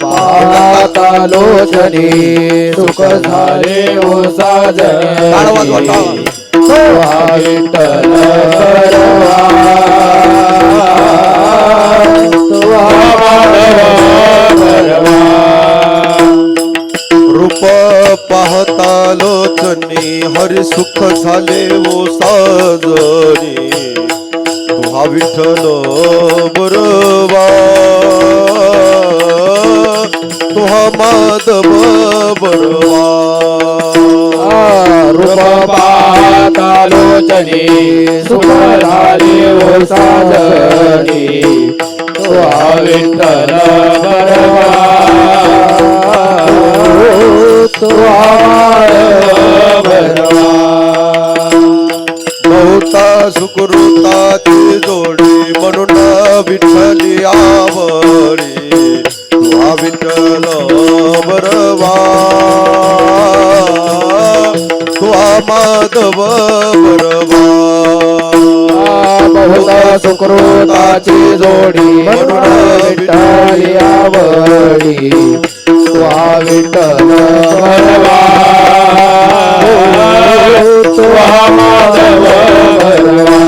पाहता लोचनी सुख झाले ओ साजनी तुहा विठ्ठल बरवा तुहा माधव बरवा रूप पाहता लोचनी हरी सुख झाले ओ साजनी तुहा विठ्ठल बरवा तुहा माधव बरवा रूप पाहता लोचनी सुख झाले ओ साजनी तुहा विठ्ठल बरवा तुहा बरवा बहुता सुकृताची जोडी म्हणून विठ्ठली आवडी तुहा विठ्ठल बरवा तुहा माधव बरवा बहुता सुकृताची जोडी म्हणून विठ्ठली आवडी तुहा विठ्ठल बरवा तुहा माधव बरवा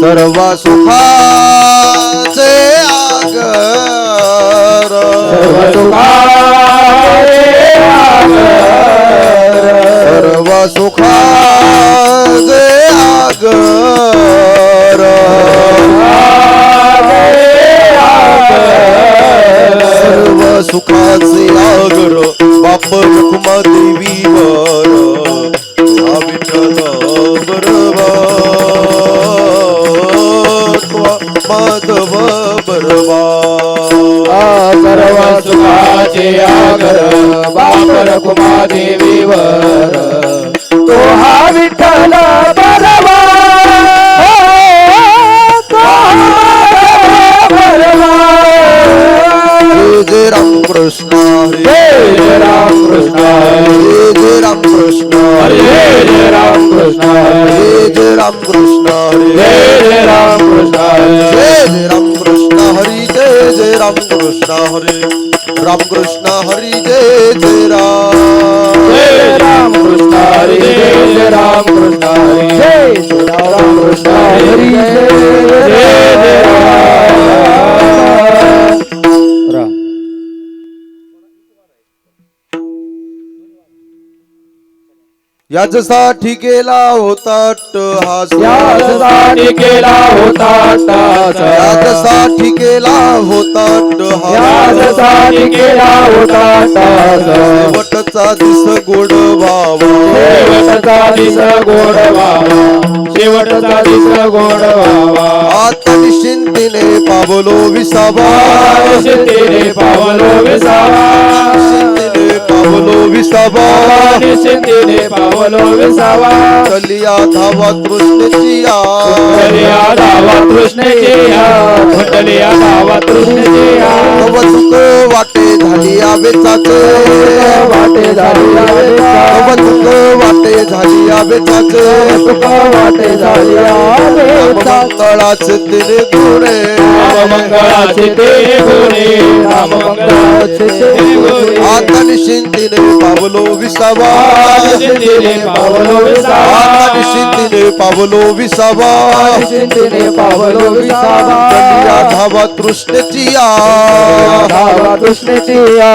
सर्व सुखाचे आगर सर्व सुखाचे आगर सर्व सुखाचे आगर सर्व सुखाचे आगर बाप रखुमा देवीवर तुहा विठ्ठल बरवा तुहा माधव बरवा सर्व सुखाचे आगर बाप रखुमा देवीवर तो हा विठ्ठल बरवा जय राम कृष्ण हरे जय राम कृष्ण जय राम कृष्ण हरे जय राम कृष्ण जय राम कृष्ण हरे जय राम कृष्ण जय राम कृष्ण हरी जय राम कृष्ण हरे राम कृष्ण हरी जय राम कृष्ण हरी जय राम कृष्ण हरी जय राम कृष्ण हरी जय राम याच्यासाठी केला होता अट्टहास यासाठी केला होता अट्टहास याच्यासाठी केला होता अट्टहास यासाठी केला होता अट्टहास शेवटचा दिस गोड व्हावा शेवटचा दिस गोड व्हावा शेवटचा दिस गोड व्हावा आता निश्चिंतीने पावलो विसावा निश्चिंतीने पावलो विसावा निश्चिंतीने पावलो विसावा निश्चिंतीने पावलो विसावा चलिया धावा तृष्णेचिया कुंडलिया धावा तृष्णेचिया कुंडलिया धावा तृष्णेचिया नव दुःख वाटे झाली आवेचाचे वाटे झाली नव दुःख वाटे झाली आवेचाचे तुका वाटे झाली मंगळाचे तिने गुणे मंगळाचे ते गुणे मंगळाचे ते गुणे आता निश्चिंतीने पावलो विसावा निश्चिंतीने पावलो विसावा आता निश्चिंतीने पावलो विसावा निश्चिंतीने पावलो विसावा चलिया धावा तृष्णेचिया धावा कृष्णेचिया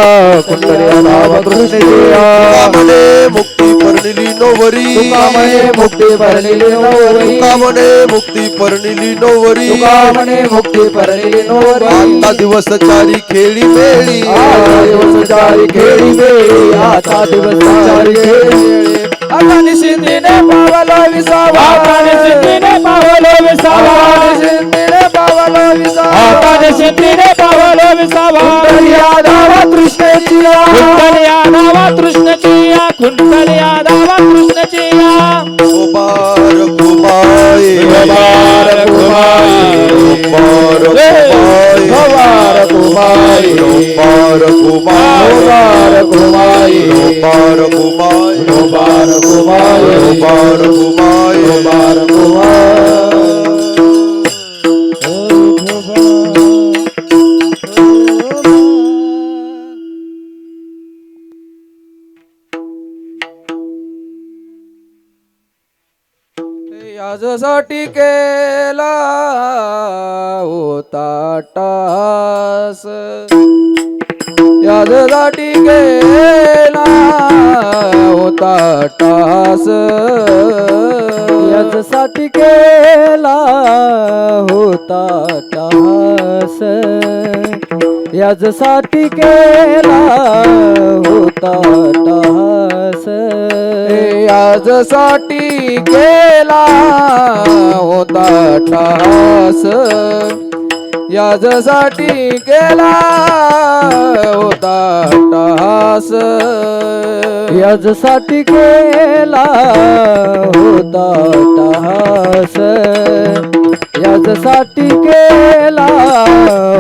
कुंडलिया धावा कृष्णेचिया तुकामने मुक्ती परनिली नोवरी तुकामणे मुक्ती परलेली नवरी तुकामने मुक्ती परनिली नोवरी तुकामणे मुक्ती परलेली नवरी आता दिवस चारी खेळी मेळी आता दिवस चारी खेळी वेळी आता दिवस चारी खेळी वेळी आता निश्चिंतीने पावलो विसावा आता निश्चिंतीने पावलो विसावा निश्चिंतीने पावलो विसावा आता निश्चिंतीने पावलो विसावा कुंडलिया धावा तृष्णेचिया कुंडलिया धावा तृष्णेचिया कुंडलिया धावा तृष्णेचिया गोपार कुमाई गोपार कुमाई गोपार कुमाई गोपार कुमाई गोपार कुमाई गोपार कुमाई गोपार कुमाई गोपार कुमाई गोपार कुमाई गोपार कुमाई याच्यासाठी केला होता टास याच्यासाठी केला होता टास याच्यासाठी केला होता टास याच्यासाठी केला होता टास याच्यासाठी केला होता टास याच्यासाठी केला होता टास याच्यासाठी केला होता टास याच्यासाठी केला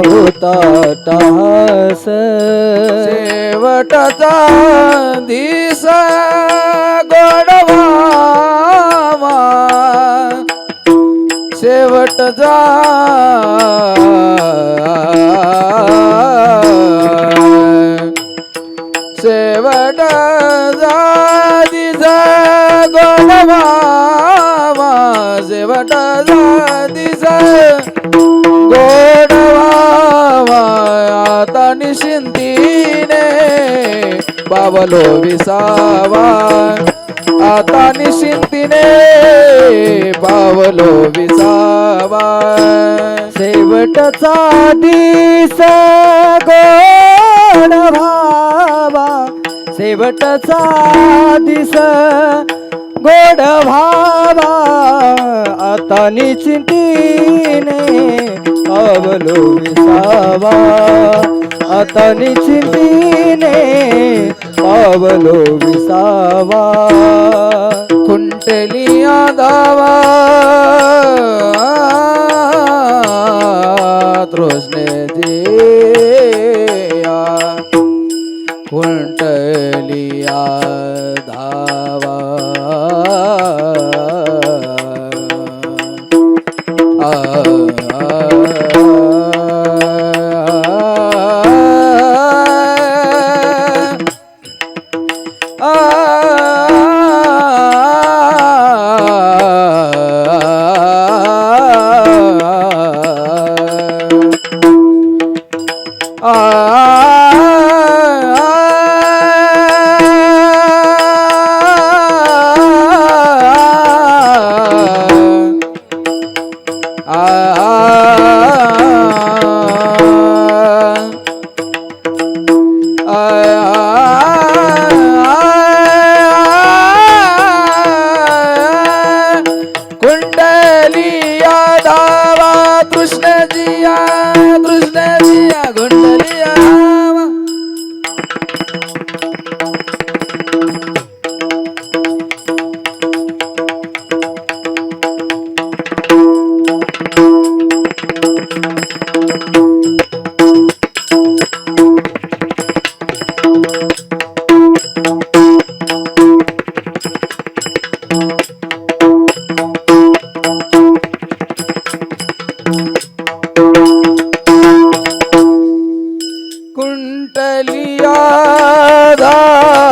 होता टास शेवटचा दिस गोडवा शेवटचा शेवटचा दिस गोडवा शेवटचा दिस गोडवा आता निशिंतीने बावलो विसावा आता निशिंतीने बावलो विसावा शेवटचा दिस गोड भावा शेवटचा दिस गोड भावा आता निश्चिंतीने पावलो विसावा आता निश्चिंतीने पावलो विसावा कुंटलिया दावा तृष्णे दिया कुंटलिया धावा कुंडलिया दावा कृष्ण जिया कुंडलिया कुंटलिया धावा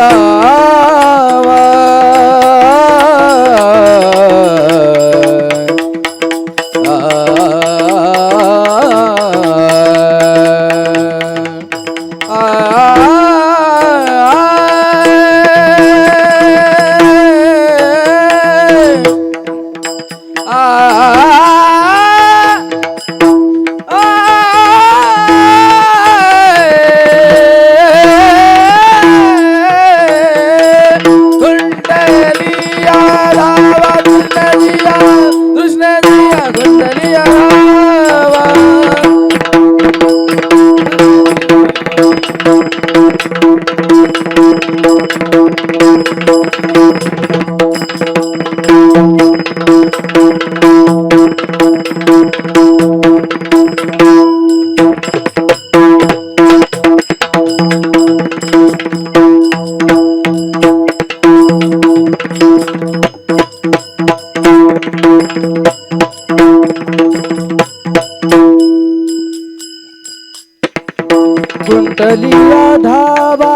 कुंटलिया धावा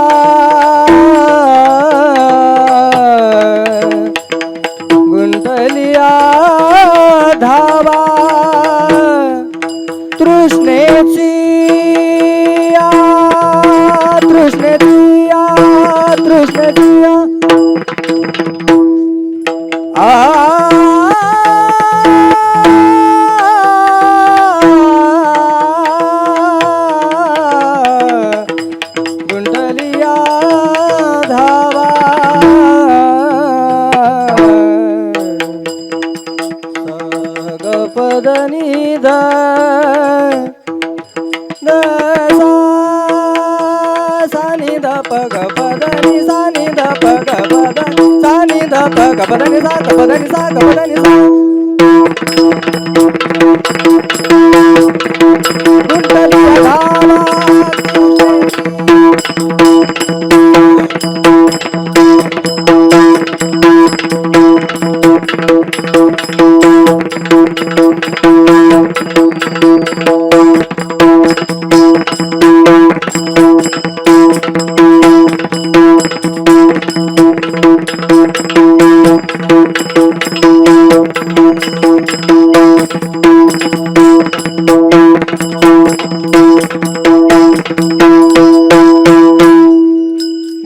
कुंटलिया गपदनि सा गपदनि सा गपदनि सा कुंडलिया धावा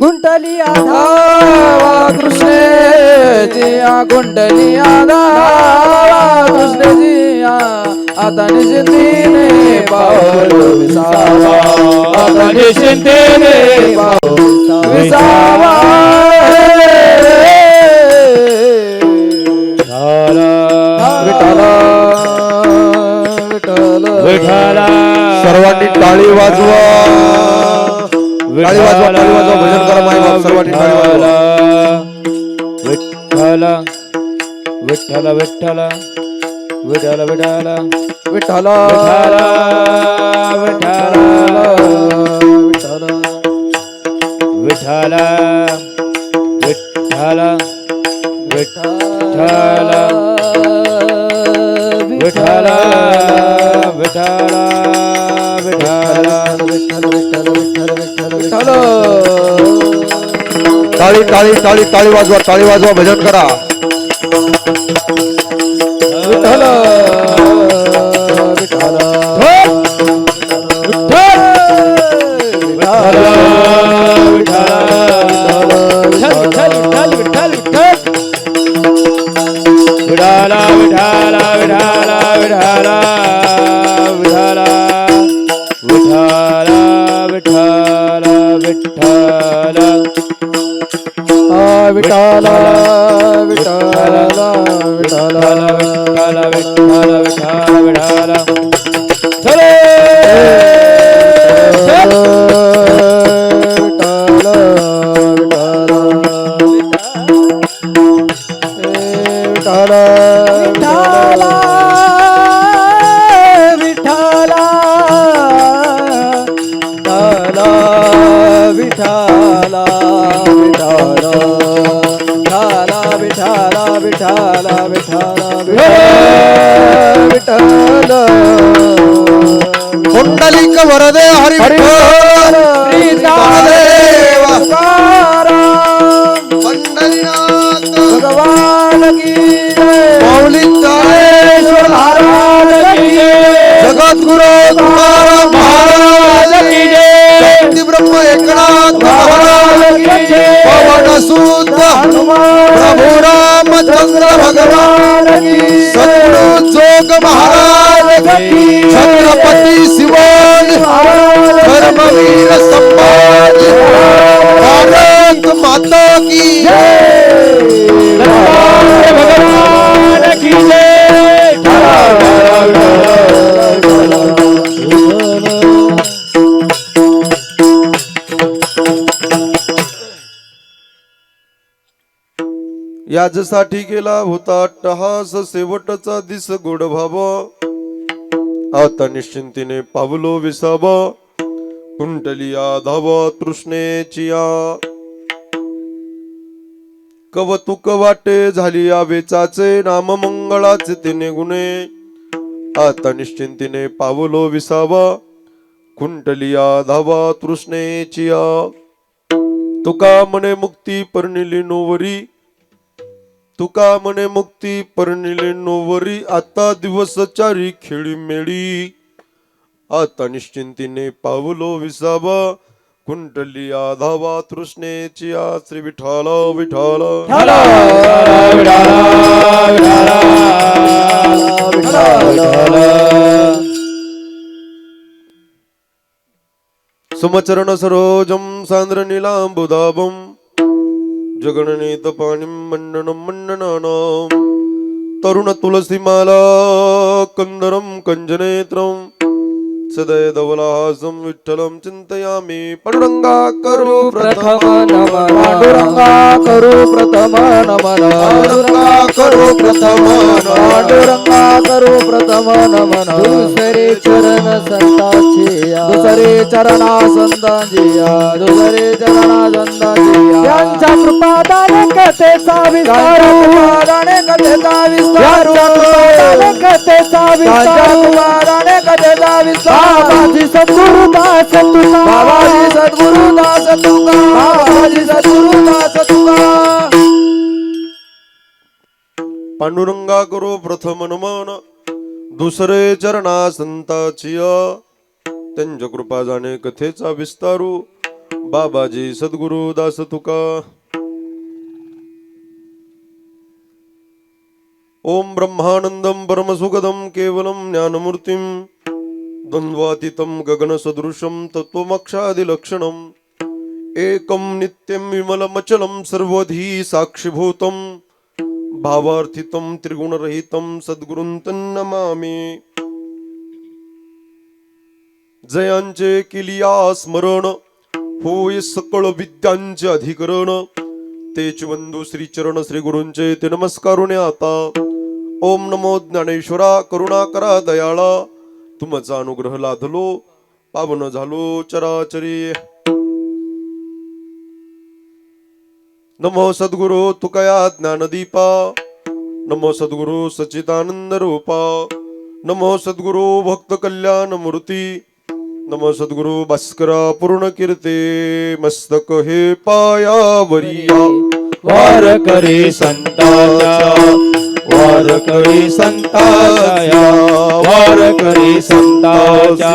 गुंडलिया धावा कृष्णेजिया कुंडलिया धावा कृष्णेजिया आता निश्चिंतीने पावलो विसावा आता निश्चिंतीने पावलो विसावा विठ्ठला विठ्ठला विठ्ठला सर्वांनी टाळी वाजवा, टाळी वाजवा, टाळी वाजवा, भजन करा माय बाप. सर्वांनी टाळी वाजवा. विठ्ठल विठ्ठल विठ्ठल विठ्ठल विठ्ठल विठ्ठल विठ्ठल विठ्ठल विठ्ठल विठ्ठल विठ्ठल विठ्ठल विठ्ठल विठ्ठल टाळी टाळी टाळी टाळी वाजवा, टाळी वाजवा, भजन करा. विठ्ठल विठ्ठल विठ्ठल विठ्ठल विठ्ठल विठ्ठल विठ्ठल विठ्ठल विठ्ठल चले विठ्ठल विठ्ठल विठ्ठल विठ्ठल विठ्ठल विठ्ठल विठ्ठल विठ्ठल कुंडलिक वरदे हरी विठ्ठल महादेव पंढरीनाथ भगवान की माऊली चाळेश्वर महाराज की जगद्गुरु तुकाराम महाराज की शक्ती ब्रह्म एकनाथ महाराज की पवन सुत प्रभु रामचंद्र भगवान की सद्गुरु जोग महाराज की छत्रपति शिवाजी धर्मवीर संभाजी भारत माता की भगवान की याजसाठी केला होता अट्टहास शेवटचा दिस गोड भाव आता निश्चिंतीने पावलो विसावा कुंडलिया धावा तृष्णेचिया कवतुक वाटे झाली या वेचाचे नाम मंगळाचे तिने गुणे आता निश्चिंतीने पावलो विसावा कुंडलिया धावा तृष्णेचिया तुका म्हणे मुक्ती परनिली नोवरी तुका म्हणे मुक्ती परनिले नोवरी आता दिवस चारी खेळी मेळी आता निश्चिंतीने पावलो विसावा कुंडलिया धावा तृष्णेची श्री विठ्ठल विठ्ठल सुमचरण सरोजम सांद्र नीलांबुदाभम जगणनेत पाणिं मण्डनं मण्डनानां तरुण तुलसीमाला कंदरं कंजनेत्रं सदय धवलासं विठ्ठलं चिन्तयामि पांडुरंगा करू प्रथम प्रथम नमन पांडुरंगा करू प्रथम नमन पांडुरंगा करू प्रथम पांडुरंगा करू प्रथम नमन दुसरे चरण संतांचे या. दुसरे चरणा संतांजिया दुसरे चरणा संतांजिया त्यांच्या कृपादाने कथेचा विस्तार कुमाराने कथेचा विस्तार त्यांच्या कथेचा विस्तार कुमाराने कथेचा विस्तार बाबाजी सद्गुरुदास तुका बाबाजी सद्गुरुदास तुका बाबाजी सद्गुरुदास तुका पांडुरंगा करू प्रथम नमन दुसरे चरणा संताचिय त्यांच्या कृपा जाणे कथेचा विस्तारू बाबाजी सद्गुरु दास तुका ओम ब्रह्मानंदम परमसुखदम केवलम ज्ञानमूर्तिम द्वंद्वातीतं गगन सदृशम तत्वमक्षादिलक्षणम एकम नित्यं विमलमचलं सर्वधी साक्षिभूतम भावार्थितं त्रिगुणरहितं सद्गुरुं तन्नमामि जयांचे किलिया स्मरण होय सकळ विद्यांचे अधिकरण तेच बंधू श्री चरण श्री गुरूंचे ते नमस्कारुणे आता ओम नमो ज्ञानेश्वरा करुणाकरा दयाळा तुमचा अनुग्रह लाधलो पावन झालो चराचरी नमो सद्गुरु तुकया ज्ञानदीपा नमो सद्गुरु सच्चिदानंद रूपा नमो सद्गुरु भक्त कल्याण मूर्ती नमो सद्गुरु भास्करा पूर्ण कीर्ते मस्तक हे पायावरिया वार करे संताचा वार करे संताचा वार करे संताचा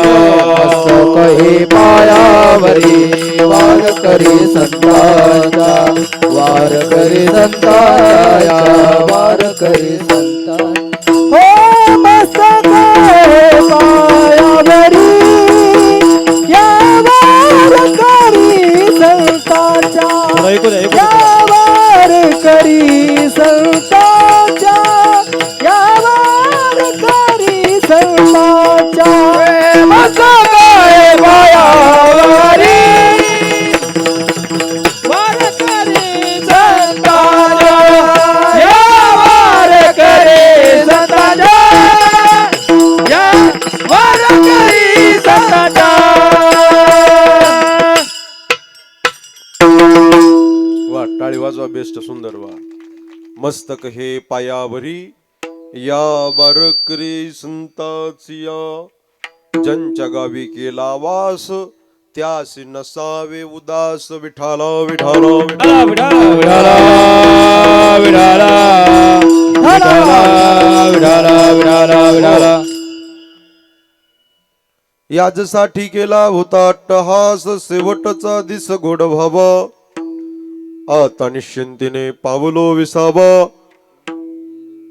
मस्तक हे पायावरी वार करे संताचा वार करे संताचा वार करे संता हो मस्तक पायावरी या वार करी संतांच्या या वार करी संतांच्या या वार करी संतांच्या मस्तक हे पायावरी वार करे संताचा या वार करे संताचा या वार करे संताचा वा टाळी वाजवा बेस्ट सुंदर वा मस्तक हे पायावरी या बारकरी संताचिया ज्यांच्या गावी केला वास त्यासी नसावे उदास विठाला विठाला विठाला विठाला विठाला विठाला विठाला विठाला याजसाठी केला होता अट्टहास शेवटचा दिस गोड व्हावा आता निश्चिंतीने पावलो विसावा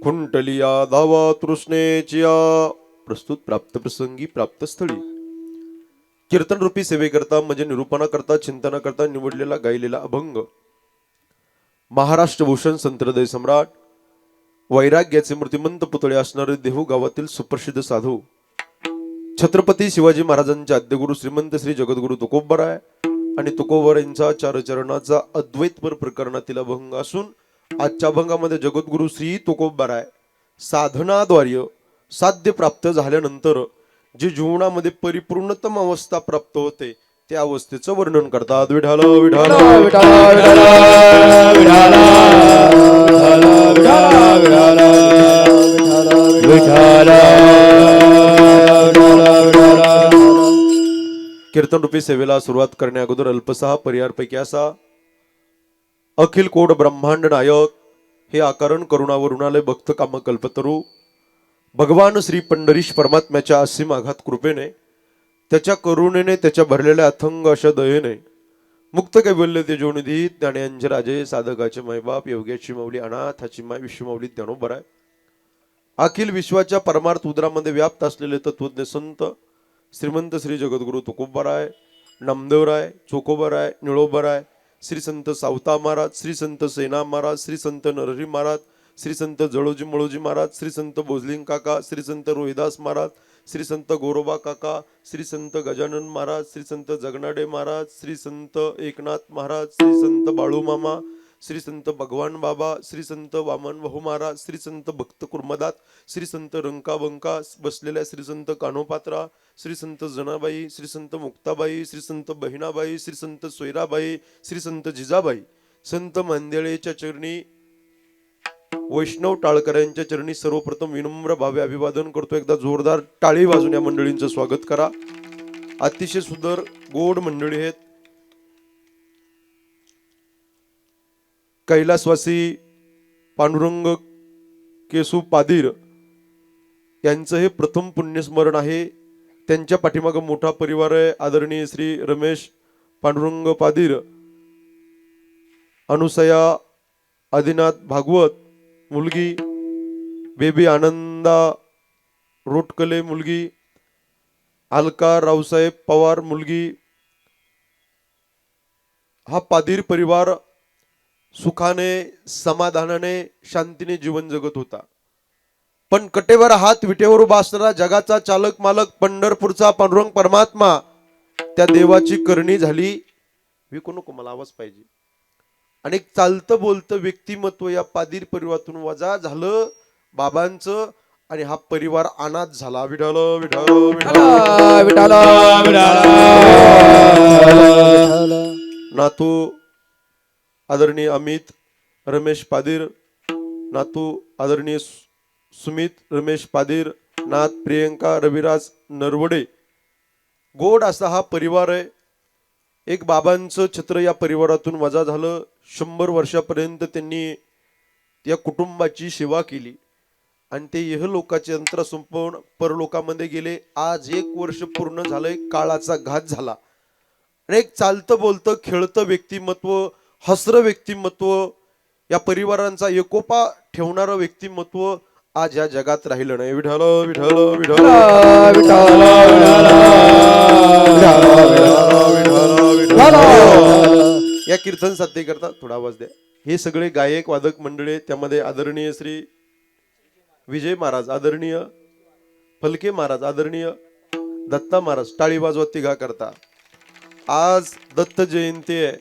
खुंटलिया धावा तृष्णेचिया प्रस्तुत प्राप्त प्रसंगी प्राप्त स्थळी कीर्तन रूपी सेवेकरता म्हणजे निरूपणाकरता चिंतनाकरता निवडलेला गायलेला अभंग महाराष्ट्र भूषण संत हृदय सम्राट वैराग्याचे मूर्तिमंत पुतळे असणारे देहू गावातील सुप्रसिद्ध साधू छत्रपती शिवाजी महाराजांचे आद्यगुरु श्रीमंत श्री जगद्गुरु तुकोबराय आणि तुकोबरायांचा चारचरणाचा अद्वैतपर प्रकरणातील अभंग असून आजच्या अभंगामध्ये जगद्गुरु श्री तुकोबराय साधनाद्वारे साध्य प्राप्त झाल्यानंतर जे जीवनामध्ये परिपूर्णतम अवस्था प्राप्त होते त्या अवस्थेचं वर्णन करतात विठाला विठाला विठाला विठाला विठाला विठाला विठाला विठाला कीर्तन रूपी सेवेला सुरुवात करण्या अगोदर अल्पसहा पर्यारपैकी असा अखिल कोड ब्रह्मांड नायक हे आकारण करुणावरुणालय भक्त काम कल्पतरू भगवान श्री पंढरीश परमात्म्याच्या असीम आघात कृपेने त्याच्या करुणेने त्याच्या भरलेल्या अथंग अशा दयेने मुक्त कैवल्य तेजोनिधी ज्ञानांचे राजे साधकाचे मायबाप योग्याची माऊली अनाथाची माय विश्वमाऊली ज्ञानोबराय अखिल विश्वाच्या परमार्थ उदरामध्ये व्याप्त असलेले तत्वज्ञ संत श्रीमंत श्री जगद्गुरु तुकोबराय नामदेवराय चोकोबराय निळोबराय श्री संत सावता महाराज श्री संत सेना महाराज श्री संत नरहरी महाराज श्री संत जळोजी मळोजी महाराज श्री संत भोजलिंग काका श्री संत रोहिदास महाराज श्री संत गोरोबा काका, श्री संत गजानन महाराज, श्री संत जगनाडे महाराज, श्री संत एकनाथ महाराज, श्री संत बाळू मामा, श्री संत भगवान बाबा, श्री संत वामन भाऊ महाराज, श्री संत भक्त कुर्मदात, श्री संत रंका बंका बसलेल्या श्री संत कानोपात्रा, श्री संत जनाबाई, श्री संत मुक्ताबाई, श्री संत बहिणाबाई, श्री संत सोयराबाई, श्री संत जिजाबाई, संत मांदेळेच्या चरणी, वैष्णव टाळकऱ्यांच्या चरणी सर्वप्रथम विनम्र भावे अभिवादन करतो. एकदा जोरदार टाळी वाजून या मंडळींचं स्वागत करा. अतिशय सुंदर गोड मंडळी आहेत. कैलासवासी पांडुरंग केसू पादीर यांचं हे प्रथम पुण्यस्मरण आहे. त्यांच्या पाठीमागं मोठा परिवार आहे. आदरणीय श्री रमेश पांडुरंग पादीर, अनुसया आदिनाथ भागवत मुलगी, बेबी आनंदा रोटकले मुलगी, अलका रावसाहेब पवार मुलगी. हा पादीर परिवार सुखाने, समाधानाने, शांतीने जीवन जगत होता. पण कटेवर हात विटेवर उभा असणारा जगाचा चालक मालक पंढरपूरचा पांडुरंग परमात्मा, त्या देवाची करणी झाली. विकू नको, मला आवाज पाहिजे. आणि चालतं बोलतं व्यक्तिमत्व या पादीर परिवारातून वजा झालं बाबांचं, आणि हा परिवार अनाथ झाला. विठाल विठाल विठाल विठाल नातू आदरणीय अमित रमेश पादीर, नातू आदरणीय सुमित रमेश पादीर, नात प्रियंका रविराज नरवडे. गोड असा हा परिवार आहे. एक बाबांचं छत्र या परिवारातून वजा झालं. 100 वर्षापर्यंत त्यांनी या कुटुंबाची सेवा केली आणि ते इहलोकाचे यंत्र संपवून परलोकामध्ये गेले. आज 1 वर्ष पूर्ण झालंय. काळाचा घात झाला. आणि एक चालतं बोलतं खेळतं व्यक्तिमत्व, हसरं व्यक्तिमत्व, या परिवारांचा एकोपा ठेवणारं व्यक्तिमत्व आज या जगात राहिलं नाही. विठाल विठाल विठाल या कीर्तन साध्य करता थोडा आवाज द्या. हे सगळे गायक वादक मंडळी, त्यामध्ये आदरणीय श्री विजय महाराज, आदरणीय फलके महाराज, आदरणीय दत्ता महाराज. टाळी वाजवत तिघा करता. आज दत्त जयंती आहे.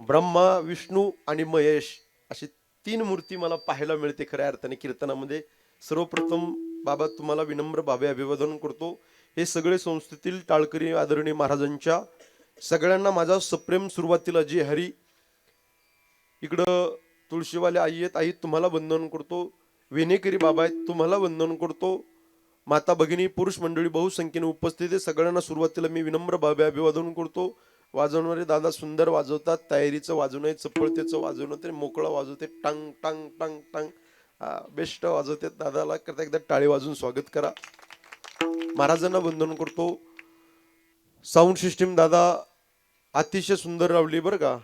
ब्रह्मा, विष्णू आणि महेश अशी 3 मूर्ती मला पाहायला मिळते खऱ्या अर्थाने कीर्तनामध्ये. सर्वप्रथम बाबा तुम्हाला विनम्र भावे अभिवादन करतो. हे सगळे संस्थेतील टाळकरी आदरणीय महाराजांच्या सगळ्यांना माझा सप्रेम सुरुवातीला जी हरी. इकडं तुळशीवाले आई आहेत, आई तुम्हाला वंदन करतो. वेनेकरी बाबा आहेत, तुम्हाला वंदन करतो. माता भगिनी पुरुष मंडळी बहुसंख्येने उपस्थित आहे. सगळ्यांना सुरुवातीला मी विनम्र भावे अभिवादन करतो. वाजवणारे दादा सुंदर वाजवतात. तयारीचं वाजवणं आहे, चपळतेचं वाजवणं ते मोकळं वाजवते. टांग टांग टांग टांग बेस्ट वाजवते. दादाला करता एकदा टाळी वाजून स्वागत करा. महाराजांना वंदन करतो. साऊंड सिस्टीम दादा अतिशय सुंदर लावली बरं का.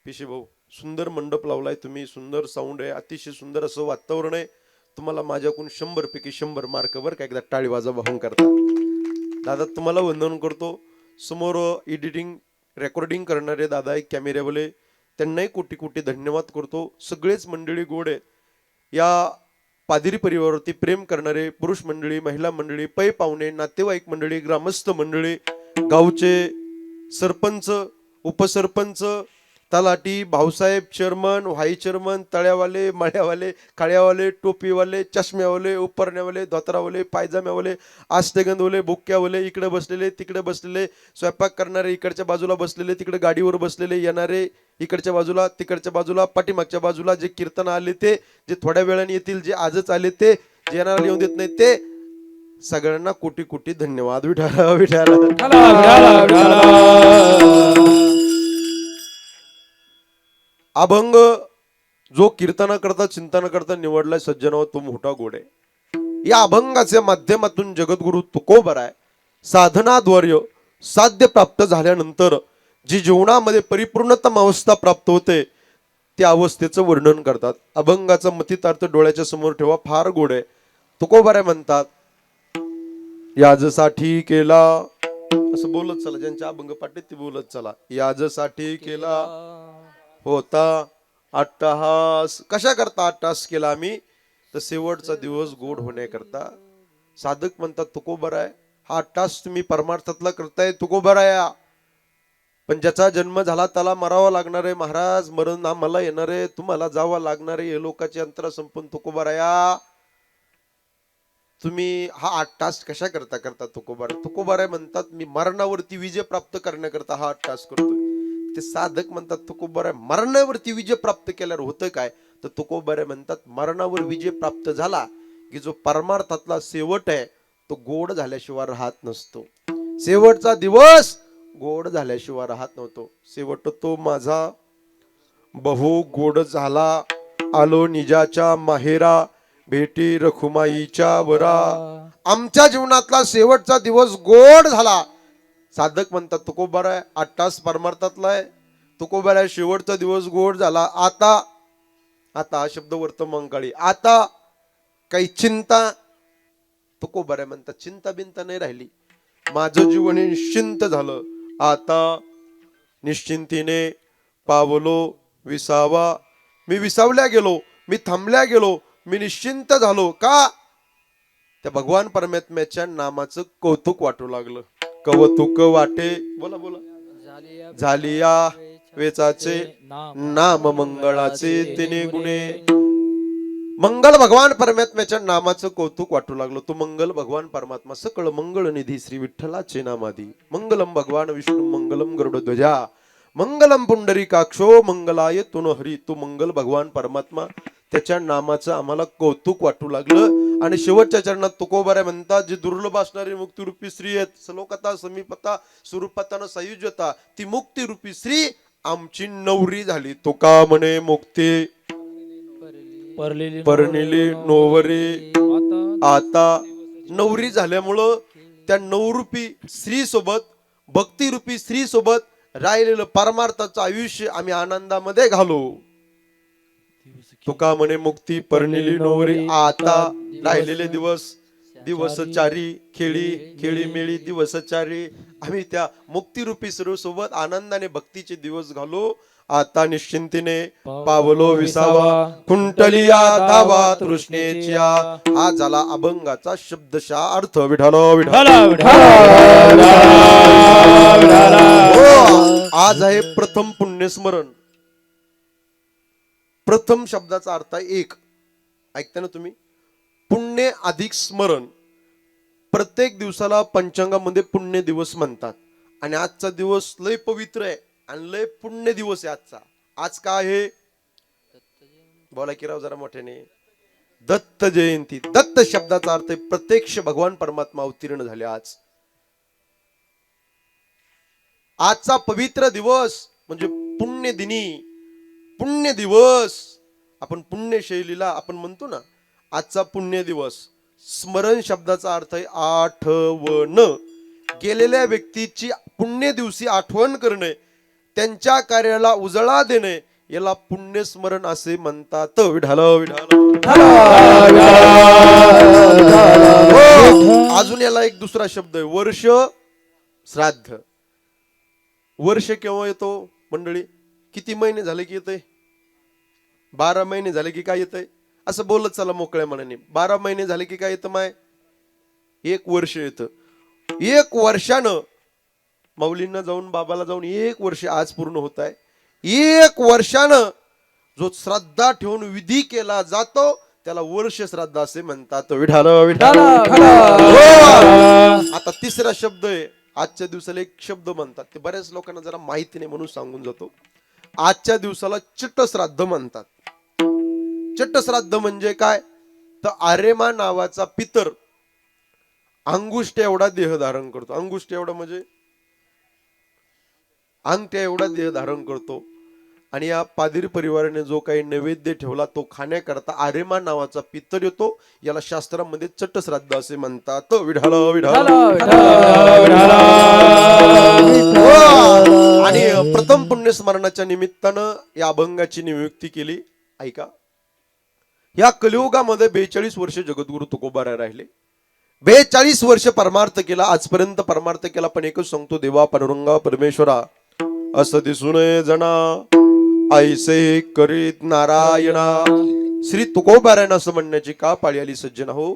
पिशे भाऊ सुंदर मंडप लावलाय तुम्ही. सुंदर साऊंड आहे. अतिशय सुंदर असं वातावरण आहे. तुम्हाला माझ्याकडून 100 पैकी 100 मार्क बरं का. एकदा टाळी वाजा वाहून करता. दादा तुम्हाला वंदन करतो. समोर एडिटिंग रेकॉर्डिंग करणारे दादा एक कॅमेऱ्यावाले, त्यांनाही कोटी कोटी धन्यवाद करतो. सगळेच मंडळी गोड आहेत. या पादिरी परिवारावरती प्रेम करणारे पुरुष मंडळी, महिला मंडळी, पै पाहुणे, नातेवाईक मंडळी, ग्रामस्थ मंडळी, गावचे सरपंच, उपसरपंच, तलाठी, भाऊसाहेब, चेअरमन, व्हाईस चेअरमन, तळ्यावाले, मळ्यावाले, काळ्यावाले, टोपीवाले, चष्म्यावाले, उपरण्यावाले, धोतरावाले, पायजाम्यावाले, आस्तेगंधवाले, बुक्क्यावाले, इकडे बसलेले, तिकडे बसलेले, स्वयंपाक करणारे इकडच्या बाजूला बसलेले, तिकडे गाडीवर बसलेले, येणारे इकडच्या बाजूला, तिकडच्या बाजूला, पाठीमागच्या बाजूला, जे कीर्तन आले ते, जे थोड्या वेळाने येतील, जे आजच आले ते, जे येणारा येऊन देत नाही ते, सगळ्यांना कोटी कोटी धन्यवाद. विठाला विठाला अभंग जो कीर्तना करता चिंतन करता निवडलाय सज्जनावर तो मोठा गोड आहे. या अभंगाच्या माध्यमातून जगद्गुरु तुकोबराय साधनाद्वारे साध्य प्राप्त झाल्यानंतर जी जीवनामध्ये परिपूर्णतम अवस्था प्राप्त होते त्या अवस्थेचं वर्णन करतात. अभंगाचा मथितार्थ डोळ्याच्या समोर ठेवा. फार गोड आहे. तुकोबराय म्हणतात, याजसाठी केला, असं बोलत चला. ज्यांच्या अभंग पाठीत ते बोलत चला. याजसाठी केला होता अट्टहास. कशा करता अट्टहास केला आम्ही? तर शेवटचा दिवस गोड होण्याकरता. साधक म्हणतात तुकोबर आहे, हा टास्क तुम्ही परमार्थातला करताय तुकोबर आहे, पण ज्याचा जन्म झाला त्याला मरावा लागणार आहे महाराज, मरण मला येणार आहे, तुम्हाला जावं लागणार आहे, हे लोकांची अंतरा संपून तुकोबर आहे. तुम्ही हा 8 टास्क कशा करता करता तुकोबाराय म्हणतात मी मरणावरती विजय प्राप्त करण्याकरता हा 8 टास्क करतोय. ते साधक म्हणतात तुकोबाराय मरणावरती विजय प्राप्त केल्यावर होतं काय, तर तुकोबाराय म्हणतात मरणावर विजय प्राप्त झाला की जो परमार्थातला शेवट आहे तो गोड झाल्याशिवाय राहत नसतो. शेवटचा दिवस गोड झाल्याशिवाय राहत नव्हतो. शेवट तो माझा बहु गोड झाला, आलो निजाच्या माहेरा, भेटी रखुमाईच्या वरा. आमच्या जीवनातला शेवटचा दिवस गोड झाला. साधक म्हणतात तुकोबाराय 8 तास परमार्थातला आहे, तुकोबाराय शेवटचा दिवस गोड झाला. आता हा शब्द वर्तमानकाळी, आता काही चिंता, तुकोबाराय म्हणतात चिंता बिंता नाही राहिली, माझं जीवन निश्चिंत झालं. आता निश्चिंतीने पावलो विसावा, मी विसावल्या गेलो, मी थांबल्या गेलो, मी निश्चिंत झालो. का? त्या भगवान परमात्म्याच्या नामाचं कौतुक वाटू लागलं. कौतुक वाटे, बोला बोला, झालिया वेचाचे नाम मंगळाचे तिने गुणे. मंगल भगवान परमात्म्याच्या नामाचं कौतुक वाटू लागलं. तो मंगल भगवान परमात्मा सकळ मंगळ निधी श्री विठ्ठलाचे नामादी. मंगलम भगवान विष्णू मंगलम गरुडध्वजा, मंगलम पुंडरीकाक्षो मंगलाय तुन हरी. तो मंगल भगवान परमात्मा, त्याच्या नामाचं आम्हाला कौतुक वाटू लागलं. आणि शेवटच्या चरणात तुकोबाराय म्हणतात जी दुर्लभ असणारी मुक्तिरूपी श्री आहेत, सलोकता समीपता स्वरूपातानं संयुज्यता, ती मुक्तिरूपी श्री आमची नवरी झाली. तुका म्हणे मुक्ती परनिली नोवरी. आता नवरी झाल्यामुळं त्या नवरूपी स्त्री सोबत, भक्तिरूपी स्त्री सोबत राहिलेलं परमार्थाचं आयुष्य आम्ही आनंदामध्ये घालू. तुका म्हणे मुक्ती परनिली नोवरी. आता राहिलेले दिवस चारी, खेळी मेळी दिवस चारी, आम्ही त्या मुक्तिरूपी सर्व सोबत आनंदाने भक्तीचे दिवस घालू. आता निश्चिंतीने पावलो विसावा, कुंटलिया धावा तृष्णेच्या. हा झाला अभंगाचा शब्दशः अर्थ. विठ्ठल विठ्ठल. आज आहे प्रथम पुण्यस्मरण. प्रथम शब्दाचा अर्थ आहे एक. ऐकता ना तुम्ही, पुण्य अधिक स्मरण. प्रत्येक दिवसाला पंचांगामध्ये पुण्य दिवस म्हणतात. आणि आजचा दिवस लय पवित्र आहे आणि लय पुण्य दिवस आहे आजचा. आज काय आहे, बोला की राव जरा मोठ्याने. दत्त जयंती. दत्त शब्दाचा अर्थ आहे प्रत्यक्ष भगवान परमात्मा अवतीर्ण झाले आज. आजचा पवित्र दिवस म्हणजे पुण्य दिनी, पुण्य दिवस. आपण पुण्य शैलीला आपण म्हणतो ना, आजचा पुण्य दिवस. स्मरण शब्दाचा अर्थ आहे आठवण. गेलेल्या व्यक्तीची पुण्य दिवशी आठवण करणे, त्यांच्या कार्याला उजळा देणे, याला पुण्यस्मरण असे म्हणतात. विठाल विठाल. अजून याला एक दुसरा शब्द आहे वर्ष श्राद्ध. वर्ष केव्हा येतो मंडळी? किती महिने झाले की येतंय? 12 महिने झाले की काय येतंय? असं बोलत चला मोकळ्या मनाने. 12 महिने झाले की काय येतं माय? 1 वर्ष येतं. 1 वर्षानं माऊलींना जाऊन, बाबाला जाऊन 1 वर्ष आज पूर्ण होत आहे. 1 वर्षानं जो श्रद्धा ठेवून विधी केला जातो त्याला वर्ष श्राद्ध असे म्हणतात. विठाल विठाल. आता तिसरा शब्द आहे. आजच्या दिवसाला एक शब्द म्हणतात, ते बऱ्याच लोकांना जरा माहिती नाही म्हणून सांगून जातो. आजच्या दिवसाला चट्टश्राद्ध म्हणतात. चट्टश्राद्ध म्हणजे काय, तर आरेमा नावाचा पितर अंगुष्ठ एवढा देह धारण करतो. अंगुष्ठ एवढा म्हणजे अंगठ्या एवढा देह धारण करतो. आणि या पादिरी परिवाराने जो काही नैवेद्य ठेवला तो खाण्याकरता आरेमा नावाचा पितर येतो. याला शास्त्रामध्ये चट्टश्राद्ध असे म्हणतात. विठाल विठाल. आणि प्रथम पुण्यस्मरणाच्या निमित्तानं या अभंगाची नियुक्ती केली. ऐका, या कलियुगामध्ये 42 वर्ष जगद्गुरु तुकोबाराय राहिले. 42 वर्ष परमार्थ केला, आजपर्यंत परमार्थ केला. पण एकच सांगतो, देवा पांडुरंगा परमेश्वरा असं दिसू नये जना, ऐसे करीत नारायणा. श्री तुकोबारायण असं म्हणण्याची का पाळी आली सज्जन हो?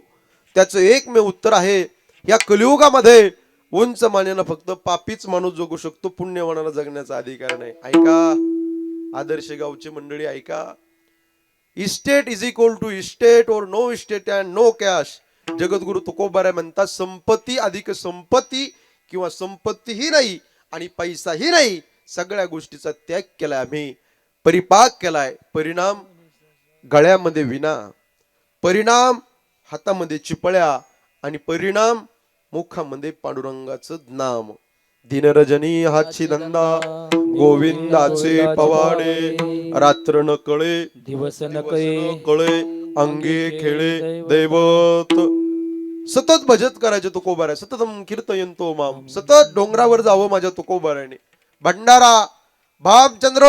त्याचं एकमेव उत्तर आहे, या कलियुगामध्ये उंच मानेनं फक्त पापीच माणूस जगू शकतो, पुण्यवानाला जगण्याचा अधिकार नाही. ऐका आदर्श गावची मंडळी, ऐका. Estate is equal to estate और no estate and no cash. जगद्गुरु तुकोबाराय म्हणतात, संपत्ती अधिक संपत्ती किंवा संपत्तीही नाही आणि पैसाही नाही, सगळ्या गोष्टीचा त्याग केलाय आम्ही, परिपाक केलाय. परिणाम गळ्यामध्ये विना, परिणाम हातामध्ये चिपळ्या आणि परिणाम मुखामध्ये पांडुरंगाचं नाम. दिनरजनी हातची धंदा गोविंदाचे पवाडे, रात्र न कळे दिवस न न कळे अंगे खेळे दैवत. सतत भजत करायचे तुकोबाराय, सतत कीर्तयंतो माम. सतत डोंगरावर जावं माझ्या तुकोबारायने, भंडारा भामचंद्र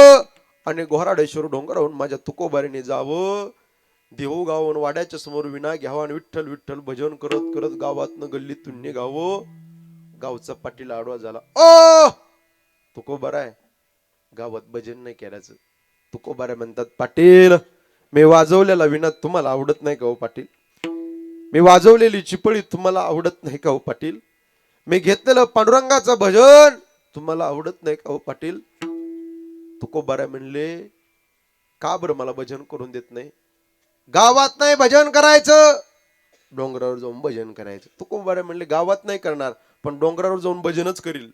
आणि घोराडेश्वर डोंगरावरून माझ्या तुकोबारायने जावं. देऊ गावून वाड्याच्या समोर विना घ्यावा आणि विठ्ठल विठ्ठल भजन करत करत गावातनं गल्लीतून निघावं. गावचा पाटील आडवा झाला, ओ तुकोबाराय गावात भजन नाही करायचं. तुकोबाराय म्हणतात, पाटील मी वाजवलेला विना तुम्हाला आवडत नाही का हो पाटील? मी वाजवलेली चिपळी तुम्हाला आवडत नाही का हो पाटील? मी घेतलेलं पांडुरंगाचं भजन तुम्हाला आवडत नाही का हो पाटील? तुकोबाराय म्हणले, का बरं मला भजन करून देत नाही? गावात नाही भजन करायचं, डोंगरावर जाऊन भजन करायचं. तुकोबाराय म्हणले, गावात नाही करणार पण डोंगरावर जाऊन भजनच करील.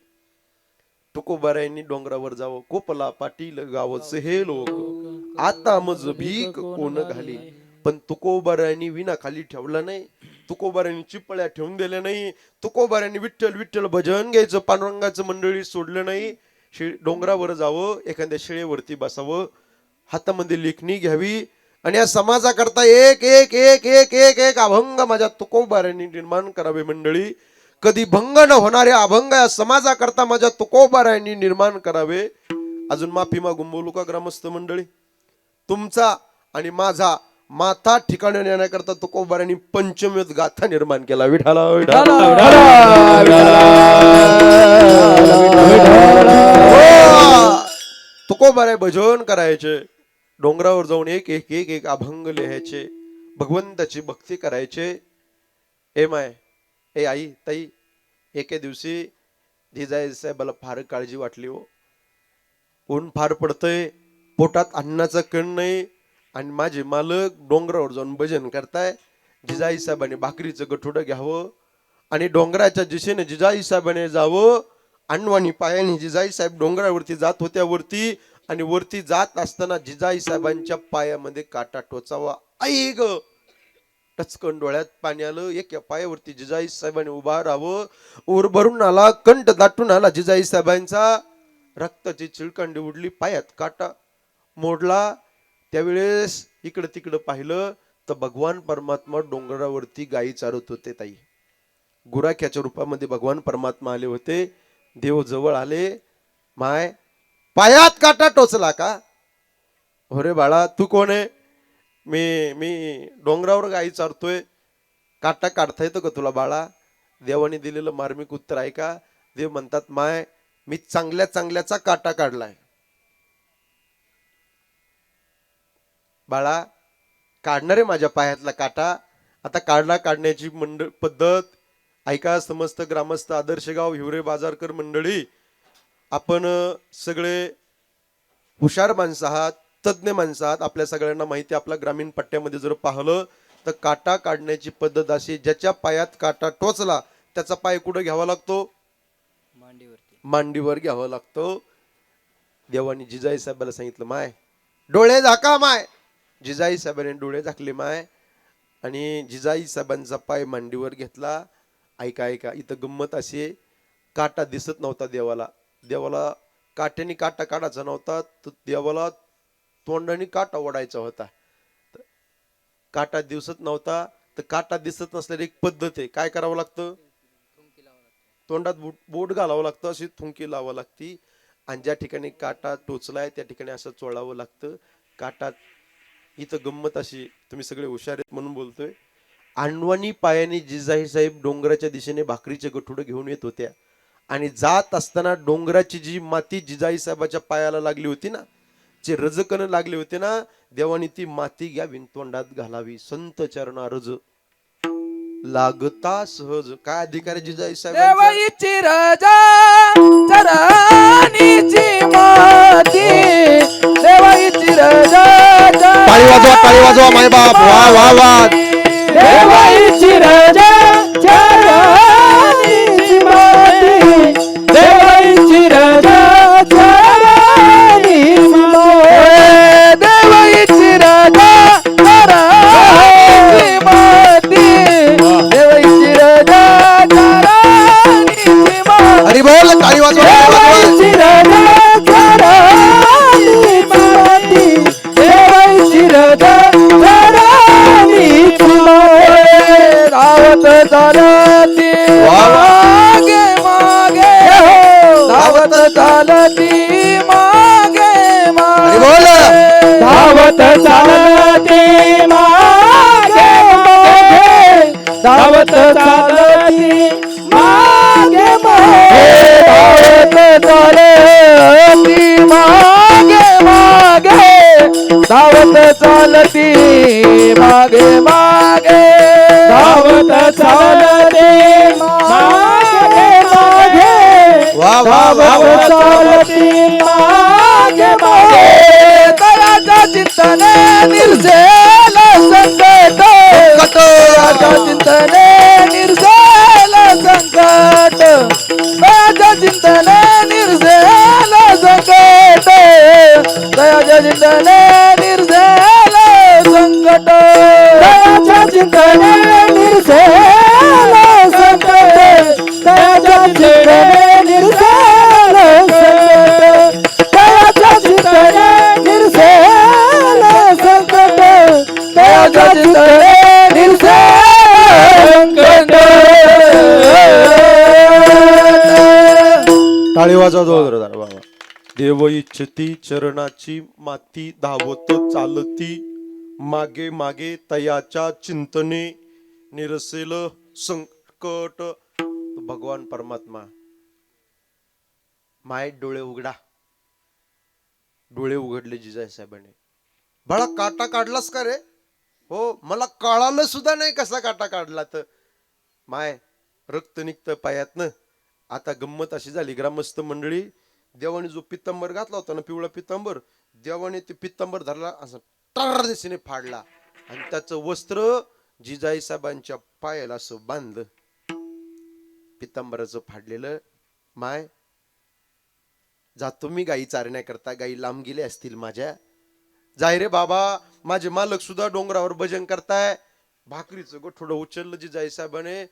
तुकोबारायांनी डोंगरावर जावं. कोपला पाटील गावच हे लोक, आता मज भीक कोण घाली. पण तुकोबारायांनी विना खाली ठेवला नाही, तुकोबारायांनी चिपळ्या ठेवून दिल्या नाही, तुकोबारायांनी विठ्ठल विठ्ठल भजन घ्यायचं, पांडुरंगाचं मंडळी सोडलं नाही. डोंगरावर जावं, एखाद्या शिळेवरती बसावं, हातामध्ये लेखणी घ्यावी आणि या समाजाकरता एक एक एक एक एक एक अभंग माझ्या तुकोबारायांनी निर्माण करावे. मंडळी, कधी भंग न होणारे अभंग या समाजाकरता माझ्या तुकोबारायांनी निर्माण करावे. अजून माफी मागून बोलू का ग्रामस्थ मंडळी? तुमचा आणि माझा माथा ठिकाणी नेण्याकरता तुकोबारायांनी पंचमेध गाथा निर्माण केला. विठाला विठाला तुकोबाराय भजन करायचे, डोंगरावर जाऊन एक एक एक एक अभंग लिहायचे, भगवंताची भक्ती करायचे. ए माय, ए आई, ताई, एके दिवशी जिजाई साहेबाला फार काळजी वाटली हो. ऊन फार पडतंय, पोटात अन्नाचा कण नाही आणि माझे मालक डोंगरावर जाऊन भजन करताय. जिजाई साहेबांनी भाकरीचं गठुडं घ्यावं आणि डोंगराच्या दिशेने जिजाई साहेबांनी जावं. अण्वानी पायाने जिजाई साहेब डोंगरावरती जात होत्या वरती, आणि वरती जात असताना जिजाई साहेबांच्या पायामध्ये काटा टोचावा. आई ग, टचकन डोळ्यात पाणी आलं. एका पायावरती जिजाई साहेबांनी उभा राहावं. ऊर भरून आला, कंठ दाटून आला जिजाई साहेबांचा. रक्ताची चिळकांडी उडली, पायात काटा मोडला. त्यावेळेस इकडं तिकडं पाहिलं तर भगवान परमात्मा डोंगरावरती गायी चारत होते. ताई, गुराख्याच्या रूपामध्ये भगवान परमात्मा आले होते. देव जवळ आले. माय, पायात काटा टोचला का? हो रे बाळा, तू कोण आहे? मी डोंगरावर गायी चारतोय, काटा काढता येतो का तुला बाळा? देवाने दिलेलं मार्मिक उत्तर आहे का? देव म्हणतात, माय, मी चांगल्या चांगल्याचा काटा काढलाय. बाळा, काढणारे माझ्या पायातला काटा. आता काढण्याची पद्धत ऐका. समस्त ग्रामस्थ, आदर्श गाव, हिवरे बाजारकर मंडळी, आपण सगळे हुशार माणसं आहात, तज्ज्ञ माणसं आहात. आपल्या सगळ्यांना माहिती, आपल्या ग्रामीण पट्ट्यामध्ये जर पाहिलं तर काटा काढण्याची पद्धत अशी, ज्याच्या पायात काटा टोचला त्याचा पाय कुठं घ्यावा लागतो? मांडीवर घ्यावा लागतो. देवानी जिजाई साहेबाला सांगितलं, माय डोळे झाका. माय, जिजाई साहेबांनी डोळे झाकले माय, आणि जिजाई साहेबांचा पाय मांडीवर घेतला. ऐका ऐका, इथं गंमत अशी आहे, काटा दिसत नव्हता देवाला. देवाला काट्याने काटा काढायचा नव्हता, तर देवाला तोंडाने काटा ओढायचा होता. काटा दिसत नव्हता, तर काटा दिसत नसल्याने एक पद्धत आहे. काय करावं लागतं? तोंडात बोट घालावं लागतं, अशी थुंकी लावावं लागती, आणि ज्या ठिकाणी काटा टोचलाय त्या ठिकाणी असं चोळावं लागतं. काटा इथं गंमत अशी, तुम्ही सगळे हुशार आहेत म्हणून बोलतोय. अण्वानी पायाने जिजाई साहेब डोंगराच्या दिशेने भाकरीचे गठुडं घेऊन येत होत्या, आणि जात असताना डोंगराची जी माती जिजाई साहेबाच्या पायाला लागली होती ना, जे रजकण लागले होते ना, देवानी ती माती घ्यावी, तोंडात घालावी. संत चरणा रज. लागता सहज. काय अधिकारी जिजाई साहेब देवाईची राजा चराणीची माती देवाईची राजा टाळी वाजवा माय बाप. वा वा वा. देवाईची राजा चराणीची माती देवाईची राजा चराणीची माती देवाईची राजा चराणीची माती देवाईची राजा चराणीची माती हरी बोल. टाळी वाजवा. देवाईची राजा चराणीची माती देवाईची राजा चराणीची माती धावत चालती मागे मागे धावत चालती मागे हरी मागे बोल. धावत चालती मागे मागे धावत चालती मागे मागे धावत चालती मागे मागे धावत चालती मागे मागे धावत चालती मागे मागे वा वा वा धावत चालती मागे मागे तयाच्या चिंतने निर्सेल संकट तयाच्या चिंतने निर्सेल संकट तयाच्या चिंतने निर्सेल संकट तयाच्या चिंतने निर्सेल संकट दयाच्या चिंतने निर्सेल संकट दयाच्या चिंतने निर्सेल संकट दयाच्या चिंतने निर्सेल संकट दयाच्या चिंतने निर्सेल संकट. टाळी वाजवा जोरदार. वा वा. देव इच्छती चरणाची माती धावत चालती मागे मागे तयाच्या चिंतने निरसेल संकट. भगवान परमात्मा माय डोळे उघडा. डोळे उघडले जिजाई साहेबांनी. बाळा काटा काढलास का रे? हो, मला कळालं सुद्धा नाही कसा काटा काढला. तर माय रक्त निघतं पायातनं. आता गंमत अशी झाली, ग्रामस्थ मंडळी देवाने जो पित्तंबर घातला होता ना, पिवळा पित्तंबर, देवाने ते पित्तंबर धरला असं टर दिशेने फाडला आणि त्याचं वस्त्र जिजाई साहेबांच्या पायाला असं बांधलं. पित्तंबराचं फाडलेलं. माय जातो मी गाई चारण्याकरता. गाई लांब गेले असतील माझ्या. जाय रे बाबा, माझे मालक सुद्धा डोंगरावर भजन करताय. भाकरीचं गोठोडं उचललं जिजाई साहेबाने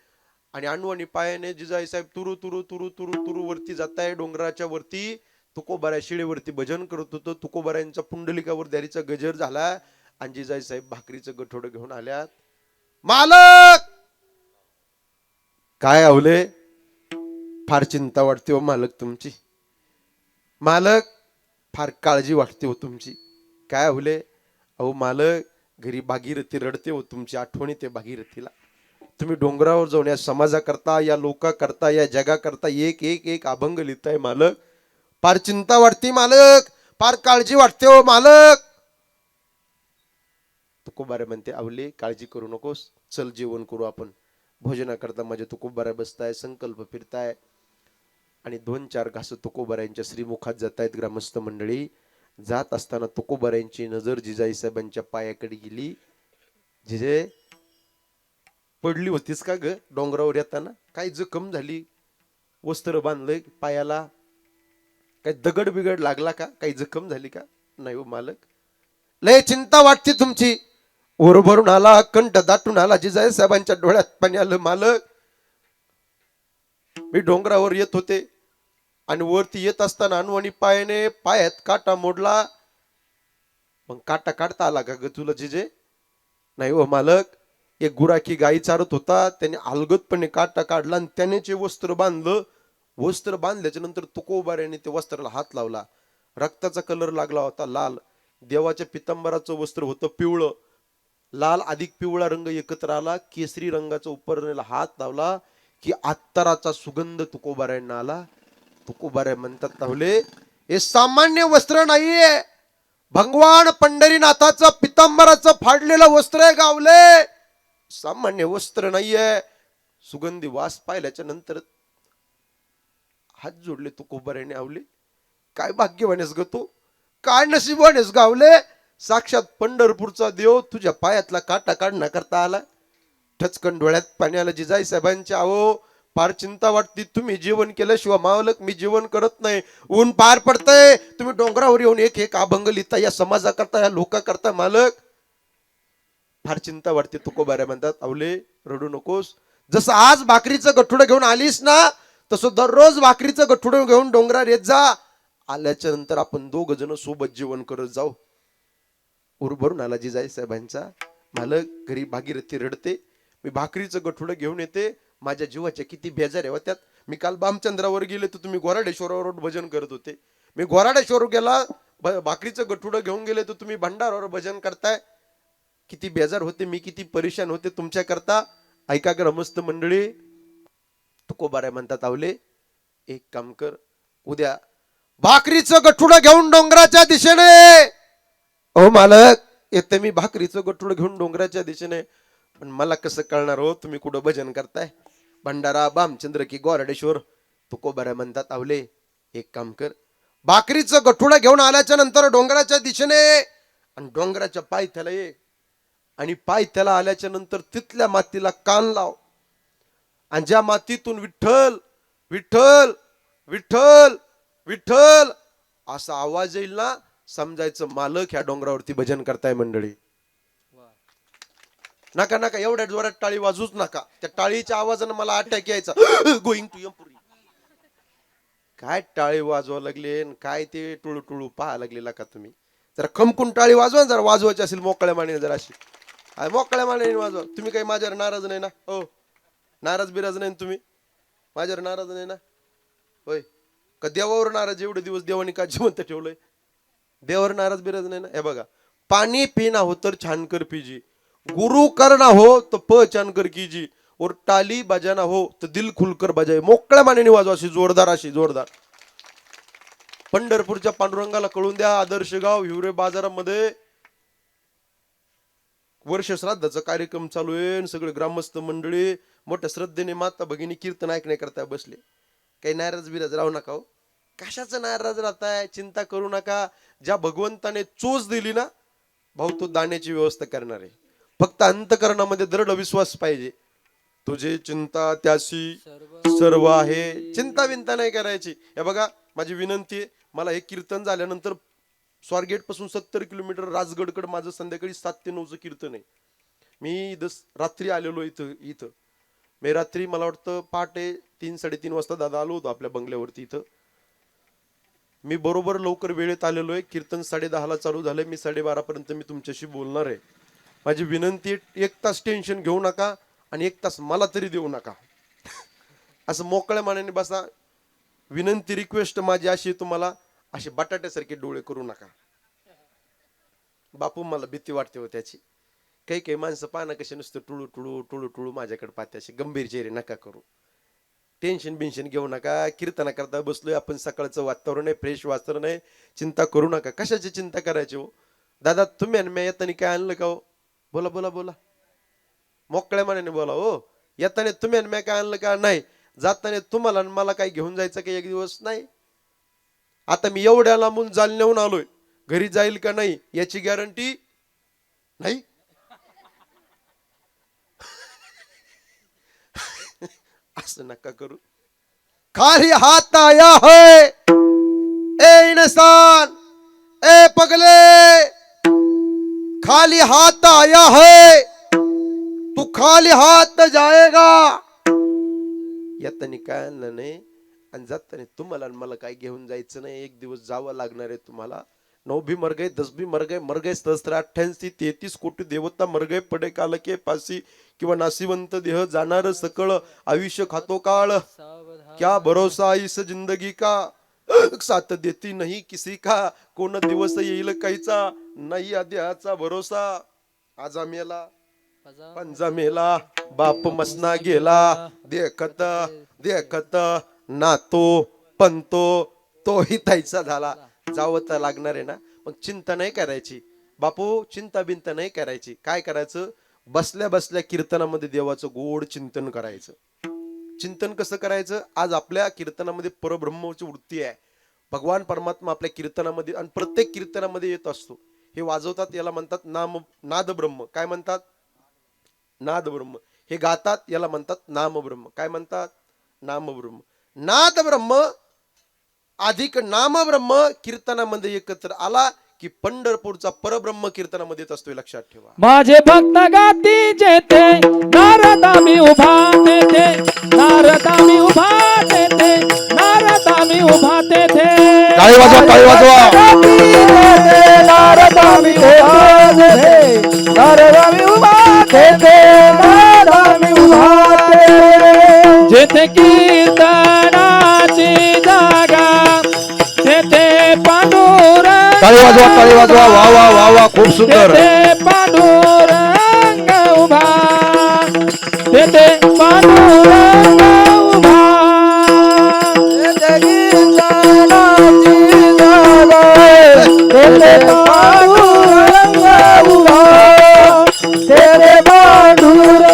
आणि अण्वानी पायाने जिजाई साहेब तुरु तुरु तुरु तुरु तुरु वरती जाताय. डोंगराच्या वरती तुकोबाऱ्या शिळेवरती भजन करत होतं. तुकोबाऱ्यांचा पुंडलिकावर द्यारीचा गजर झाला आणि जिजाई साहेब भाकरीचं गठोडं घेऊन आल्यात. मालक काय आवले? फार चिंता वाटते हो मालक तुमची. मालक फार काळजी वाटते हो तुमची. काय आवले? अहो मालक, घरी भागीरथी रडते हो तुमची. आठवणी ते भागीरथीला. तुम्ही डोंगरावर जाऊन या समाजाकरता, या लोकांकरता, या जगाकरता एक एक एक अभंग लिहिताय मालक. फार चिंता वाटते मालक, फार काळजी वाटते हो मालक. तुकोबारे म्हणते, आवले काळजी करू नकोस, चल जेवण करू आपण. भोजनाकरता माझे तुकोबारे बसताय, संकल्प फिरताय आणि 2-4 घास तुकोबाऱ्यांच्या श्रीमुखात जात आहेत. ग्रामस्थ मंडळी जात असताना तुकोबाऱ्यांची नजर जिजाई साहेबांच्या पायाकडे गेली. जिजे पडली होतीस का ग डोंगरावर येताना? काही जखम झाली? वस्त्र बांधलंय पायाला? काही दगड बिगड लागला का? काही जखम झाली का? नाही हो मालक, लय चिंता वाटते तुमची. ओरभरून आला, कंठ दाटून आला. जिजाई साहेबांच्या डोळ्यात पाणी आलं. मालक, मी डोंगरावर येत होते आणि वरती येत असताना अनवाणी पायाने पायात काटा मोडला. मग काटा काढता आला का ग तुला जिजे? नाही हो मालक, एक गुराखी गाई चारत होता, त्याने अलगदपणे काटा काढला आणि त्याने जे वस्त्र बांधलं. वस्त्र बांधल्याच्या नंतर तुकोबाऱ्याने ते वस्त्राला हात लावला. रक्ताचा कलर लागला होता लाल. देवाच्या पितांबराचं वस्त्र होतं पिवळं. लाल अधिक पिवळा रंग एकत्र आला. केसरी रंगाचा उपरणेला हात लावला की अत्तराचा सुगंध तुकोबाऱ्यांना आला. तुकोबाऱ्या म्हणतात, लावले हे सामान्य वस्त्र नाहीये, भगवान पंढरीनाथाचं पितांबराचं फाडलेलं वस्त्र आहे गावले. सामान्य वस्त्र नाहीये. सुगंधी वास पाहिल्याच्या नंतर हात जोडले तू कोबाऱ्याने आवले. काय भाग्यवानेस ग तू, काय नशिबवानेस गावले. साक्षात पंढरपूरचा देव तुझ्या पायातला काटा काढण्याकरता आला. ठचकन डोळ्यात पाणी आलं जिजाई साहेबांच्या. अहो फार चिंता वाटती, तुम्ही जेवण केल्याशिवाय मावलक मी जेवण करत नाही. ऊन पार पडतंय, तुम्ही डोंगरावर येऊन एक एक अभंग लिहिता या समाजाकरता, या लोकांकरता. मालक फार चिंता वाटते. तुकोबाऱ्या म्हणतात आवले रडू नकोस. जसं आज भाकरीचं गठुडं घेऊन आलीस ना, तसं दररोज भाकरीचं गठुडं घेऊन डोंगरावर येत जा. आल्याच्या नंतर आपण दोघ जण सोबत जेवण करत जाऊ. उरभरून आला जिजाई साहेबांचा. मालक घरी भागीरथी रडते, मी भाकरीचं गठुडं घेऊन येते. माझ्या जीवाच्या किती बेजार आहे त्यात. मी काल बामचंद्रावर गेले तर तुम्ही गोराडेश्वरावर भजन करत होते. मी गोराडेश्वर गेला, भाकरीचं गठुडं घेऊन गेले तर तुम्ही भंडारावर भजन करताय. किती बेजार होते मी, किती परेशान होते तुमच्या करता. ऐका ग्रामस्थ मंडळी, तुकोबाऱ्या म्हणतात आवले एक काम कर, उद्या भाकरीचं गठुडं घेऊन डोंगराच्या दिशेने. हो मालक येते मी भाकरीचं गठुडं घेऊन डोंगराच्या दिशेने. पण मला कसं कळणार हो तुम्ही कुठं भजन करताय, भंडारा बामचंद्र की गोराडेश्वर. तुकोबाऱ्या म्हणतात आवले एक काम कर, भाकरीचं गठुडं घेऊन आल्याच्या नंतर डोंगराच्या दिशेने आणि डोंगराच्या पायथ्याला ये. आणि पायथ्याला आल्याच्या नंतर तिथल्या मातीला कान लाव. आणि ज्या मातीतून विठ्ठल विठ्ठल विठ्ठल विठ्ठल असा आवाज येईल ना, समजायचं मालक ह्या डोंगरावरती भजन करताय. मंडळी नका नका एवढ्या जोरात टाळी वाजूच नका. त्या टाळीच्या आवाजानं मला अटॅक यायचा. गोईंग टू एमपुरी. काय टाळी वाजवा लागले, काय ते टुळू टुळू पाहा लागलेला का तुम्ही. जरा खमकून टाळी वाजवा. जरा वाजवायची असेल मोकळ्या मानेने, जरा अशी मोकळ्या मानेने वाजवा. तुम्ही काही माझ्यावर नाराज नाही ना. हो नाराज बिराज नाही तुम्ही, माझ्यावर नाराज नाही ना. होय का देवावर नाराज. एवढे दिवस देवाने का जिवंत ठेवलंय. देवावर नाराज बिराज नाही ना. हे बघा, पाणी पिना हो तर छान कर पीजी, गुरु करना हो तो पहचान कर कीजी, और टाली बजाना हो तो दिल खुलकर बजाय. मोकळ्या मानेने वाजवा, अशी जोरदार, अशी जोरदार. पंढरपूरच्या पांडुरंगाला कळून द्या. आदर्श गाव हिवरे बाजारामध्ये वर्ष श्राद्धाचा कार्यक्रम चालू आहे. सगळे ग्रामस्थ मंडळी मोठ्या श्रद्धेने माता भगिनी कीर्तन ऐकण्याकरता बसले. काही नाराज बिराज राहू नका हो. कशाचं नाराज राहताय, चिंता करू नका. ज्या भगवंताने चोच दिली ना भाऊ, तो दाण्याची व्यवस्था करणार आहे. फक्त अंतकरणामध्ये दृढ विश्वास पाहिजे. तुझे चिंता त्याशी सर्व आहे, चिंता विंता नाही करायची. हे बघा माझी विनंती आहे, मला हे कीर्तन झाल्यानंतर स्वारगेट पासून 70 किलोमीटर राजगडकडे माझं संध्याकाळी 7 ते 9चं कीर्तन आहे. मी रात्री आलेलो इथं मी रात्री मला वाटतं पहाटे 3-3:30 वाजता दादा आलो होतो आपल्या बंगल्यावरती. इथं मी बरोबर लवकर वेळेत आलेलो आहे. कीर्तन 10:30ला चालू झालंय. मी 12:30 पर्यंत मी तुमच्याशी बोलणार आहे. माझी विनंती, 1 तास टेन्शन घेऊ नका आणि 1 तास मला तरी देऊ नका. असं मोकळ्या मानाने बसा. विनंती रिक्वेस्ट माझी अशी, तुम्हाला असे बटाट्यासारखे डोळे करू नका. बापू मला भीती वाटते हो त्याची. काही काही माणसं पाहणं कसे नुसतं टुळू टुळू टुळू टुळू माझ्याकडे पाहते. असे गंभीर चेहरे नका करू. टेन्शन बिन्शन घेऊ नका. कीर्तना करता बसलोय आपण, सकाळचं वातावरण आहे, फ्रेश वातावरण आहे. चिंता करू नका. कशाची चिंता करायची हो. दादा तुम्ही आणि मी येताना काय आणलं का हो. बोला बोला बोला, मोकळ्या मनाने बोला हो. येताना तुम्ही आणि मी काय आणलं का नाही. जाताना तुम्हाला आणि मला काय घेऊन जायचं का एक दिवस नाही. आता मी एवढ्या लांबून जालन्याहून आलोय, घरी जाईल का नाही याची गॅरंटी नाही. असं नका करू. खाली हात आया है ए इंसान, ए पगले, खाली हाथ आया है तू खाली हाथ जाएगा. येताना काय आणलं नाही आणि जाताना तुम्हाला मला काय घेऊन जायचं नाही. एक दिवस जावं लागणार आहे तुम्हाला. 9 भी मर गए, 10 भी मर गए 88 33 कोटी देवता मर गए पडे काल के पासी. किंवा नासिवंत देह जाणार सकळ, आयुष्य खातो काळ. क्या भरोसा इस जिंदगी का, साथ देती नहीं किसी का. कोण दिवस येईल काहीचा नाही आद्याचा भरोसा. आजा मेला पंजा मेला, बाप मसना गेला. देखत देखत नातो पंतो तोही ताईचा झाला. जावं तर लागणार आहे ना. मग चिंता नाही करायची बापू, चिंता बिंता नाही करायची. काय करायचं, बसल्या बसल्या कीर्तनामध्ये देवाचं गोड चिंतन करायचं. चिंतन कसं करायचं? आज आपल्या कीर्तनामध्ये परब्रह्माची वृत्ती आहे. भगवान परमात्मा आपल्या कीर्तनामध्ये आणि प्रत्येक कीर्तनामध्ये येत असतो. हे वाजवतात, याला म्हणतात नाद ब्रह्म. काय म्हणतात? नाद ब्रह्म. हे गातात, याला म्हणतात नाम ब्रह्म. काय म्हणतात? नाम ब्रह्म. नाद ब्रह्म अधिक नाम ब्रह्म कीर्तनामध्ये एकत्र आला की पंढरपूरचा परब्रह्म कीर्तनामध्ये येत असतो. हे लक्षात ठेवा. माझे भक्त गाती जेथे नारदा मी उभा तेथे, नारदा मी उभा तेथे, नारदा मी उभा तेथे. टाळी वाजवा, टाळी वाजवा. नारदा मी उभा तेथे, नारदा मी उभा तेथे, नारदा मी उभा तेथे. जेथे कीर्तनाची जागा तेथे पांडुरंग. टाळी वाजवा, टाळी वाजवा. वा वा वा वा, खूप सुंदर. तेथे पांडुरंग उभा, तेथे पांडुरंग उभा. तेथे कीर्तनाची जागा तेथे पांडुरंग उभा, तेथे पांडुरंग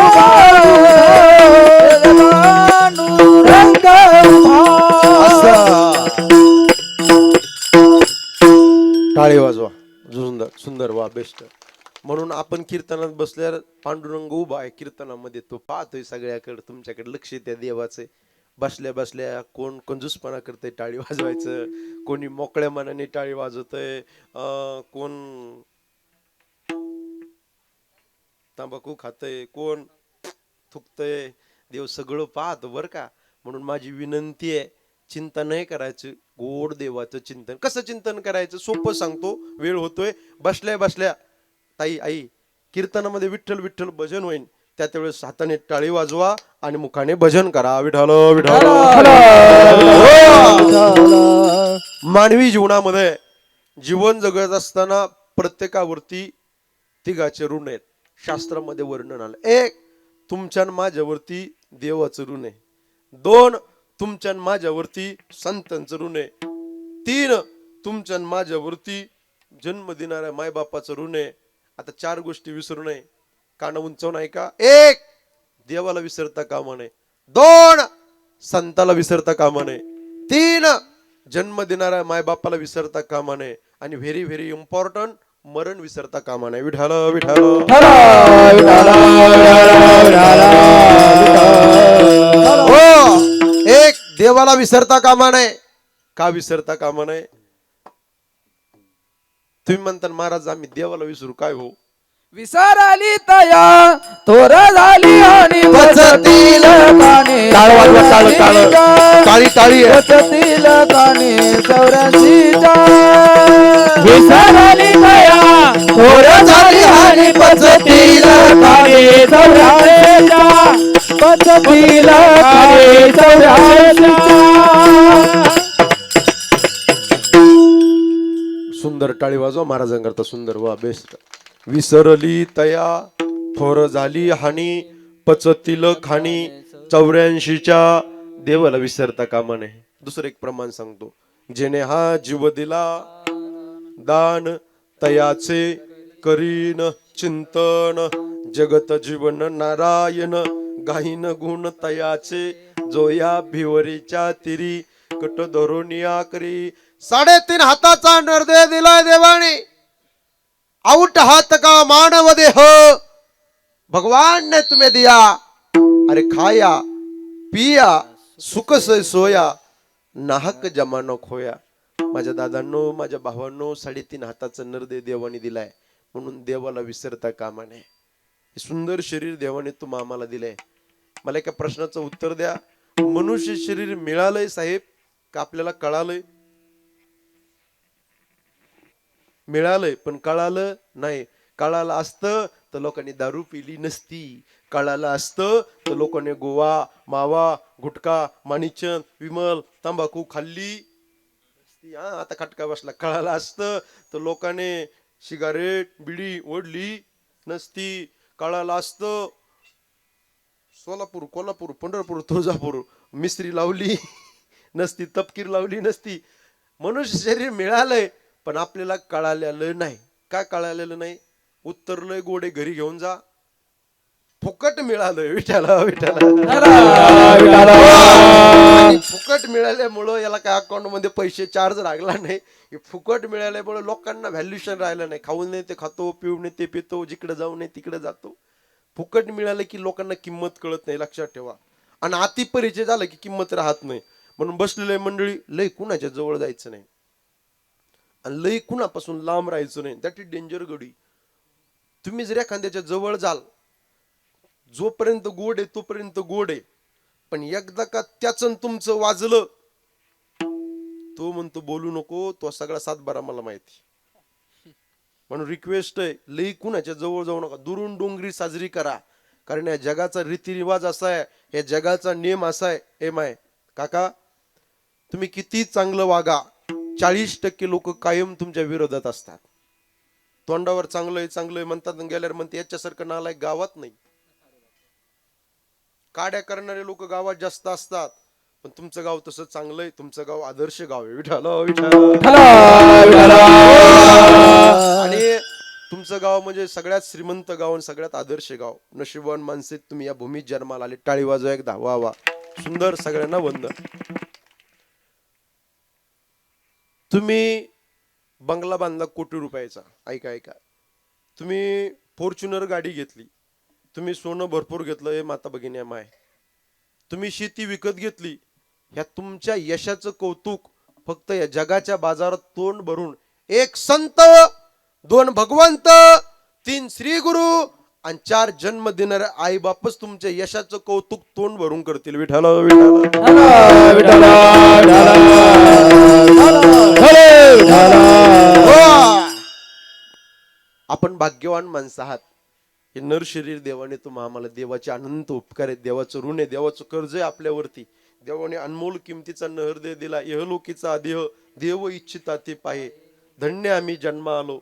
उभा, तेथे पांडुरंग उभा. टाळी वाजवा. सुंदर सुंदर, वा, बेस्ट. म्हणून आपण कीर्तनात बसल्यावर पांडुरंग उभा आहे कीर्तनामध्ये, तो पाहतोय सगळ्याकडे, तुमच्याकडे लक्ष त्या देवाचे. बसल्या बसल्या कोण कंजूसपणा करतंय टाळी वाजवायचं, कोणी मोकळ्या मनाने टाळी वाजवतंय, कोण तंबाखू खातंय, कोण थुकतंय. देव सगळं पाहतो बरं का. म्हणून माझी विनंती आहे, चिंता नाही करायचं, गोड देवाचं चिंतन. कसं चिंतन करायचं? सोपं सांगतो, वेळ होतोय. बसल्या बसल्या ताई, आई, कीर्तनामध्ये विठ्ठल विठ्ठल भजन होईल, त्याच वेळेस हाताने टाळी वाजवा आणि मुखाने भजन करा. विठ्ठल विठ्ठल. मानवी जीवनामध्ये जीवन जगत असताना प्रत्येकावरती तिघाचे ऋण आहेत. शास्त्रामध्ये वर्णन आलं. 1, तुमच्या आणि माझ्यावरती देवाचं ऋण आहे. 2, तुमच्या आणि माझ्यावरती संतांचं ऋण आहे. 3, तुमच्या आणि माझ्यावरती जन्म देणाऱ्या मायबापाचं ऋण आहे. आता 4 गोष्टी विसरू नये. कान उंचावून ऐका. 1, देवाला विसरता कामा नये. 2, संताला विसरता कामा नये. 3, जन्म देणाऱ्या मायबापाला विसरता कामा नये. आणि व्हेरी व्हेरी इम्पॉर्टंट, मरण विसरता कामा नये. विठ्ठल विठ्ठल. हो, 1, देवाला विसरता कामा नये. का विसरता कामा नये? तुम्ही म्हणता महाराज आम्ही देवाला विसरू, काय हो? विसर आली तया थोर झाली आणि बसतील काने. टाळ वाजवा, टाळ टाळ. टाळी टाळी आहे. बसतील काने 84च्या. विसर आली तया थोर झाली आणि बसतील काने 84च्या, बसतील काने 84च्या. सुंदर, टाळी वाजवा महाराजांकरता. सुंदर, वा, बेस्ट. विसरली तया थोर झाली हानी, पचतील खाणी 84च्या, देवाला विसरता कामा नये. दुसरं एक प्रमाण सांगतो. जेने हा जीव दिला दान, तयाचे करीन चिंतन, जगत जीवन नारायण, गाहीन गुण तयाचे, जो या भिवरीच्या तिरी, कट धरून करी. 3.5 हाताचा नरदेह दिलाय देवाने. आउट हाथ का मानव देह भगवान ने तुम्हें दिया. अरे खाया पिया सुख से सोया, नाहक जमानो खोया. माझ्या दादांनो, माझ्या भावांनो, 3.5 हाताचा नरदेह देवाने दिलाय. म्हणून देवाला विसरता कामा नये. सुंदर शरीर देवाने तुम्हा आम्हाला दिलंय. मला एका प्रश्नाचं उत्तर द्या. मनुष्य शरीर मिळालंय साहेब का आपल्याला कळालंय? मिळालंय पण कळालं नाही. कळालं असतं तर लोकांनी दारू पिली नसती. कळालं असतं तर लोकांनी गोवा, मावा, गुटखा, माणिचंद, विमल, तंबाखू खाल्ली. आता खटका बसला. कळालं असतं तर लोकांनी सिगारेट बिडी ओढली नसती. कळालं असतं सोलापूर, कोल्हापूर, पंढरपूर, तुळजापूर मिस्त्री लावली नसती, तपकीर लावली नसती. मनुष्य शरीर मिळालंय पण आपल्याला कळालेलं नाही. का कळालेलं नाही? उत्तरलंय गोडे घरी घेऊन जा. फुकट मिळालं विठाला विठाला. आणि फुकट मिळाल्यामुळं याला काय अकाउंट मध्ये पैसे चार्ज लागला नाही. हे फुकट मिळाल्यामुळे लोकांना व्हॅल्युएशन राहिलं नाही. खाऊन नाही ते खातो, पिऊन नाही ते पितो, जिकडे जाऊ नये तिकडे जातो. फुकट मिळालं की लोकांना किंमत कळत नाही, लक्षात ठेवा. आणि अति परिचय झाला की किंमत राहत नाही. म्हणून बसलेले मंडळी लय कुणाच्या जवळ जायचं नाही आणि लय कुणापासून लांब राहायचं नाही. दॅट इज डेंजर गडी. तुम्ही जर एखाद्याच्या जवळ जाल, जोपर्यंत गोड आहे तोपर्यंत गोड आहे, पण एकदा का त्याचं तुमचं वाजलं, तो म्हणतो बोलू नको, तो सगळा सातबारा मला माहिती. म्हणून रिक्वेस्ट आहे, लई कुणाच्या जवळ जाऊ नका, दुरून डोंगरी साजरी करा. कारण या जगाचा रीतिरिवाज असा आहे, या जगाचा नियम असा आहे. एम आहे काका, तुम्ही किती चांगलं वागा, 40% लोक कायम तुमच्या विरोधात असतात. तोंडावर चांगलंय चांगलंय म्हणतात, गेल्यावर म्हणते याच्यासारखं नालायक गावात नाही. काड्या करणारे लोक गावात जास्त असतात, पण तुमचं गाव तसं चांगलंय, तुमचं गाव आदर्श गाव आहे. विठाल आणि तुमचं गाव म्हणजे सगळ्यात श्रीमंत गाव आणि सगळ्यात आदर्श गाव. नशिबवान माणसे तुम्ही या भूमीत जन्माला आले. टाळी वाजवा एकदा. वा वा, सुंदर, सगळ्यांना वंदन. तुम्ही बंगला बांधला कोटी रुपयाचा, ऐका ऐका, तुम्ही फॉर्च्युनर गाडी घेतली, तुम्ही सोनं भरपूर घेतलं, हे माता भगिनी माय, तुम्ही शेती विकत घेतली, ह्या तुमच्या यशाचं कौतुक फक्त या जगाच्या बाजारात तोंड भरून 1 संत, 2 भगवंत, 3 श्री गुरु आणि 4 जन्म देणारे आई बापच तुमच्या यशाचं कौतुक तोंड भरून करतील. विठाला आपण भाग्यवान माणसं आहात. हे नर शरीर देवाने तुम्हा आम्हाला, देवाचे अनंत उपकार आहेत, देवाचं ऋण आहे, देवाचं कर्ज आहे आपल्यावरती. देवाने अनमोल किमतीचा नहरदेह दिला, इहलोकीचा देह देव इच्छिता ते पाहे. धन्य आम्ही जन्मा आलो,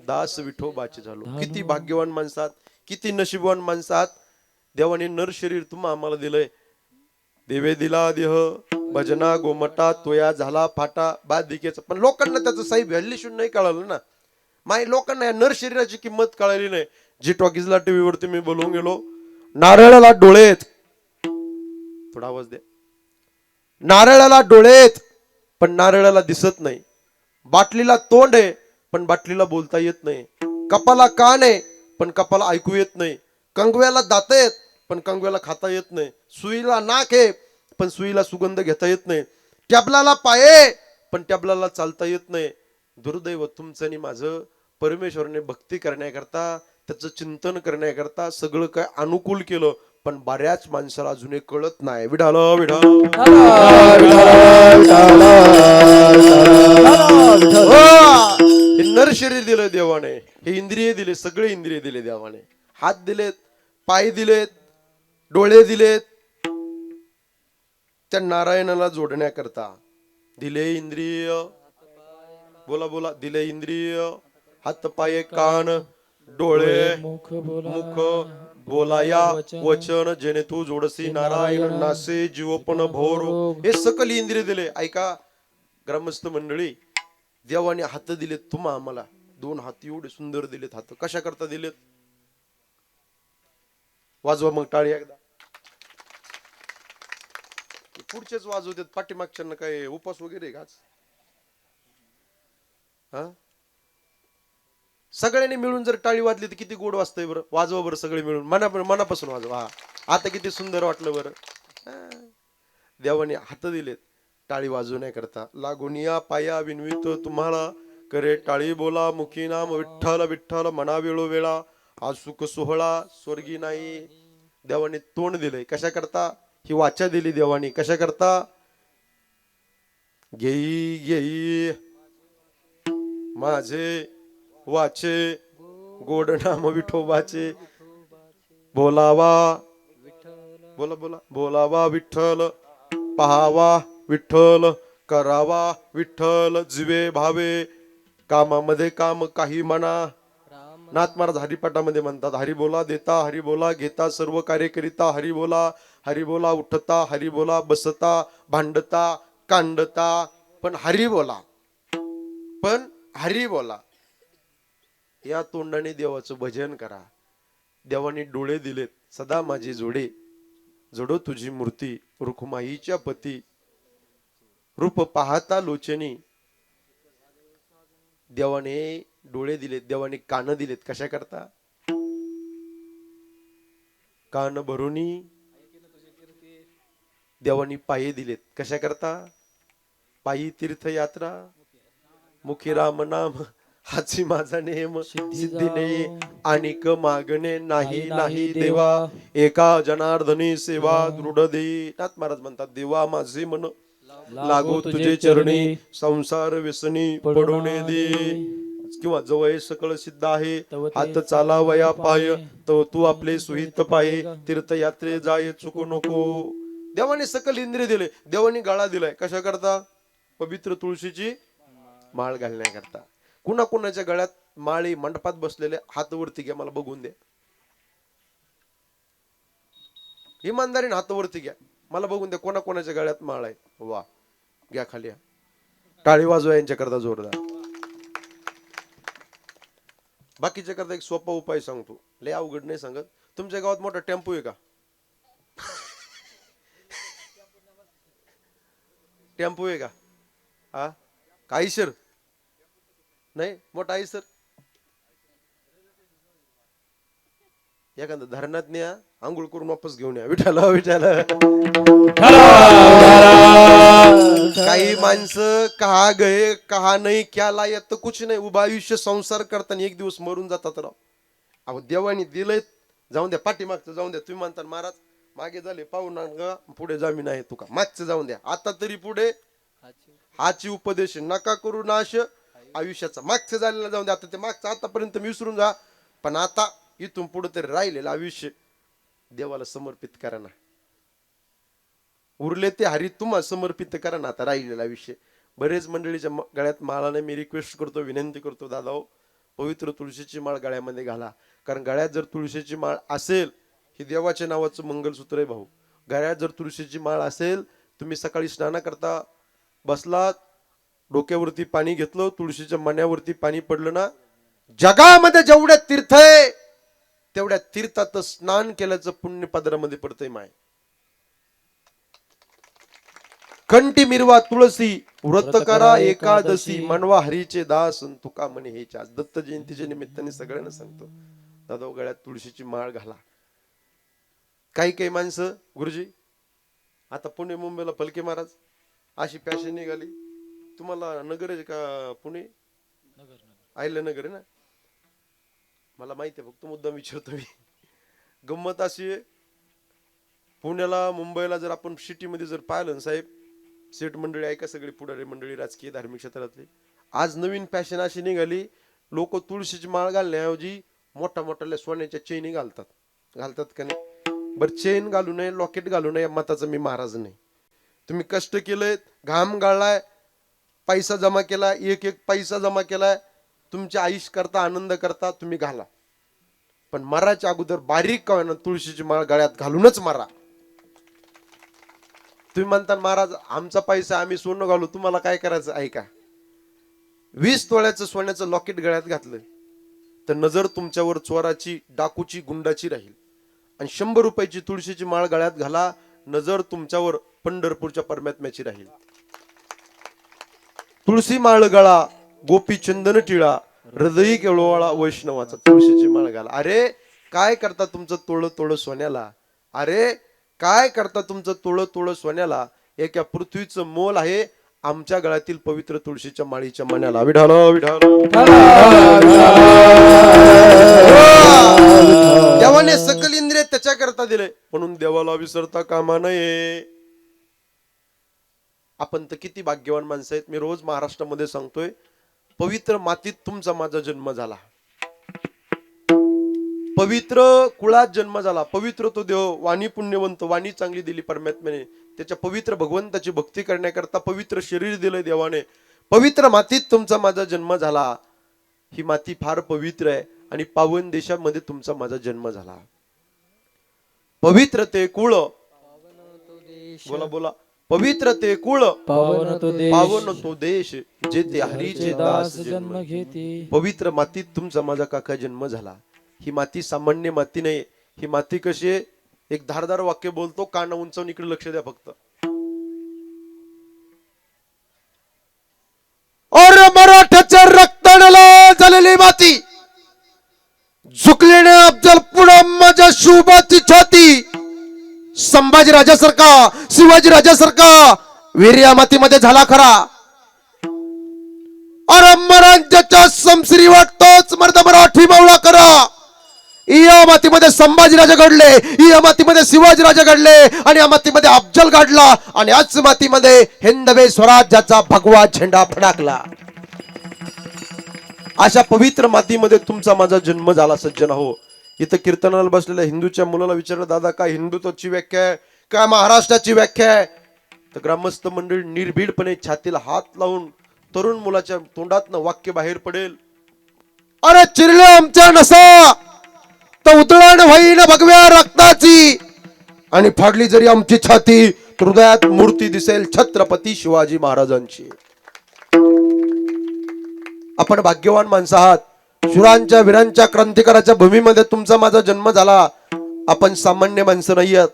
दास विठोबाचे झालो. किती भाग्यवान माणसं आहात, किती नशीबवान माणसं आहात. देवाने नर शरीर तुम्हा आम्हाला दिलंय. देवे दिला देह भजना गोमटा, तोया झाला फाटा बादिकेचा. पण लोकांना त्याचं सही व्हॅल्युएशन नाही कळालं ना. लोकांना या नर शरीराची किंमत कळाली नाही. जी टॉकीजला टीव्ही वरती मी बोलून गेलो, नारळाला डोळेत, थोडा आवाज दे, नारळाला डोळेत पण नारळाला दिसत नाही. बाटलीला तोंड आहे पण बाटलीला बोलता येत नाही. कपाला कान आहे पण कपाला ऐकू येत नाही. कंगव्याला दात आहेत पण कंगव्याला खाता येत नाही. सुईला नाक आहे पण सुईला सुगंध घेता येत नाही. टॅबलाला पाय पण टॅबलाला चालता येत नाही. दुर्दैव तुमचं आणि माझं. परमेश्वराने भक्ती करण्याकरता, त्याचं चिंतन करण्याकरता सगळं काय अनुकूल केलं, पण बऱ्याच माणसाला अजूनही कळत नाही. विठाल विठाल हे नर शरीर दिलं देवाने, हे इंद्रिय दिले, सगळे इंद्रिय दिले देवाने. हात दिलेत, पाय दिलेत, डोळे दिलेत, त्या नारायणाला जोडण्याकरता दिले इंद्रिय. बोला बोला, दिले इंद्रिय, हात पाय कान डोळे मुख बोलाया वचन, जेणे तू जोडसी नारायण नासे जीवपण भोरो. हे सकल इंद्रिय दिले. ऐका ग्रामस्थ मंडळी, देवाने हात दिलेत तुम्हा आम्हाला. 2 हात एवढे सुंदर दिलेत. हात कशा करता दिलेत? वाजवा मग टाळी एकदा. पुढचेच वाजवतात, पाठीमागच्यांना काय उपास वगैरे घाच. हा, सगळ्यांनी मिळून जर टाळी वाजली तर किती गोड वाजतंय बरं. वाजवा बरं सगळे मिळून, मनापासून वाजवा. हा, आता किती सुंदर वाटलं बरं. देवाने हात दिलेत टाळी वाजवण्याकरता. लागून या पाया विनवित तुम्हाला, करे टाळी बोला मुखी नाम विठ्ठल विठ्ठल, मना वेळो वेळा हा सुख सोहळा स्वर्गी नाही. देवाने तोंड दिलंय कशा करता? ही वाचा दिली देवाने कशा करता? घेई घेई माझे वाचे, गोड नाम विठोबाचे, बोलावा बोला बोला बोलावा विठ्ठल, पहावा विठ्ठल, करावा विठ्ठल, जीवे भावे, कामामध्ये काम काही म्हणा. नाथ महाराज हरिपाठामध्ये म्हणतात, हरी बोला देता, हरी बोला घेता, सर्व कार्य करिता हरी बोला. हरी बोला उठता, हरी बोला बसता, भांडता कांडता, पण हरी बोला, पण हरी बोला. या तोंडाने देवाचं भजन करा. देवाने डोळे दिलेत, सदा माझी जोडे जडो तुझी मूर्ती, रुखमाईच्या पती रूप पाहता लोचनी. देवाने डोळे दिलेत, देवाने कान दिलेत, कशा करता? कान भरूनी. देवानी पायी दिलेत, कशा करता? पायी तीर्थयात्रा. मुखी राम नाम हाची माझा नेम, सिद्धीने आणिक मागणे नाही नाही देवा, एका जनार्दनी सेवा दृढ दे. नाथ महाराज म्हणतात, देवा माझे मन लागो तुझे चरणी, संसार व्यसनी पडोने दे. किंवा जवळ सकळ सिद्ध आहे, हात चालावया पाय, तो तू आपले सुहित पाये, तीर्थयात्रे जाय चुकू नको. देवाने सकल इंद्रिय दिले, देवाने गळा दिलाय, कशा करता? पवित्र तुळशीची माळ घालण्याकरता. कुणा कुणाच्या गळ्यात माळी मंडपात बसलेले हात वरती घ्या, मला बघून द्या. इमानदारीने हात वरती घ्या, मला बघून द्या कोणा कोणाच्या गळ्यात माळ आहे. वा, घ्या खाली. टाळी वाजवा यांच्या करता जोरदार. बाकीच्या करता एक सोपा उपाय सांगतो, लय अवघड नाही सांगत. तुमच्या गावात मोठा टेम्पो आहे का? टेम्पो आहे का? हा, काही सर नाही, मोठा आहे सर. एखादा धरणात न्या, आंघोळ करून वापस घेऊन या. विठाला विठाला. काही माणसं कहा गए कहा नाही, क्या लायत कुछ नाही. उभा आयुष्य संसार करताना एक दिवस मरून जातात राव. अहो देवानी दिलंय, जाऊन द्या. पाठीमागचं जाऊन द्या. तुम्ही म्हणता महाराज मागे झाले पाहून पुढे जामीन आहे तुका, मागचं जाऊन द्या. आता तरी पुढे हाची उपदेश नका करू नाश आयुष्याचा. मागचं झालेला जाऊन द्या. आता ते मागचं आतापर्यंत मी विसरून जा, पण आता इथून पुढे तरी राहिलेलं आयुष्य देवाला समर्पित करा ना. उरले ते हरी तुम्हाला समर्पित करा ना आता राहिलेला आयुष्य. बरेच मंडळीच्या गळ्यात माळा नाही. मी रिक्वेस्ट करतो, विनंती करतो, दादा हो, पवित्र तुळशीची माळ गळ्यामध्ये घाला. कारण गळ्यात जर तुळशीची माळ असेल, ही देवाच्या नावाचं मंगलसूत्र आहे भाऊ. गळ्यात जर तुळशीची माळ असेल, तुम्ही सकाळी स्नान करता बसलात, डोक्यावरती पाणी घेतलं, तुळशीच्या मण्यावरती पाणी पडलं ना, जगामध्ये जेवढ्या तीर्थ आहे तेवढ्या तीर्थात स्नान केल्याचं पुण्य पदरामध्ये पडतंय माय. कंठी मिरवा तुळसी, व्रत करा एकादशी, मनवा हरीचे दास तुका म्हणे हे. आज दत्त जयंतीच्या निमित्ताने सगळ्यांना सांगतो, दादा गळ्यात तुळशीची माळ घाला. काही काही माणसं, गुरुजी आता पुणे मुंबईला फलके महाराज अशी पॅशन निघाली. तुम्हाला नगर आहे का पुणे? आयलं नगर आहे ना. मला माहिती आहे, फक्त मुद्दाम विचारतो मी. गंमत अशी आहे, पुण्याला मुंबईला जर आपण सिटीमध्ये जर पाहिलं ना साहेब, सेठ मंडळी आहे का सगळी पुढारी मंडळी, राजकीय धार्मिक क्षेत्रातली, आज नवीन फॅशन अशी निघाली, लोक तुळशीची माळ घालण्याऐवजी मोठ्या मोठ्या सोन्याच्या चेनी घालतात का नाही? बरं, चेन घालू नये, लॉकेट घालू नये मताचा मी महाराज नाही. तुम्ही कष्ट केलंय, घाम गाळलाय, पैसा जमा केला, एक एक पैसा जमा केलाय, तुमच्या आयुष्य करता आनंद करता, तुम्ही घाला. पण मराच्या अगोदर बारीक का होईना तुळशीची माळ गळ्यात घालूनच मारा. तुम्ही म्हणता महाराज आमचा पैसा आम्ही सोनं घालू, तुम्हाला काय करायचं ऐका. 20 तोळ्याचं सोन्याचं लॉकेट गळ्यात घातलं तर नजर तुमच्यावर चोराची, डाकूची, गुंडाची राहील. आणि 100 रुपयाची तुळशीची माळ गळ्यात घाला, नजर तुमच्यावर पंढरपूरच्या परमात्म्याची राहील. तुळशी माळ गळा, गोपी चंदन टिळा, हृदयी केळवळा वैष्णवाचा. तुळशीची माळ घाला. अरे काय करता तुमचं तोळ तोळ सोन्याला? अरे काय करता तुमचं तोळ तोळ सोन्याला? एका पृथ्वीचं मोल आहे आमच्या गळ्यातील पवित्र तुळशीच्या माळीच्या मण्याला. विठाल विठाल. देवाने सकल इंद्रिय त्याच्या करता दिले, म्हणून देवाला विसरता कामा नये. आपण तर किती भाग्यवान माणसं आहेत. मी रोज महाराष्ट्रामध्ये सांगतोय, पवित्र मातीत तुमचा माझा जन्म झाला, पवित्र कुळात जन्म झाला. पवित्र तो देव, वाणी पुण्यवंत, वाणी चांगली दिली परमात्म्याने, त्याच्या पवित्र भगवंताची भक्ती करण्याकरता पवित्र शरीर दिलंय देवाने. पवित्र मातीत तुमचा माझा जन्म झाला. ही माती फार पवित्र आहे आणि पावन देशामध्ये तुमचा माझा जन्म झाला. पवित्र ते कुळ, बोला बोला, पवित्र ते कुळ पावन तो देश पावन तो देश जेथे हरीचे दास जन्म जन्म घेते. पवित्र मातीत तुमचा माझा काका जन्म झाला. ही माती सामान्य माती नाही. ही माती कशी आहे? एक धारदार वाक्य बोलतो, कान उंचावून इकडे लक्ष द्या फक्त. और मराठ्याच्या रक्ताला झालेली माती, झुकलेने अफजल पुढे माझ्या शुभाची छाती, संभाजी राजासारखा शिवाजी राजासारखा वीर या मातीमध्ये झाला खरा. और मराठ्याच्या समश्री वाटतोच मर्द मराठी मावळा करा. या मातीमध्ये संभाजी राजा घडले, या मातीमध्ये शिवाजी राजा घडले, आणि या मातीमध्ये अफजल घडला, आणि याच मातीमध्ये हिंदवे स्वराज्याचा भगवा झेंडा फडकला. अशा पवित्र मातीमध्ये तुमचा माझा जन्म झाला. सज्जन हो, इथं कीर्तनाला बसलेल्या हिंदूच्या मुलाला विचारलं, दादा काय हिंदुत्वाची व्याख्या आहे, काय महाराष्ट्राची व्याख्या आहे? तर ग्रामस्थ मंडळी निर्भीडपणे छातीला हात लावून तरुण मुलाच्या तोंडातनं वाक्य बाहेर पडेल, अरे चिरले आमच्या नसा तर उतळण होईन भगव्या रक्ताची, आणि फाडली जरी आमची छाती तर हृदयात मूर्ती दिसेल छत्रपती शिवाजी महाराजांची. आपण भाग्यवान माणसं आहात. शुरांच्या वीरांच्या क्रांतिकाराच्या भूमीमध्ये तुमचा माझा जन्म झाला. आपण सामान्य माणसं नाही आहात.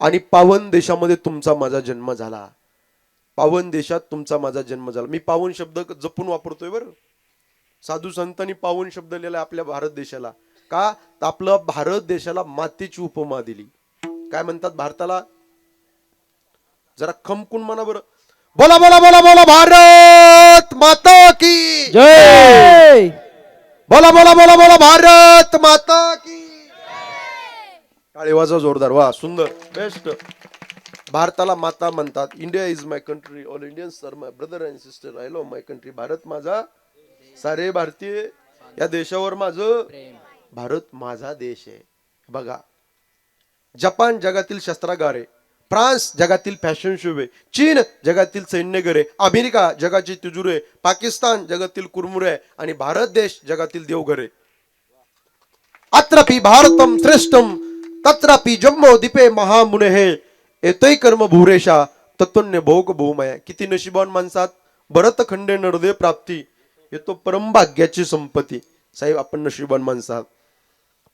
आणि पावन देशामध्ये तुमचा माझा जन्म झाला. पावन देशात तुमचा माझा जन्म झाला. मी पावन शब्द जपून वापरतोय बरं. साधू संतांनी पावन शब्द लिहिला आपल्या भारत देशाला. का? तर आपलं भारत देशाला मातीची उपमा दिली. काय म्हणतात भारताला? जरा खमकून म्हणा बरं. बोला बोला बोला बोला भारत माता की जय. बोला बोला बोला बोला भारत माता की. टाळी वाजवा जोरदार. वा, सुंदर, बेस्ट. भारताला माता म्हणतात. India is my country, all Indians are my brother and sister, I love my country. Bharat माझा, सारे भारतीय या देशावर माझं, भारत माझा देश आहे. बघा, जपान जगातील शस्त्रागार आहे, फ्रान्स जगातील फॅशन शो आहे, चीन जगातील सैन्यगर आहे, अमेरिका जगाची तिजोरी आहे, पाकिस्तान जगातील कुरमुरे आहे, आणि भारत देश जगातील देवघर आहे. अत्रपि भारतम श्रेष्ठम तत्रापि जम्मो दीपे महामुने हे येतोय कर्म भूरेशा तत्वन्य भोग भूमया. किती नशिबान माणसात भरत खंडे नरदे प्राप्ती, येतो परमभाग्याची संपत्ती. साहेब, आपण नशिबान माणसं आहात.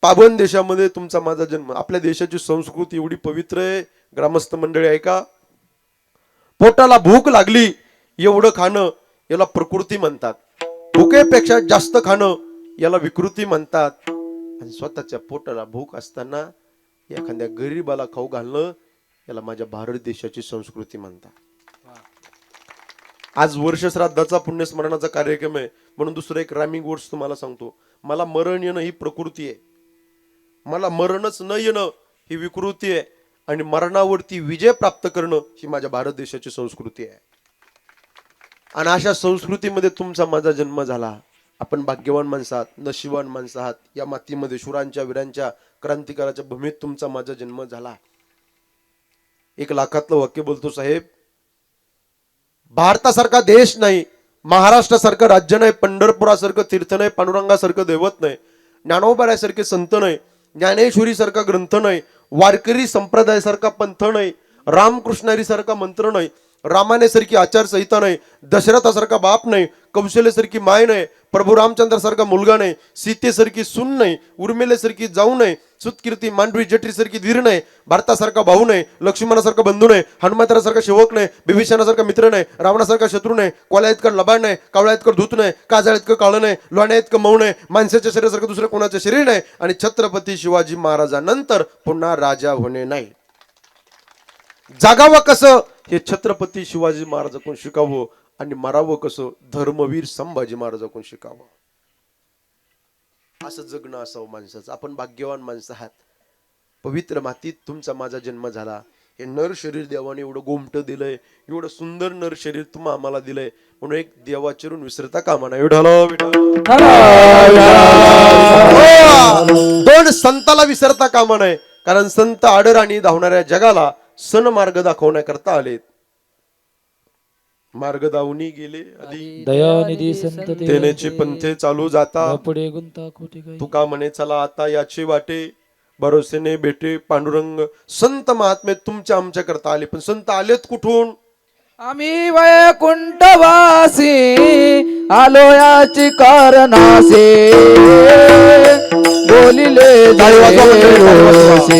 पावन देशामध्ये तुमचा माझा जन्म. आपल्या देशाची संस्कृती एवढी पवित्र आहे. ग्रामस्थ मंडळी आहे का? पोटाला भूक लागली एवढं खाणं याला प्रकृती म्हणतात. भुकेपेक्षा जास्त खाणं याला विकृती म्हणतात. आणि स्वतःच्या पोटाला भूक असताना एखाद्या गरीबाला खाऊ घालणं याला माझ्या भारत देशाची संस्कृती म्हणतात. आज वर्षश्राद्धाचा पुण्यस्मरणाचा कार्यक्रम आहे म्हणून दुसरं एक रायमिंग वर्ड्स तुम्हाला सांगतो. मला मरण येणं ही प्रकृती आहे, मला मरणच न येणं ही विकृती आहे, आणि मरणावरती विजय प्राप्त करणं ही माझ्या भारत देशाची संस्कृती आहे. आणि अशा संस्कृतीमध्ये तुमचा माझा जन्म झाला. आपण भाग्यवान माणसं आहात, नशिबान माणसं आहात. या मातीमध्ये शुरांच्या वीरांच्या क्रांतिकाराच्या भूमीत तुमचा माझा जन्म झाला. एक लाखातलं वाक्य बोलतो साहेब. भारतासारखा देश नाही, महाराष्ट्रासारखं राज्य नाही, पंढरपुरासारखं तीर्थ नाही, पांडुरंगासारखं दैवत नाही, ज्ञानोबाऱ्यासारखे संत नाही, ज्ञानेश्वरीसारखा ग्रंथ नाही, वारकरी संप्रदायासारखा पंथ नाही, रामकृष्णारीसारखा मंत्र नाही, रामानेसारखी आचारसंहिता नाही, दशरथासारखा बाप नाही, कौशल्यासारखी माय नाही, प्रभू रामचंद्रासारखा मुलगा नाही, सीतेसारखी सून नाही, उर्मिलेसारखी जाऊ नाही, सुतकीर्ती मांडवी जठरीसारखी धीर नाही, भारतासारखा भाऊ नाही, लक्ष्मणासारखा बंधू नाही, हनुमंतरासारखा सेवक नाही, बिभीषणासारखा मित्र नाही, रावणासारखा शत्रू नाही, कोल्या इतकं लबाड नाही, कावळ्या इतकं धूत नाही, काजळ इतकं काळं नाही, लोण्या इतकं मऊ नाही, माणसाच्या शरीरासारखं दुसरं कोणाचं शरीर नाही, आणि छत्रपती शिवाजी महाराजांनंतर पुन्हा राजा होणे नाही. जागावं कसं हे छत्रपती शिवाजी महाराजांकडून शिकावं, आणि मरावं कसं धर्मवीर संभाजी महाराजांकडून शिकावं. असं जगणं असावं माणसाचं. आपण भाग्यवान माणसं आहात. पवित्र मातीत तुमचा माझा जन्म झाला. हे नर शरीर देवाने एवढं गोमटं दिलंय, एवढं सुंदर नर शरीर तुम्हा आम्हाला दिलंय, म्हणून एक देवाचरून विसरता कामा नये. दोन संताला विसरता कामा नये, कारण संत आडराणी धावणाऱ्या जगाला सन मार्ग दाखवण्याकरता आलेत. मार्ग दावणी गेले आधी दयानिधी संत तेनेचे पंथे चालू जाता, पुढे गुंता खोटे काही. तुका म्हणे चला आता याचे वाटे, भरोसेने भेटे पांडुरंग. संत महात्मे तुमच्या आमच्या करता आले, पण संत आलेत कुठून? आम्ही वैकुंठवासी आलो याची कारणासे बोलिले टाळी वाजवा मंडळी, टाळी वाजवा.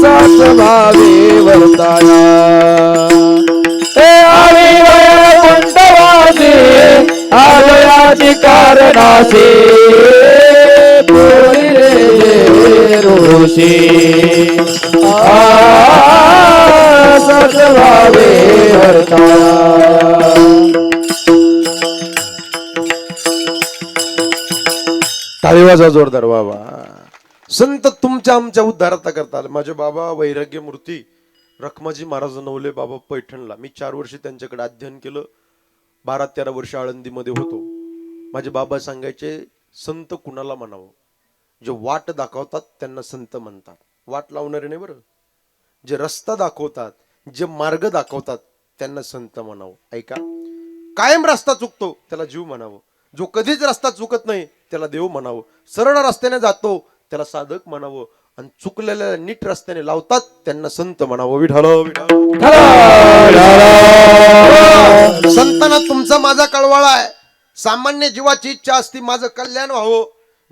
सात भावे वर्ताना आम्ही वैकुंठवासी आलो याची कारणासे बोलिले ऋषी सतभावे वर्ताना. टाळी वाजवा जोरदार बाबा. संत तुमच्या आमच्या उद्धारता करता आले. माझे बाबा वैराग्य मूर्ती रखमाजी महाराज नवले बाबा पैठणला. मी 4 वर्ष त्यांच्याकडे अध्ययन केलं. 12-13 वर्ष आळंदीमध्ये होतो. माझे बाबा सांगायचे, संत कुणाला म्हणावं? जे वाट दाखवतात त्यांना संत म्हणतात. वाट लावणारे नाही बरं. जे रस्ता दाखवतात, जे मार्ग दाखवतात त्यांना संत म्हणावं. ऐका, कायम रस्ता चुकतो त्याला जीव म्हणावं. जो कधीच रस्ता चुकत नाही त्याला देव म्हणावं. सरळ रस्त्याने जातो त्याला साधक म्हणावं. आणि चुकलेल्या नीट रस्त्याने लावतात त्यांना संत म्हणावं. विठ्ठल विठ्ठल. संतांना तुमचा माझा कळवळा आहे. सामान्य जीवाची इच्छा असते माझं कल्याण व्हावं.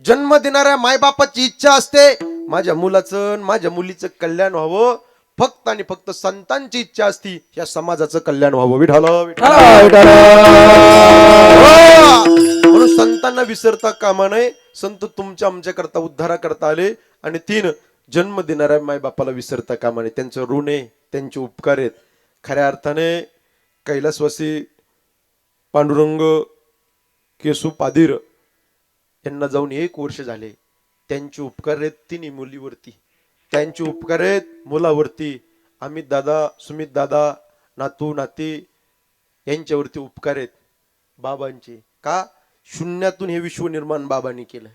जन्म देणाऱ्या मायबापाची इच्छा असते माझ्या मुलाचं माझ्या मुलीचं कल्याण व्हावं. फक्त आणि फक्त संतांची इच्छा असती या समाजाचं कल्याण व्हावं. विठ्ठल विठ्ठल. म्हणून संतांना विसरता कामा नये. संत तुमच्या आमच्या करता उद्धारा करता आले. आणि 3, जन्म देणाऱ्या मायबापाला विसरता कामा नये. त्यांचं ऋण आहे, त्यांचे उपकार आहेत. खऱ्या अर्थाने कैलासवासी पांडुरंग केशू पादीर यांना जाऊन 1 वर्ष झाले. त्यांचे उपकार आहेत 3 मुलीवरती, त्यांचे उपकार आहेत मुलावरती. अमित दादा, सुमित दादा, नातू नाती यांच्यावरती उपकार आहेत बाबांचे. का? शून्यातून हे विश्व निर्माण बाबांनी केलं.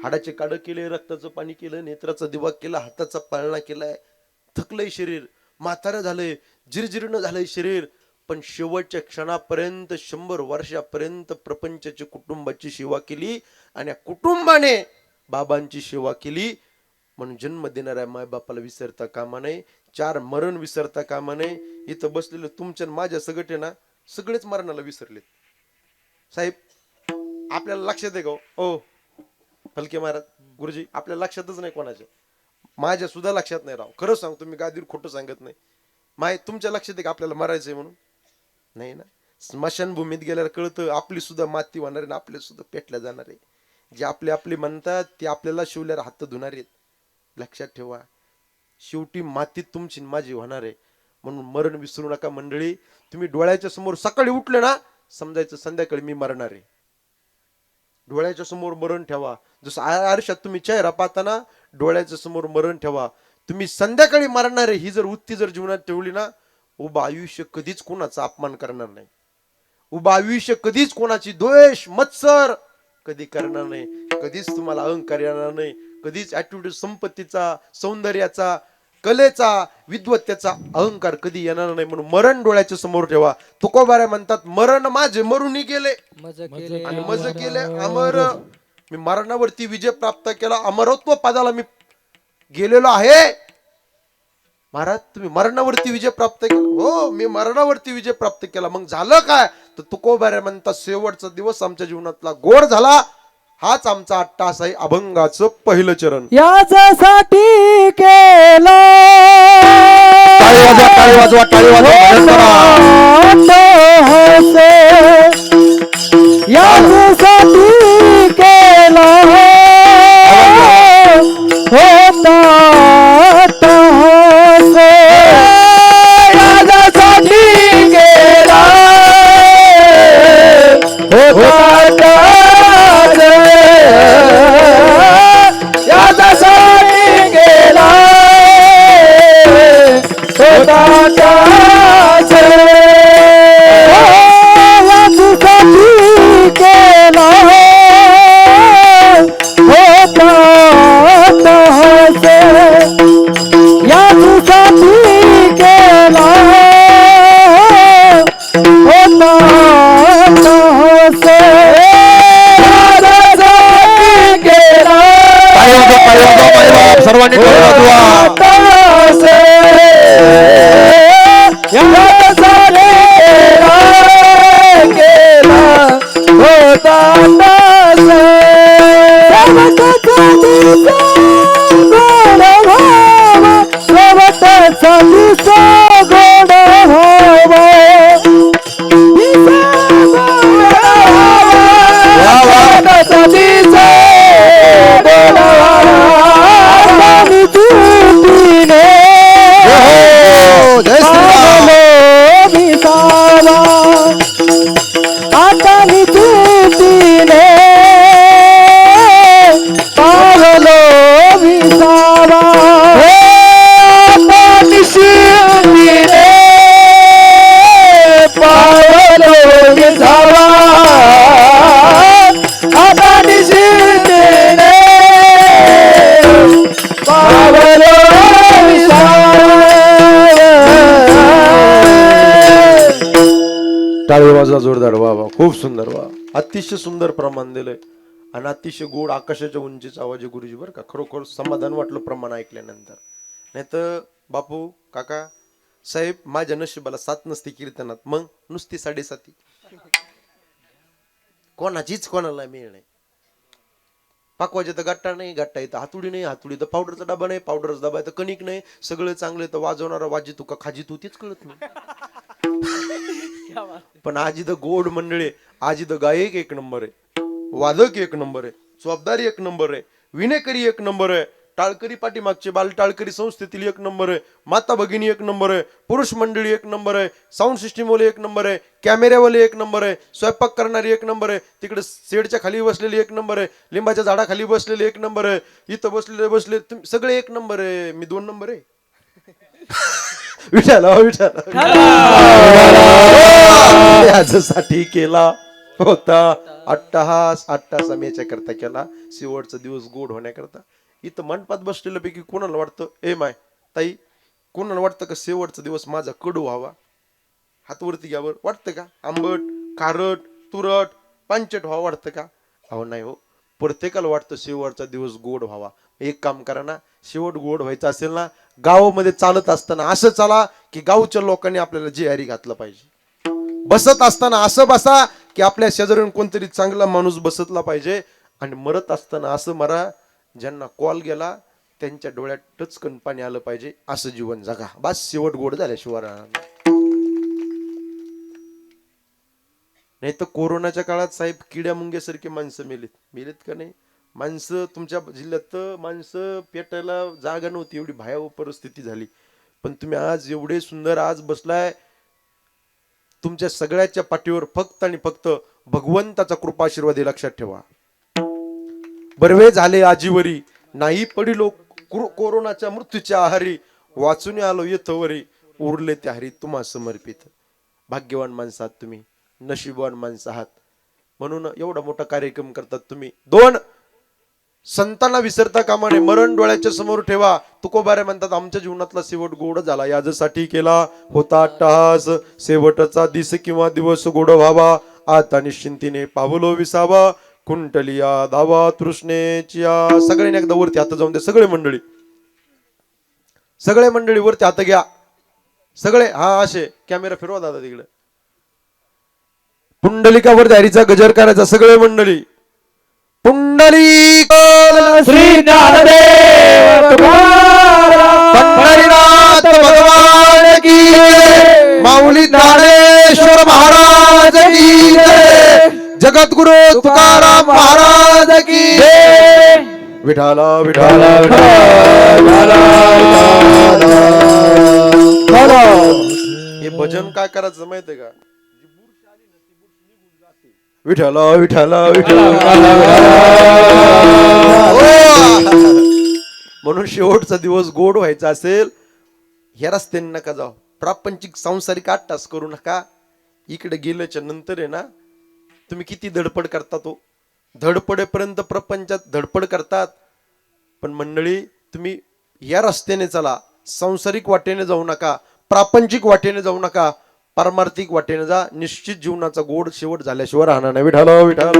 हाडाचे काढ केले, रक्ताचं पाणी केलं, नेत्राचा दिवा केला, हाताचा पाळणा केलाय. थकलंय शरीर, म्हातारं झालंय, जिरजिरणं झालंय शरीर, पण शेवटच्या क्षणापर्यंत 100 वर्षापर्यंत प्रपंचाची कुटुंबाची सेवा केली. आणि कुटुंबाने बाबांची सेवा केली. म्हणून जन्म देणाऱ्या मायबापाला विसरता कामा नये. 4 मरण विसरता कामा नये. इथं बसलेलं तुमच्या माझ्या सगट आहे ना, सगळेच मरणाला विसरलेत. साहेब आपल्याला लक्षात आहे का हो फलके महाराज गुरुजी? आपल्याला लक्षातच नाही कोणाच्या. माझ्या सुद्धा लक्षात नाही राव. खरं सांगतो मी, गादीवर खोटं सांगत नाही. तुमच्या लक्षात आहे का आपल्याला मरायचंय म्हणून? नाही ना. स्मशानभूमीत गेल्यावर कळतं आपली सुद्धा माती होणार आहे, आपले सुद्धा पेटल्या जाणार आहे. जे आपले आपले म्हणतात ते आपल्याला शिवल्यावर हात धुणार आहेत. लक्षात ठेवा, शेवटी मातीत तुमची माझी होणार आहे. म्हणून मरण विसरू नका मंडळी. तुम्ही डोळ्याच्या समोर सकाळी उठले ना, समजायचं संध्याकाळी मी मरणार आहे. डोळ्याच्या समोर मरण ठेवा. जसं आरशात तुम्ही चेहरा पाहताना डोळ्याच्या समोर मरण ठेवा. तुम्ही संध्याकाळी मरणार आहे ही जर वृत्ती जर जीवनात ठेवली ना, उभं आयुष्य कधीच कोणाचा अपमान करणार नाही. उभं आयुष्य कधीच कोणाची द्वेष मत्सर कधी करणार नाही. कधीच तुम्हाला अहंकार येणार नाही. कधीच ऍटिट्यूड, संपत्तीचा, सौंदर्याचा, कलेचा, विद्वत्तेचा अहंकार कधी येणार नाही. म्हणून मरण डोळ्याच्या समोर ठेवा. तुकोबाऱ्या म्हणतात, मरण माझे मरुनी गेले आणि मज केले अमर. मी मरणावरती विजय प्राप्त केला, अमरत्व पदाला मी गेलेलो आहे. महाराज तुम्ही मरणावरती विजय प्राप्त केला? हो, मी मरणावरती विजय प्राप्त केला. मग झालं काय? तर तुकोबाऱ्या म्हणतात, शेवटचा दिवस आमच्या जीवनातला गोड झाला. हाच आमचा 8 तास आहे अभंगाचं पहिलं चरण. याच्यासाठी केला टाळी वाजवा, टाळी वाजवा, टाळी वाजवा. याच्यासाठी केला होता याच्यासाठी केला होता याच्यासाठी गेला होता नदीचे गोडवाला आगामी तुटीने जय श्रीराम. विसावा आता मी तुटीने पावलो विसावा निशिंदीने पावलो विसावा आता निशिंदीने पावलो टाळी वाजवा जोरदार. वा वा, खूप सुंदर. वा, अतिशय सुंदर प्रमाण दिलंय आणि अतिशय गोड आकाशाच्या उंचीचा आवाज आहे गुरुजी. बरं का, खरोखर समाधान वाटलं प्रमाण ऐकल्यानंतर. नाही तर बापू काका साहेब माझ्या नशिबाला 7 नसती कीर्तनात, मग नुसती 7.5. कोणाचीच कोणाला मिळ नाही. पाकवायचे तर गट्टा नाही, गट्टा इथं हातुडी नाही, हातुडी तर पावडरचा डबा नाही, पावडरचा डबा तर कणिक नाही, सगळं चांगलं तर वाजवणारा वाजी तू का खाजी तू तेच कळत नाही. पण आज इथं गोड मंडळी, आज इथं गायक 1 नंबर आहे, वादक 1 नंबर आहे, जबाबदारी 1 नंबर आहे, विनेकरी 1 नंबर आहे, टाळकरी पाठीमागचे बाल टाळकरी संस्थेतील 1 नंबर आहे, माता भगिनी 1 नंबर आहे, पुरुष मंडळी 1 नंबर आहे, साऊंड सिस्टीम वाले 1 नंबर आहे, कॅमेऱ्यावाले 1 नंबर आहे, स्वयंपाक करणारी 1 नंबर आहे, तिकडे शेडच्या खाली बसलेली 1 नंबर आहे, लिंबाच्या झाडाखाली बसलेले 1 नंबर आहे, इथं बसले सगळे 1 नंबर आहे. मी 2 नंबर आहे. विठाला याच्यासाठी केला होता अट्टहास. अट्टहास आम्ही याच्याकरता केला, शेवटचा दिवस गोड होण्याकरता. इथं मंडपात बसलेल्या पैकी कोणाला वाटतं ए माय ताई, कोणाला वाटतं का शेवटचा दिवस माझा कडू व्हावा? हातवरती घ्यावर. वाटतं का आंबट, खारट, तुरट, पांचट व्हावं वाटतं का? अहो नाही हो, प्रत्येकाला वाटतं शेवटचा दिवस गोड व्हावा. एक काम करा ना, शेवट गोड व्हायचं असेल ना, गावामध्ये चालत असताना असं चाला की गावच्या लोकांनी आपल्याला जेहारी घातलं पाहिजे. बसत असताना असं बसा की आपल्या शेजारून कोणतरी चांगला माणूस बसतला पाहिजे. आणि मरत असताना असं मरा, ज्यांना कॉल गेला त्यांच्या डोळ्यात टचकन पाणी आलं पाहिजे. असं जीवन जगा. बस शेवट गोड झाल्याशिवाय नाही तर कोरोनाच्या काळात साहेब किड्या मुंग्यासारखी माणसं मेलीत का नाही? माणसं तुमच्या जिल्ह्यात तर माणसं पेटायला जागा नव्हती, एवढी भयावह परिस्थिती झाली. पण तुम्ही आज एवढे सुंदर आज बसलाय, तुमच्या सगळ्याच्या पाठीवर फक्त आणि फक्त भगवंताचा कृपाशीर्वाद लक्षात ठेवा. बर्वे झाले आजीवरी, नाही पडिलो कोरोनाच्या मृत्यूच्या आहारी, वाचून आलो येथवरी, उरले त्या हरी तुम्हा समर्पित. भाग्यवान माणसं आहात तुम्ही, नशीबवान माणसं आहात. म्हणून एवढा मोठा कार्यक्रम करतात तुम्ही. 2 संतांना विसरता कामा नये, मरण डोळ्याच्या समोर ठेवा. तुकोबारे म्हणतात आमच्या जीवनातला शेवट गोड झाला, याच्यासाठी केला होता अट्टहास. शेवटचा दिस किंवा दिवस गोड व्हावा, आता निश्चिंतीने पावलो विसावा. कुंटलिया धावा तृष्णेच्या. सगळ्यांनी एकदा वरती हात जाऊन द्या. सगळे मंडळी वरती हात घ्या. सगळे हा असे कॅमेरा फिरवा दादा तिकडे. पुंडलिकावर हरीचा गजर करायचा. सगळे मंडळी पुंडलिक श्री ज्ञानदेव पंढरीनाथ भगवान की, माऊली ज्ञानेश्वर महाराज की जय, जगद्गुरु तुकाराम महाराज की जय. विठाला विठाला हे भजन काय करायचं माहितीये का? विठाला विठाला म्हणून शेवटचा दिवस गोड व्हायचा असेल, ह्या रस्त्याने नका जाऊ. प्रापंचिक सांसारिक आट्टास करू नका. इकडे गेल्याच्या नंतर आहे ना, तुम्ही किती धडपड करता, तो धडपडेपर्यंत प्रपंचात धडपड करतात. पण मंडळी तुम्ही या रस्त्याने चला, सांसारिक वाटेने जाऊ नका, प्रापंचिक वाटेने जाऊ नका, पारमार्थिक वाटेने जा. निश्चित जीवनाचा गोड शेवट झाल्याशिवाय राहणार नाही. विठाला विठाला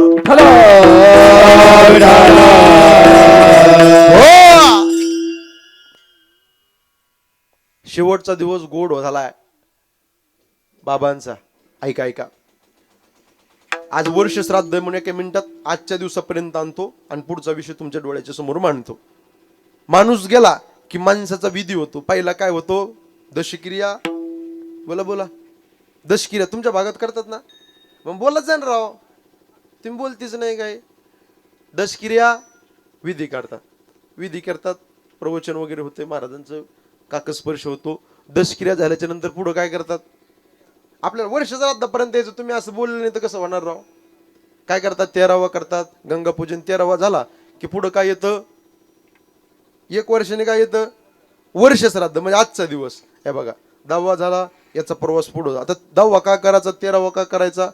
शेवटचा दिवस गोड झालाय बाबांचा. ऐका, आज वर्ष श्राद्ध म्हणून एका मिनिटात आजच्या दिवसापर्यंत आणतो आणि पुढचा विषय तुमच्या डोळ्याच्या समोर मांडतो. माणूस गेला की माणसाचा विधी होतो. पहिला काय होतो? दशक्रिया. बोला दशक्रिया तुमच्या भागात करतात ना? मग बोलत जा ना राव, तुम्ही बोलतीच नाही काय. दशक्रिया विधी काढतात, विधी करतात, प्रवचन वगैरे होते, महाराजांचं काकस्पर्श होतो. दशक्रिया झाल्याच्या नंतर पुढे काय करतात? आपल्याला वर्ष श्राद्धापर्यंत यायचं, तुम्ही असं बोलले नाही तर कसं होणार राव? काय करतात? 13वा करतात, गंगापूजन 13वा झाला की पुढं काय येतं? 1 वर्षाने काय येतं? वर्ष श्राद्ध, म्हणजे आजचा दिवस. हे बघा 10वा झाला, याचा प्रवास पुढे. आता 10वा का करायचा, 13वा का करायचा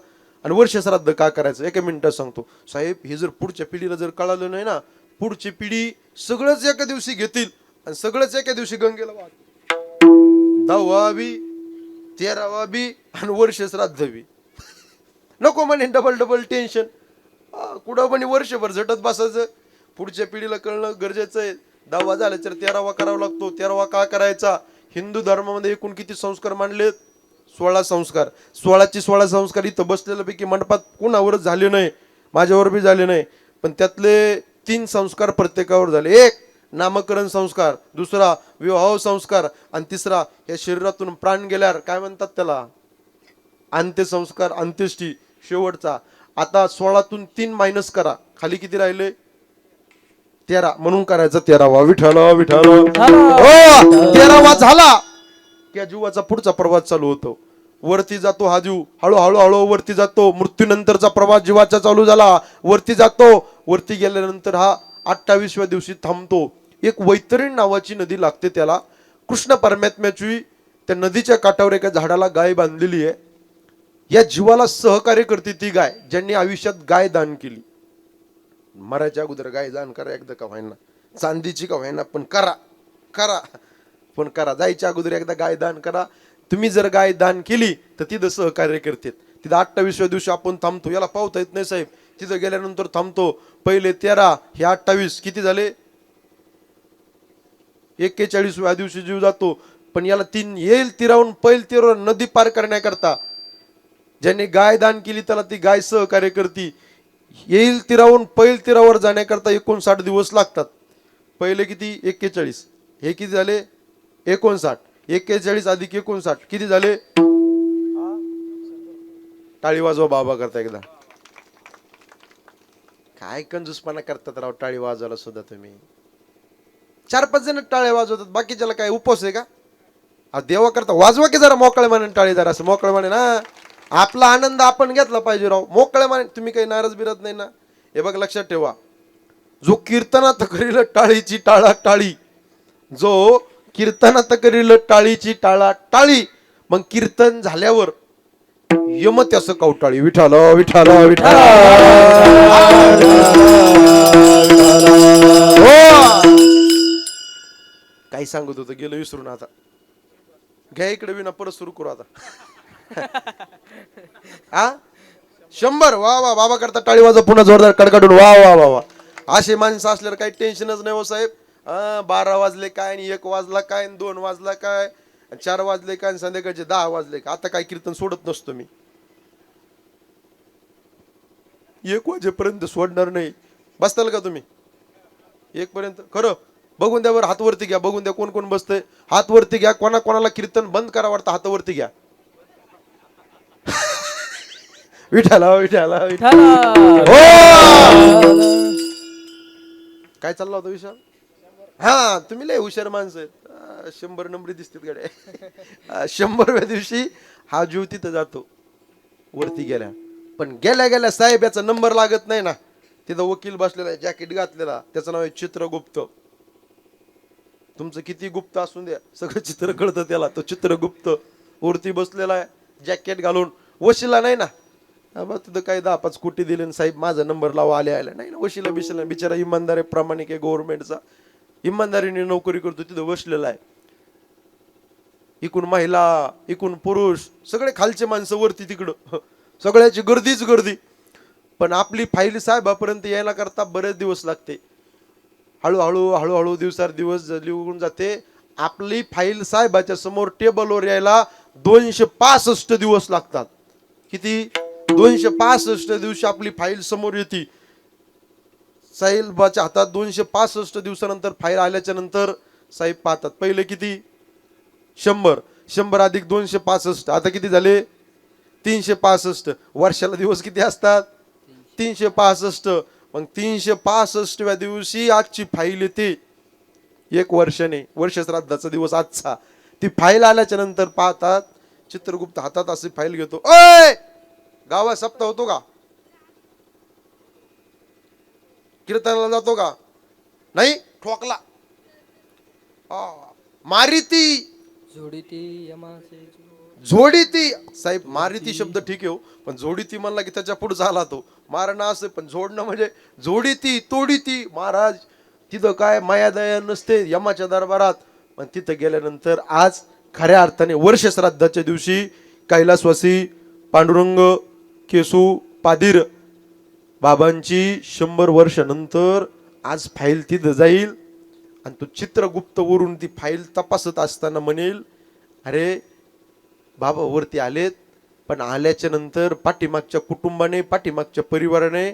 आणि वर्ष श्राद्ध का करायचं? 1 मिनिटात सांगतो साहेब. हे जर पुढच्या पिढीला जर कळालं नाही ना, पुढची पिढी सगळंच एका दिवशी घेतील आणि सगळंच एका दिवशी गंगेला वाहतील. 10वा बी, 13वा बी आणि वर्ष श्राद्ध बी. नको म्हणे डबल टेन्शन. कुठं म्हणे वर्षभर झटत बसायचं. पुढच्या पिढीला कळणं गरजेचं आहे. 10वा झाला तर 13वा करावा लागतो. 13वा का करायचा? हिंदू धर्मामध्ये एकूण किती संस्कार मानलेत? 16 संस्कार. 16चे 16 संस्कार इथं बसलेल्यापैकी मंडपात कोणावरच झाले नाही, माझ्यावर बी झाले नाही, पण त्यातले 3 संस्कार प्रत्येकावर झाले. 1 नामकरण संस्कार, दुसरा विवाह संस्कार आणि तिसरा या शरीरातून प्राण गेल्यावर काय म्हणतात त्याला? अंत्यसंस्कार, अंत्येष्टी, शेवटचा. आता 16तून 3 मायनस करा, खाली किती राहिले? 13. म्हणून करायचं 13वा. विठ्ठल विठ्ठल. हो 13वा झाला की या जीवाचा पुढचा प्रवास चालू होतो. वरती जातो हा जीव, हळूहळू वरती जातो. मृत्यूनंतरचा प्रवास जीवाचा चालू झाला, वरती जातो. वरती गेल्यानंतर हा 28व्या दिवशी थांबतो. एक वैतरण नावाची नदी लागते त्याला. कृष्ण परमात्म्याची त्या नदीच्या काठावर एका झाडाला गाय बांधलेली आहे. या जीवाला सहकार्य करते ती गाय, ज्यांनी आयुष्यात गाय दान केली. मरायच्या अगोदर गाय दान करा, एकदा का व्हायना, चांदीची का व्हायना, पण करा करा पण करा. जायच्या अगोदर एकदा गाय दान करा. तुम्ही जर गाय दान केली तर तिथं सहकार्य करते. तिथं 28व्या दिवशी आपण थांबतो. याला पावता येत नाही साहेब, तिथं गेल्यानंतर थांबतो. पहिले 13, हे 28, किती झाले? 41व्या दिवशी जीव जातो. पण याला 3 येईल तिरावून पैल तिरावर नदी पार करण्याकरता ज्यांनी गाय दान केली त्याला ती गाय सहकार्य करती. येईल तिरावून पैल तिरावर जाण्याकरता 59 दिवस लागतात. पहिले किती? 41. हे किती झाले? 59. 41 अधिक 59 किती झाले? टाळी वाजवा बाबा करता एकदा. काय कंजूसपणा करतात राव टाळी वाजवायला सुद्धा तुम्ही. 4-5 जण टाळ्या वाजवतात, बाकीच्याला काय उपवास आहे का? देवा करता वाजवा की जरा मोकळे माने टाळी, जरा असं मोकळे माने ना. आपला आनंद आपण घेतला पाहिजे राव. मोकळे माने तुम्ही काही नाराज बिरत नाही ना. हे बघ लक्षात ठेवा, जो कीर्तनात करील टाळीची टाळा टाळी, जो कीर्तनात करील टाळीची टाळा टाळी, मग कीर्तन झाल्यावर यम त्यास कवटाळी. विठाल विठाल विठाल. काही सांगत होतं गेलं विसरून. आता घ्या इकडे विना, परत सुरू करू आता. 100. वा वा बाबा करता टाळी वाजवा पुन्हा जोरदार कडकडून. वा वा वा वा. असे माणसं असल्यावर काही टेन्शनच नाही हो साहेब. 12 वाजले काय आणि 1 वाजला काय आणि 2 वाजला काय, 4 वाजले काय आणि संध्याकाळचे 10 वाजले काय. आता काय कीर्तन सोडत नसतो मी. 1 वाजेपर्यंत सोडणार नाही. बसताल का तुम्ही 1 पर्यंत? खरं बघून द्या बरं, हात वरती घ्या, बघून द्या कोण कोण बसतंय. हात वरती घ्या. कोणाला कीर्तन बंद करा वाटतं हात वरती घ्या. विठाला विठाला हो. काय चालला होता विषय? हा तुम्ही लय हुशार माणसं आहेत. 100 नंबरी दिसतात गड्या. 100व्या दिवशी हा जीव तिथं जातो वरती गेल्या. पण गेल्या गेल्या साहेब याचा नंबर लागत नाही ना. तिथं वकील बसलेला आहे, जॅकेट घातलेला, त्याचं नाव आहे चित्रगुप्त. तुमचं किती गुप्त असून द्या, सगळं चित्र कळतं त्याला. तो चित्रगुप्त वरती बसलेला आहे जॅकेट घालून. वशिला नाही ना, तिथं काय 10-5 कोटी दिले साहेब माझा नंबर लावा आल्या नाही ना. वशिला बिशिला बिचारा इमानदार आहे, प्रामाणिक आहे, गव्हर्नमेंटचा इमानदारीने नोकरी करतो, तिथं बसलेला आहे. इकून महिला इकून पुरुष सगळे खालचे माणसं वरती तिकडं, सगळ्याची गर्दीच गर्दी. पण आपली फाईल साहेबापर्यंत यायला करता बरेच दिवस लागते. हळूहळू दिवस लिहून जाते. आपली फाईल साहेबाच्या समोर टेबलवर यायला 265 दिवस लागतात. किती? 265 दिवशी आपली फाईल समोर येते. साहेबाच्या हातात 265 दिवसानंतर फाईल आल्याच्या नंतर साहेब पाहतात. पहिले किती? 100 अधिक 265. आता किती झाले? 365. वर्षाला दिवस किती असतात? 365. मग 365व्या दिवशी आजची फाईल येते, 1 वर्षाने, वर्ष श्राद्धाचा दिवस आजचा. ती फाईल आल्याच्या नंतर पाहतात चित्रगुप्त हातात अशी फाईल घेतो. ओय, गावात सप्ताह होतो का? कीर्तनाला जातो का? नाही, ठोकला. मारिती झोडीती. साहेब मारिती शब्द ठीक आहे हो, पण झोडीती म्हणला की त्याच्या पुढे झाला तो मारणं असं, पण जोडणं म्हणजे झोडीती तोडीती. महाराज तिथं काय माया दया नसते यमाच्या दरबारात, पण तिथं गेल्यानंतर आज खऱ्या अर्थाने वर्ष श्राद्धाच्या दिवशी कैलासवासी पांडुरंग केसू पादीर बाबांची 100 वर्षानंतर आज फाईल तिथं जाईल आणि तो चित्रगुप्त वरून ती फाईल तपासत असताना म्हणेल, अरे बाबा वरती आलेत, पण आल्याच्या नंतर पाठीमागच्या कुटुंबाने, पाठीमागच्या परिवाराने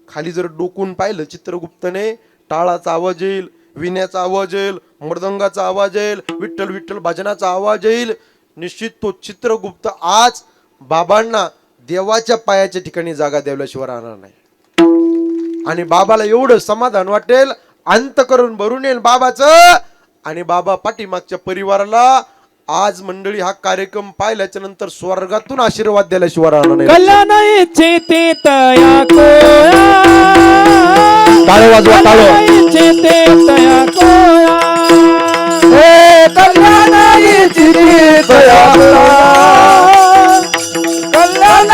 खाली जर डोकून पाहिलं चित्रगुप्तने, टाळाचा आवाज येईल, विण्याचा आवाज येईल, मृदंगाचा आवाज येईल, विठ्ठल विठ्ठल भजनाचा आवाज येईल. निश्चित तो चित्रगुप्त आज बाबांना देवाच्या पायाच्या ठिकाणी जागा द्यायल्याशिवाय राहणार नाही. आणि बाबाला एवढं समाधान वाटेल, अंतकरण भरून येईल बाबाचं. आणि बाबा पाठीमागच्या परिवाराला आज मंडळी हा कार्यक्रम पाहिल्याच्या नंतर स्वर्गातून आशीर्वाद द्यायल्याशिवाय राहणार नाही. कल्याण इच्छिते तया कोया, टाळे वाजवा, टाळे. इच्छिते तया कोया, हे कल्याण इच्छिते तया कोया, कल्याण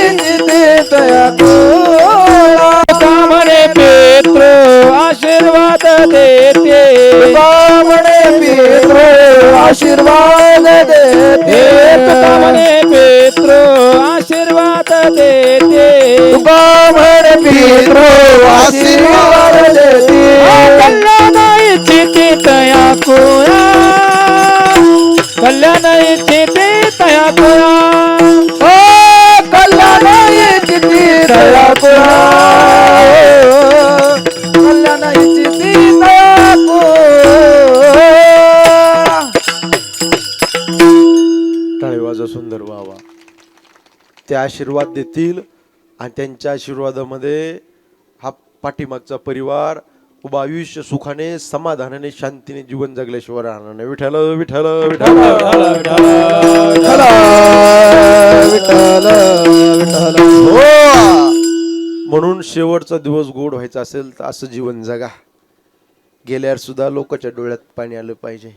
इच्छिते तया कोया. कामने पितृ आशीर्वाद देते, कामने पितृ आशीर्वाद देते, कामने पितृ आशीर्वाद देते, कामने पितृ आशीर्वाद देते. कल्याण इच्छिते तया कोया, कल्याण इच्छिते तया कोया, ओ कल्याण इच्छिते तया कोया, कल्याण इच्छिते तया कोया. टाळे वाजवा, सुंदर वावा. ते आशीर्वाद देतील आणि त्यांच्या आशीर्वादामध्ये हा पाठीमागचा परिवार उभा आयुष्य सुखाने, समाधानाने, शांतीने जीवन जगल्याशिवाय राहणार नाही. विठ्ठल विठ्ठल विठ्ठल विठ्ठल विठ्ठल. हो. म्हणून शेवटचा दिवस गोड व्हायचा असेल तर असं जीवन जगा. गेल्यावर सुद्धा लोकांच्या डोळ्यात पाणी आलं पाहिजे.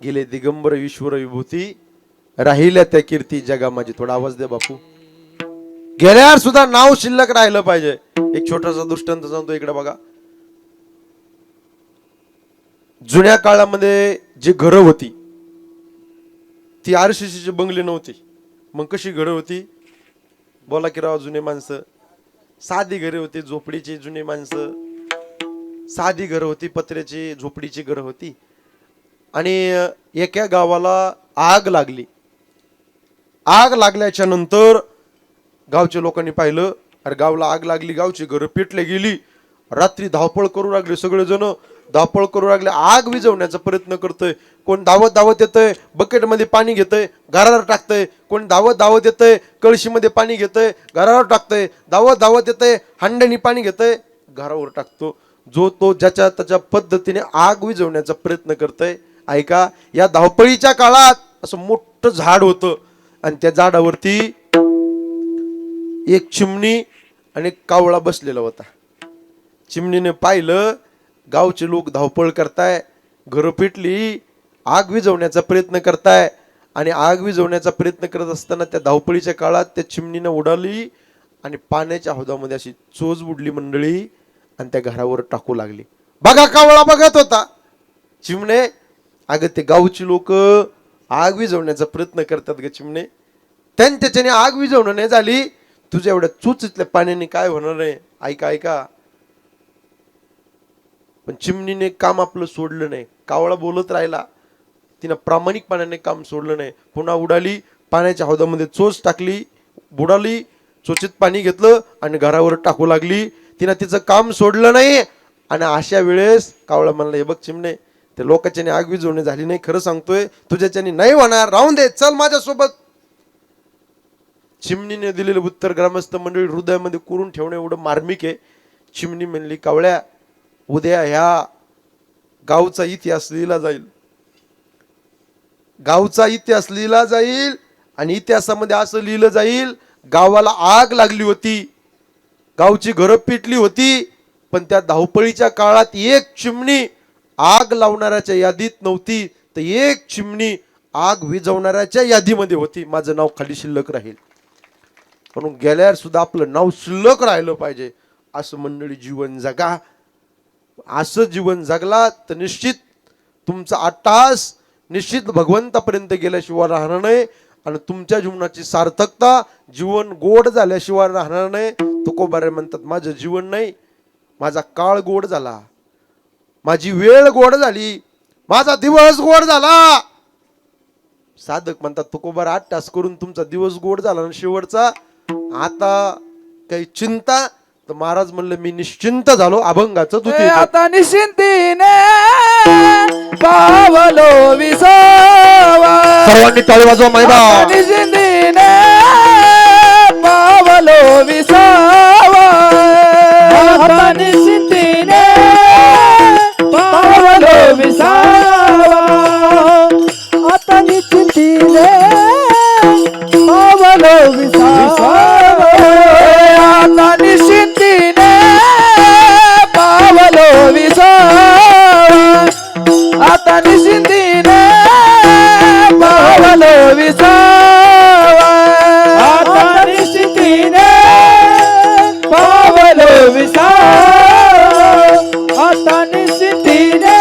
गेले दिगंबर ईश्वर विभूती, राहिल्या त्या कीर्ती जगा माझी. थोडा आवाज द्या बापू. गेल्यावर सुद्धा नाव शिल्लक राहिलं पाहिजे. एक छोटासा दृष्टांत सांगतो, इकडे बघा. जुन्या काळामध्ये जी घरं होती ती आरसीसीची बंगले नव्हती. मग कशी घरं होती? बोला की राव जुने माणसं. साधी घरे होती, झोपडीची जुनी माणसं. साधी घरं होती, पत्र्याची झोपडीची घरं होती. आणि एका गावाला आग लागली. आग लागल्याच्या नंतर गावच्या लोकांनी पाहिलं, अरे गावला आग लागली, गावची घरं पेटले गेली. रात्री धावपळ करू लागले, सगळेजण धावपळ करू लागले. आग विझवण्याचा प्रयत्न करतोय. कोण धावत धावत येतंय, बकेटमध्ये पाणी घेतंय, घरावर टाकतंय. कोण धावत धावत येतंय, कळशीमध्ये पाणी घेतंय, घरावर टाकतंय. धावत धावत येतंय, हांड्यानी पाणी घेतंय, घरावर टाकतो. जो तो ज्याच्या त्याच्या पद्धतीने आग विझवण्याचा प्रयत्न करतोय. ऐका, या धावपळीच्या काळात असं मोठं झाड होतं आणि त्या झाडावरती एक चिमणी आणि एक कावळा बसलेला होता. चिमणीने पाहिलं गावचे लोक धावपळ करताय, घरं पेटली, आग विझवण्याचा प्रयत्न करताय. आणि आग विझवण्याचा प्रयत्न करत असताना त्या धावपळीच्या काळात त्या चिमणीनं उडाली आणि पाण्याच्या हौदामध्ये अशी चोच बुडली मंडळी आणि त्या घरावर टाकू लागली. बघा, कावळा बघत होता. चिमणे, अगं ते गावची लोक आग विझवण्याचा प्रयत्न करतात ग चिमणे, त्याच्याने आग विझवणं नाही झाली, तुझ्या एवढ्या चुचीतल्या पाण्याने काय होणार आहे? ऐका ऐका. पण चिमणीने काम आपलं सोडलं नाही. कावळा बोलत राहिला, तिनं प्रामाणिकपणाने काम सोडलं नाही. पुन्हा उडाली, पाण्याच्या हौदामध्ये चोच टाकली, बुडाली, चोचीत पाणी घेतलं आणि घरावर टाकू लागली. तिनं तिचं काम सोडलं नाही. आणि अशा वेळेस कावळा म्हणला, हे बघ चिमणे, ते लोकांच्याने आग विझवणी झाली नाही, खरं सांगतोय, तुझ्याच्याने नाही होणार, राहून दे, चल माझ्यासोबत. चिमणीने दिलेलं उत्तर ग्रामस्थ मंडळी हृदयामध्ये कोरून ठेवणं एवढं मार्मिक आहे. चिमणी म्हणली, कावळ्या उद्या ह्या गावचा इतिहास लिहिला जाईल, गावचा इतिहास लिहिला जाईल. आणि इतिहासामध्ये असं लिहिलं जाईल, गावाला आग लागली होती, गावची घरं पेटली होती, पण त्या धावपळीच्या काळात एक चिमणी आग लावणाऱ्याच्या यादीत नव्हती, तर एक चिमणी आग विझवणाऱ्याच्या यादीमध्ये होती. माझं नाव खाली शिल्लक राहील. म्हणून गेल्यावर सुद्धा आपलं नाव शिल्लक राहिलं पाहिजे. असं मंडळी जीवन जगा. असं जीवन जगला तर निश्चित तुमचा अट्टास निश्चित भगवंतापर्यंत गेल्याशिवाय राहणार नाही. आणि तुमच्या जीवनाची सार्थकता जीवन गोड झाल्याशिवाय राहणार नाही. तुकोबारे म्हणतात, माझं जीवन नाही, माझा काळ गोड झाला, माझी वेळ गोड झाली, माझा दिवस गोड झाला. साधक म्हणतात, तुकोबार 8 तास करून तुमचा दिवस गोड झाला आणि शेवटचा आता काही चिंता. तर महाराज म्हणले, मी निश्चिंत झालो. अभंगाचं हे आता निश्चिंतीने पावलो विसावा. सर्वांनी टाळी वाजवा मायबा. आता निश्चिंतीने पावलो विसावा. आता निश्चिंतीने पावलो विसावा. आता निश्चिंतीने पावलो विसावा. आता निश्चिंतीने पावलो विसावा. आता निश्चिंतीने पावलो विसावा. आता निश्चिंतीने पावलो विसावा. आता निश्चिंतीने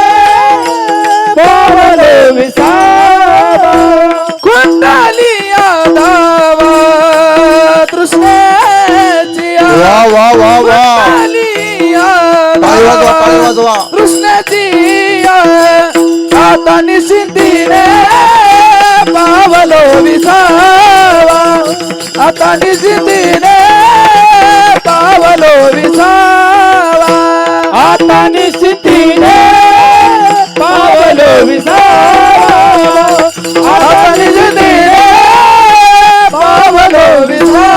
पावलो विसावा. कुंडलिया धावा तृष्णेची वा वा वा वा. टाळी वाजवा, टाळी वाजवा. कृष्णाची आता निश्चिंतीने पावलो विसावा. आता निश्चिंतीने पावलो विसावा. आता निश्चिंतीने पावलो विसावा. आता निश्चिंतीने पावलो विसावा.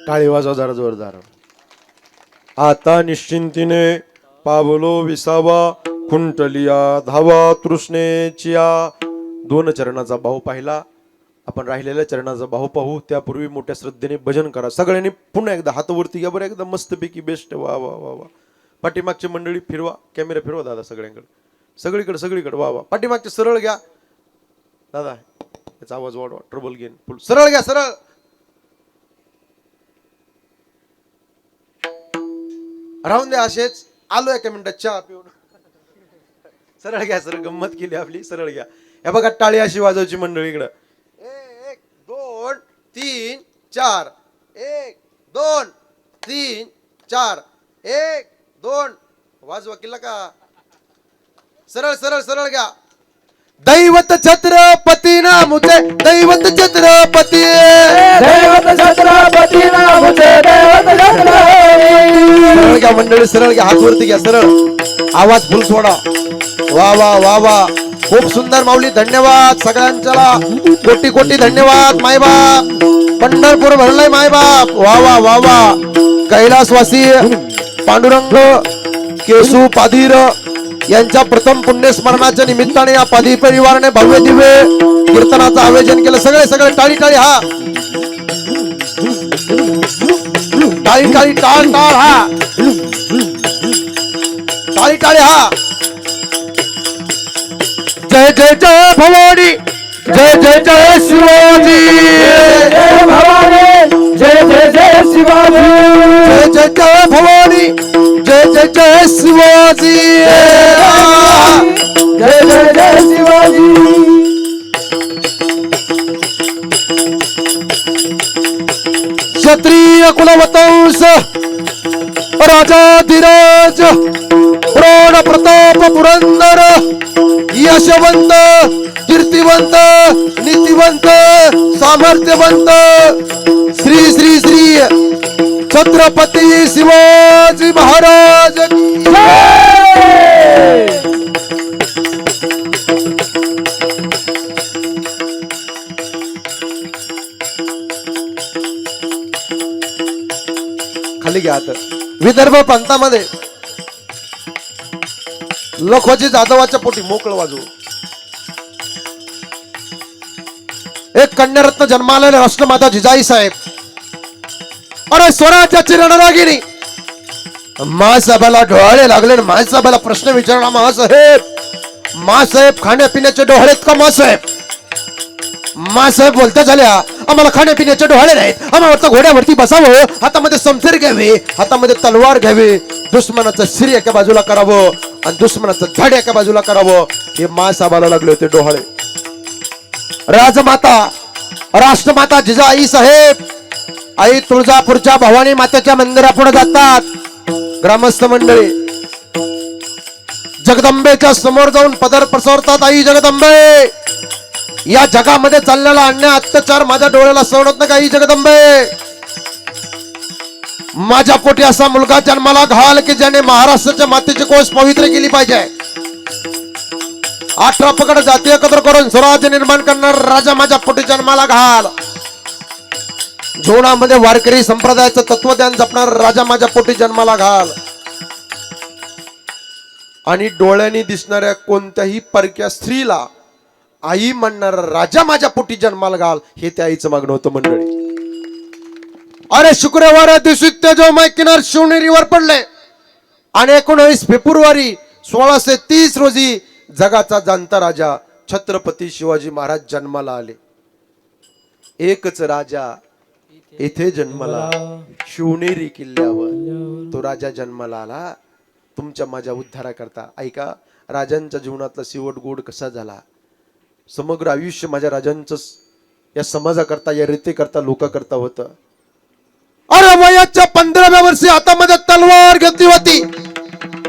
टाळी वाजवा जरा जोरदार. आता निश्चिंतीने पावलो विसावा, खुंटलिया धावा तृष्णेचिया. 2 चरणाचा भाव पाहिला. आपण राहिलेल्या चरणाचा भाव पाहू. त्यापूर्वी मोठ्या श्रद्धेने भजन करा. सगळ्यांनी पुन्हा एकदा हात वरती घ्या बरं, एकदम मस्तपैकी बेस्ट. वा वा वा वा. पाठीमागची मंडळी फिरवा, कॅमेरा फिरवा दादा सगळ्यांकडे, सगळीकडे सगळीकडे. वा वा. पाठीमागचे सरळ घ्या दादा, याचा आवाज वाढवा, ट्रबल गेन फुल. सरळ घ्या, सरळ. राहून द्या असेच. आलो एका मिनिटात चहा पिऊन. सरळ घ्या, सरळ. गंमत केली आपली. सरळ घ्या. हे बघा, टाळी अशी वाजवायची मंडळी. इकडं 1 2 3 4. 1 2 3 4. 1 2 वाजवा केला का? सरळ सरळ सरळ घ्या. दैवत छत्रपती नामुचे, दैवत छत्रपती, दैवत छत्रपती नामुचे, दैवत छत्रपती. सरळ घ्या मंडळी, सरळ घ्या. हात वरती घ्या, सरळ. आवाज फुल सोडा. वा वा वा वा. खूप सुंदर माऊली. धन्यवाद सगळ्यांच्याला. कोटी कोटी धन्यवाद मायबाप. पंढरपूर भरलाय मायबाप. वा वा वा वा. कैलासवासी पांडुरंग केशू पाधीर यांच्या प्रथम पुण्यस्मरणाच्या निमित्ताने या पाधी परिवाराने भव्य दिव्य कीर्तनाचं आयोजन केलं. सगळे सगळे टाळी टाळी. हा टाळी टाळी, टाळ टाळ. हा टाळी टाळी. हा जय जय जय भवानी, जय जय जय शिवाजी, जय भवानी, जय जय जय शिवाजी, जय जय जय भवानी, जय जय जय शिवाजी, जय जय जय शिवाजी. क्षत्रिय कुलवतंस राजाधिराज प्रण प्रताप पुरंदर यशवंत कीर्तिवंत नीतिवंत सामर्थ्यवंत श्री श्री श्री छत्रपती शिवाजी महाराज की जय. खाली घ्या आता. विदर्भ पंथामध्ये लखोजी जाधवाच्या पोटी मोकळ वाजवू. एक कन्यारत्न जन्माला राष्ट्रमाता जिजाई साहेब. अरे स्वराज्याची रणरागिणी. महासाहेबाला डोहाळे लागले. महासाहेबाला प्रश्न विचारला. महासाहेब खाण्यापिण्याचे डोहाळेत का महासाहेब? महासाहेब बोलता झाल्या, आम्हाला खाण्यापिण्याचे डोहाळे नाहीत. आम्हाला घोड्यावरती बसावं, हातामध्ये समसेर घ्यावे, हातामध्ये तलवार घ्यावी, दुश्मनाचं शिर एका बाजूला करावं आणि दुश्मनाचं झाड एका बाजूला करावं. हे महासाहेबाला लागले होते डोहाळे. राजमाता राष्ट्रमाता जिजाई साहेब आई तुळजापूरच्या भवानी मातेच्या मंदिरापुढे जातात. ग्रामस्थ मंडळी जगदंबेच्या समोर जाऊन पदर पसरतात. आई जगदंबे, या जगामध्ये चाललेला अन्याय अत्याचार माझ्या डोळ्याला सहन होत नाही. आई जगदंबे, माझ्या पोटी असा मुलगा जन्माला घाल की ज्याने महाराष्ट्राच्या मातेची कोस पवित्र केली पाहिजे. 18 पकड जाती एकत्र करून स्वराज्य निर्माण करणार राजा माझ्या पोटी जन्माला घाल. जीवनामध्ये वारकरी संप्रदायाचं तत्वज्ञान जपणार राजा माझ्या पोटी जन्माला घाल. आणि डोळ्यांनी दिसणाऱ्या कोणत्याही परक्या स्त्रीला आई म्हणणार राजा माझ्या पोटी जन्माला घाल. हे त्या आईचं मागणं होतं मंडळी. अरे शुक्रवार दिवशी तेजोमय किनार शिवनेरीवर पडले आणि 19 फेब्रुवारी 1630 रोजी जगाचा जाणता राजा छत्रपती शिवाजी महाराज जन्माला आले. एकच राजा इथे जन्माला, शिवनेरी किल्ल्यावर तो राजा जन्माला आला तुमच्या माझ्या उद्धाराकरता. ऐका, राजांच्या जीवनातला शेवट गोड कसा झाला. समग्र आयुष्य माझ्या राजांचं या समाजाकरता, या रीतीकरता, लोकांकरता होतं. अरे वयाच्या 15व्या वर्षी हातामध्ये तलवार घेतली होती.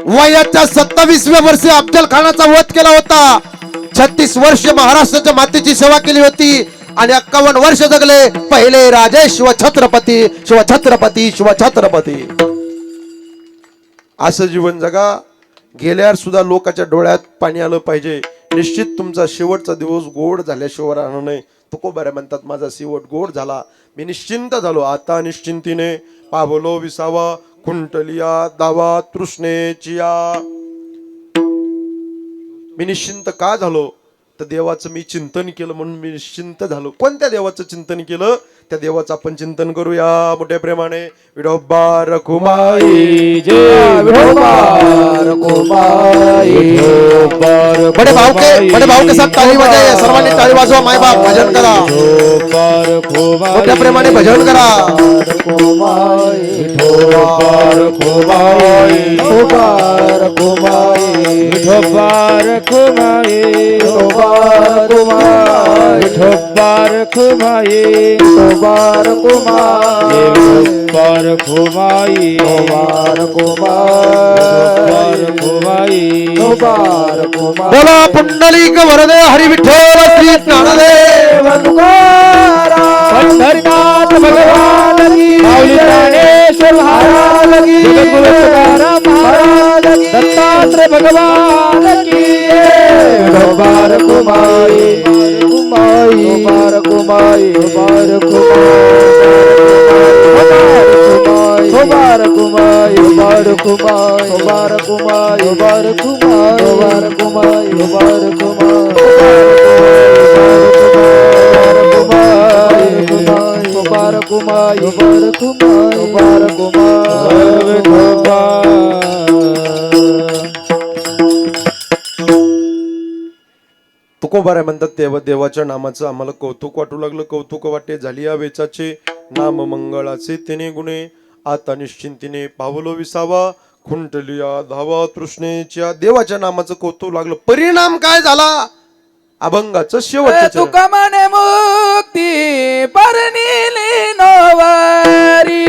वयाच्या 27व्या वर्षी अफजल खानाचा वध केला होता. 36 वर्ष महाराष्ट्राच्या मातेची सेवा केली होती आणि 51 वर्ष जगले पहिले राजे शिवछत्रपती, शिवछत्रपती, शिवछत्रपती. असं जीवन जगा. गेल्यावर सुद्धा लोकांच्या डोळ्यात पाणी आलं पाहिजे. निश्चित तुमचा शेवटचा दिवस गोड झाल्याशिवाय राहणार नाही. तुकोबारे म्हणतात, माझा शेवट गोड झाला, मी निश्चिंत झालो. आता निश्चिंतीने पावलो विसावा, खुंटलिया दावा तृष्णेचिया. मी निश्चिंत का झालो तर देवाचं मी चिंतन केलं म्हणून मी निश्चिंत झालो. कोणत्या देवाचं चिंतन केलं? त्या देवाचं आपण चिंतन करूया मोठ्या प्रेमाने. विठोबा रखुमाई जय, विठोबा रखुमाई. बड़े भाव के साथ ताली वाजाय. सर्वांनी टाळी वाजवा. माय बाप भजन करा, मोठ्या प्रेमाने भजन करा. बोला पुंडलिक वरदे हरी विठ्ठल श्री ज्ञानदेव तुकाराम. पंढरीनाथ भगवान की, माऊली ज्ञानेश्वर महाराज की, जगद्गुरु तुकाराम महाराज की, दत्तात्रय भगवान की. विठोबा रखुमाई, विठोबा रखुमाई, विठोबा रखुमाई, विठोबा रखुमाई, विठोबा रखुमाई, विठोबा रखुमाई, विठोबा रखुमाई, विठोबा रखुमाई, विठोबा रखुमाई, विठोबा रखुमाई, विठोबा तुकोबारे म्हणतात, देवाच्या नामाचं आम्हाला कौतुक वाटू लागलं. कौतुक वाटे झाली या वेचाचे, नाम मंगळाचे तिने गुणे. आता निश्चिंतीने पावलो विसावा, खुंटलिया धावा तृष्णेच्या. देवाच्या नामाचं कौतुक लागलं. परिणाम काय झाला? अभंगाचं शेवटचं तुका मने मुक्ती परनिली नोवारी.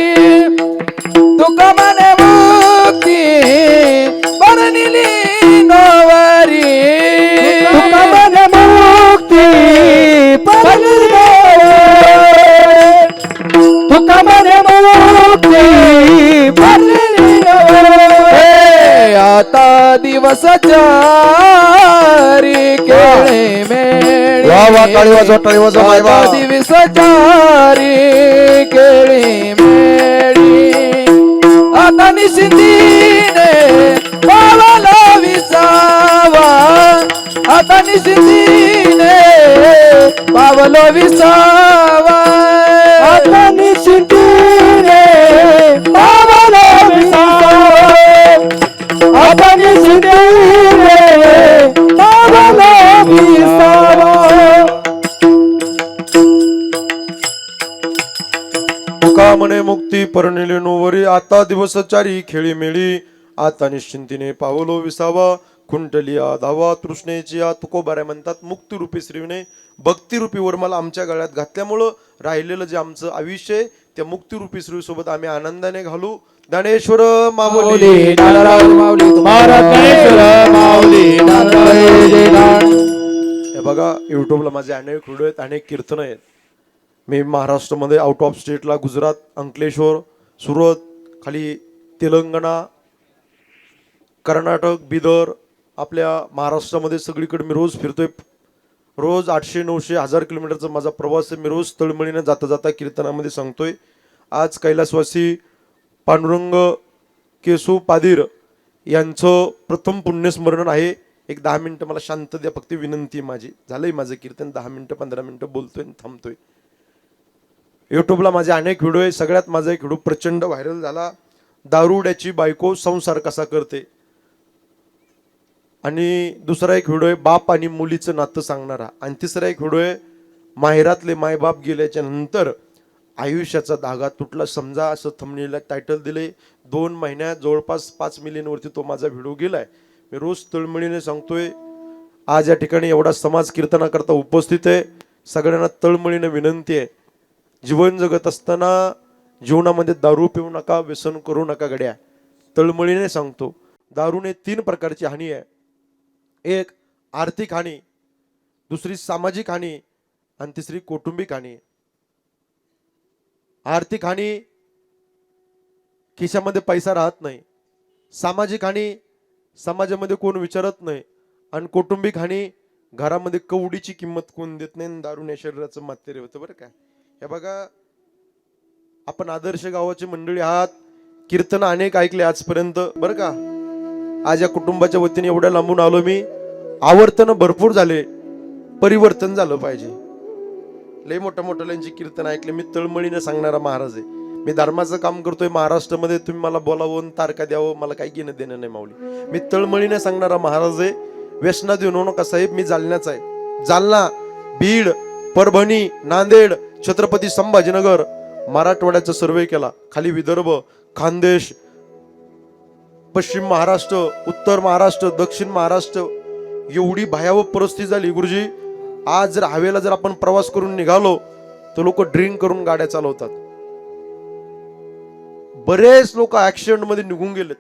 तुका मने मुक्ती परनिली नोवारी. तुका मने मुक्ती परनिली नोवारी. तुका मने मुक्ती परनिली नोवारी. आता दिवस चारी केळे मेळी. वा वा, टाळी वाजवा, टाळी वाजवा. माय बाप. दिवस चारी केळी मेळी. आता निशिंदीने पावलो विसावा, आता निशिंदीने पावलो विसावा, आता निशिंदीने पावलो विसावा, आता निशिंदीने पावलो विसावा. तुका म्हणे मुक्ती परनिले नोवरी, आता दिवसचारी खेळी मेळी, आता निश्चिंतीने पावलो विसावा, खुंटलिया धावा तृष्णेची या. तुकोबाऱ्या म्हणतात मुक्तिरूपी श्रीने भक्तिरूपी वरमाला आमच्या गळ्यात घातल्यामुळं राहिलेलं जे आमचं आयुष्य आहे त्या मुक्तिरूपी श्री सोबत आम्ही आनंदाने घालू. ज्ञानेश्वर माऊली ज्ञानराज माऊली तुम्हारा ज्ञानेश्वर माऊली ज्ञानराज. हे बघा युट्यूबला माझे अनेक व्हिडिओ आहेत, अनेक कीर्तन आहेत. मी महाराष्ट्रामध्ये आउट ऑफ स्टेटला गुजरात, अंकलेश्वर, सुरत, खाली तेलंगणा, कर्नाटक, बिदर, आपल्या महाराष्ट्रामध्ये सगळीकडे मी रोज फिरतोय. रोज 800, 900, 1000 किलोमीटरचा माझा प्रवास आहे. मी रोज तळमळीने जाता जाता कीर्तनामध्ये सांगतोय. आज कैलासवासी पांडुरंग केशव पादीर यांचं प्रथम पुण्यस्मरण आहे. एक 10 मिनिटं मला शांत द्या, फक्त विनंती माझी. झालंय माझं कीर्तन, 10 मिनिटं 15 मिनिटं बोलतोय आणि थांबतोय. युट्यूबला माझे अनेक व्हिडिओ आहे. सगळ्यात माझा एक व्हिडिओ प्रचंड व्हायरल झाला, दारुड्याची बायको संसार कसा करते. आणि दुसरा एक व्हिडिओ आहे बाप आणि मुलीचं नातं सांगणारा. आणि तिसरा एक व्हिडिओ आहे माहेरातले मायबाप गेल्याच्या नंतर आयुष्याचा धागा तुटला. समजा असं थंबनेलला टायटल दिले. 2 महिन्यात जवळपास 5 मिलियनवरती तो माझा व्हिडिओ गेलाय. मी रोज तळमळीने सांगतोय. आज या ठिकाणी एवढा समाज कीर्तनाकरता उपस्थित आहे. सगळ्यांना तळमळीने विनंती आहे, जीवन जगत असताना जीवनामध्ये दारू पिऊ नका, व्यसन करू नका गड्या. तळमळीने सांगतो. दारूने 3 प्रकारची हानी आहे. एक आर्थिक हानी, दुसरी सामाजिक हानी आणि तिसरी कौटुंबिक हानी. आर्थिक हानी, खिशामध्ये पैसा राहत नाही. सामाजिक हानी, समाजामध्ये कोण विचारत नाही. आणि कौटुंबिक हानी, घरामध्ये कवडीची किंमत कोण देत नाही. दारूने शरीराचं मातेरे होतं बरं का. हे बघा, आपण आदर्श गावाची मंडळी आहात. कीर्तन अनेक ऐकले आजपर्यंत बरं का. आज या कुटुंबाच्या वतीने एवढ्या लांबून आलो मी. आवर्तन भरपूर झाले, परिवर्तन झालं पाहिजे. लय मोठ्या मोठ्यांची कीर्तन ऐकले. मी तळमळीने सांगणारा महाराज आहे. मी धर्माचं काम करतोय महाराष्ट्रामध्ये. तुम्ही मला बोलावून तारका द्यावं, मला काही घेणं देणं नाही माऊली. मी तळमळीने सांगणारा महाराज आहे. व्यसनात येऊ नका साहेब. मी जालन्याचा आहे. जालना, बीड, परभणी, नांदेड, छत्रपती संभाजीनगर, मराठवाड्याचा सर्वे केला. खाली विदर्भ, खानदेश, पश्चिम महाराष्ट्र, उत्तर महाराष्ट्र, दक्षिण महाराष्ट्र, एवढी भयावह परिस्थिती झाली गुरुजी. आज जर हवेला जर आपण प्रवास करून निघालो तर लोक ड्रिंक करून गाड्या चालवतात. बरेच लोक ऍक्सिडेंट मध्ये निघून गेलेत.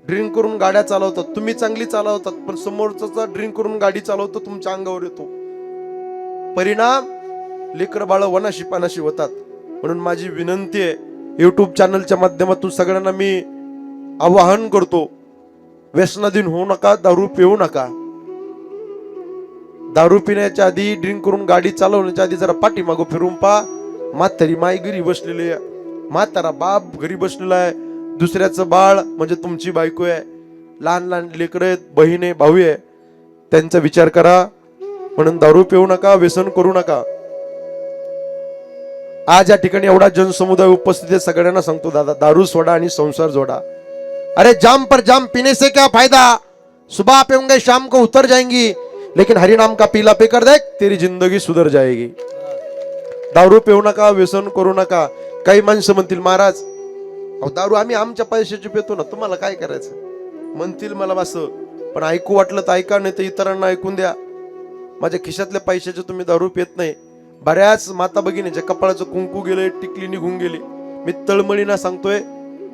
ड्रिंक करून गाड्या चालवतात. तुम्ही चांगली चालवतात, पण समोरचा ड्रिंक करून गाडी चालवतो, तुमच्या अंगावर येतो. परिणाम लेकर बाळ वनाशी पानाशी होतात. म्हणून माझी विनंती आहे, युट्यूब चॅनलच्या माध्यमातून सगळ्यांना मी आवाहन करतो, व्यसनाधीन होऊ नका, दारू पिऊ नका. दारू पिण्याच्या आधी, ड्रिंक करून गाडी चालवण्याच्या आधी जरा पाठीमागं फिरून पहा. म्हातारी माई घरी बसलेली आहे, म्हातारा बाप घरी बसलेला आहे, दुसऱ्याचं बाळ म्हणजे तुमची बायको आहे, लहान लहान लेकरं आहेत, बहीण आहे, भाऊ आहे, त्यांचा विचार करा. म्हणून दारू पिऊ नका, व्यसन करू नका. आज या ठिकाणी एवढा जनसमुदाय उपस्थित आहे. सगळ्यांना सांगतो दादा, दारू सोडा आणि संसार जोडा. अरे जाम पर जाम पीने से क्या फायदा, सुबह पीऊंगे शाम को उतर जाएंगी, लेकिन हरि नाम का पीला पीकर देख तेरी जिंदगी सुधर जाएगी. दारू पिऊ नका, व्यसन करू नका. काही माणसं म्हणतील महाराज अहो दारू आम्ही आमच्या पैशाची पितो ना, तुम्हाला काय करायचं म्हणतील मला असं. पण ऐकू वाटलं तर ऐका, नाही तर इतरांना ऐकून द्या. माझ्या खिशातल्या पैशाचे तुम्ही दारू पित नाही. बऱ्याच माता भगिनीच्या कपाळाचं कुंकू गेले, टिकली निघून गेली. मी तळमळीना सांगतोय,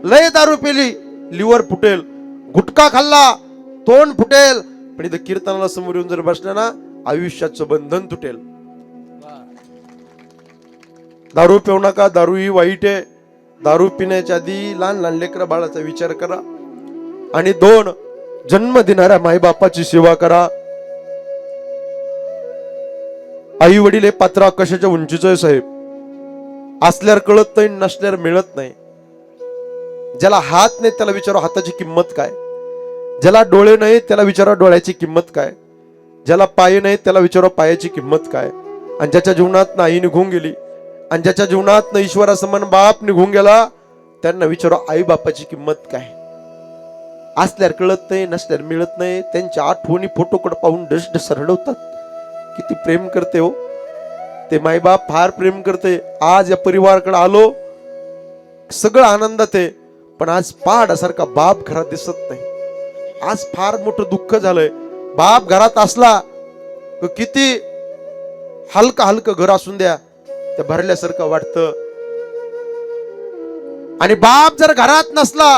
लय दारू पिली लिव्हर फुटेल, गुटखा खाल्ला तोंड फुटेल, पण इथं कीर्तनाला समोर येऊन जर बसलं ना आयुष्याचं बंधन तुटेल. दारू पिऊ नका, दारू ही वाईट आहे. दारू पिण्याच्या आधी लहान लहान लेकरा बाळाचा विचार करा. आणि 2 जन्म देणाऱ्या माईबापाची सेवा करा. आई वडील हे पात्र आकाशाच्या उंचीचं आहे साहेब. असल्यावर कळत नाही, नसल्यावर मिळत नाही. ज्याला हात नाही त्याला विचारा हाताची किंमत काय, ज्याला डोळे नाही त्याला विचारा डोळ्याची किंमत काय, ज्याला पाय नाही त्याला विचारा पायाची किंमत काय. आणि ज्याच्या जीवनात आई निघून गेली आणि ज्याच्या जीवनात ईश्वरासमान बाप निघून गेला त्यांना विचारा आई बापाची किंमत काय. असल्यावर कळत नाही, नसल्यावर मिळत नाही. त्यांच्या आठवणी फोटोकडे पाहून डस रडवतात. किती प्रेम करते हो ते मायबाप, फार प्रेम करते. आज या परिवाराकडे आलो, सगळं आनंदात आहे, पण आज पहाडासारखा बाप घरात दिसत नाही. आज फार मोठं दुःख झालंय. बाप घरात असला किती हलकं घर असून द्या त्या भरल्यासारखं वाटतं. आणि बाप जर घरात नसला,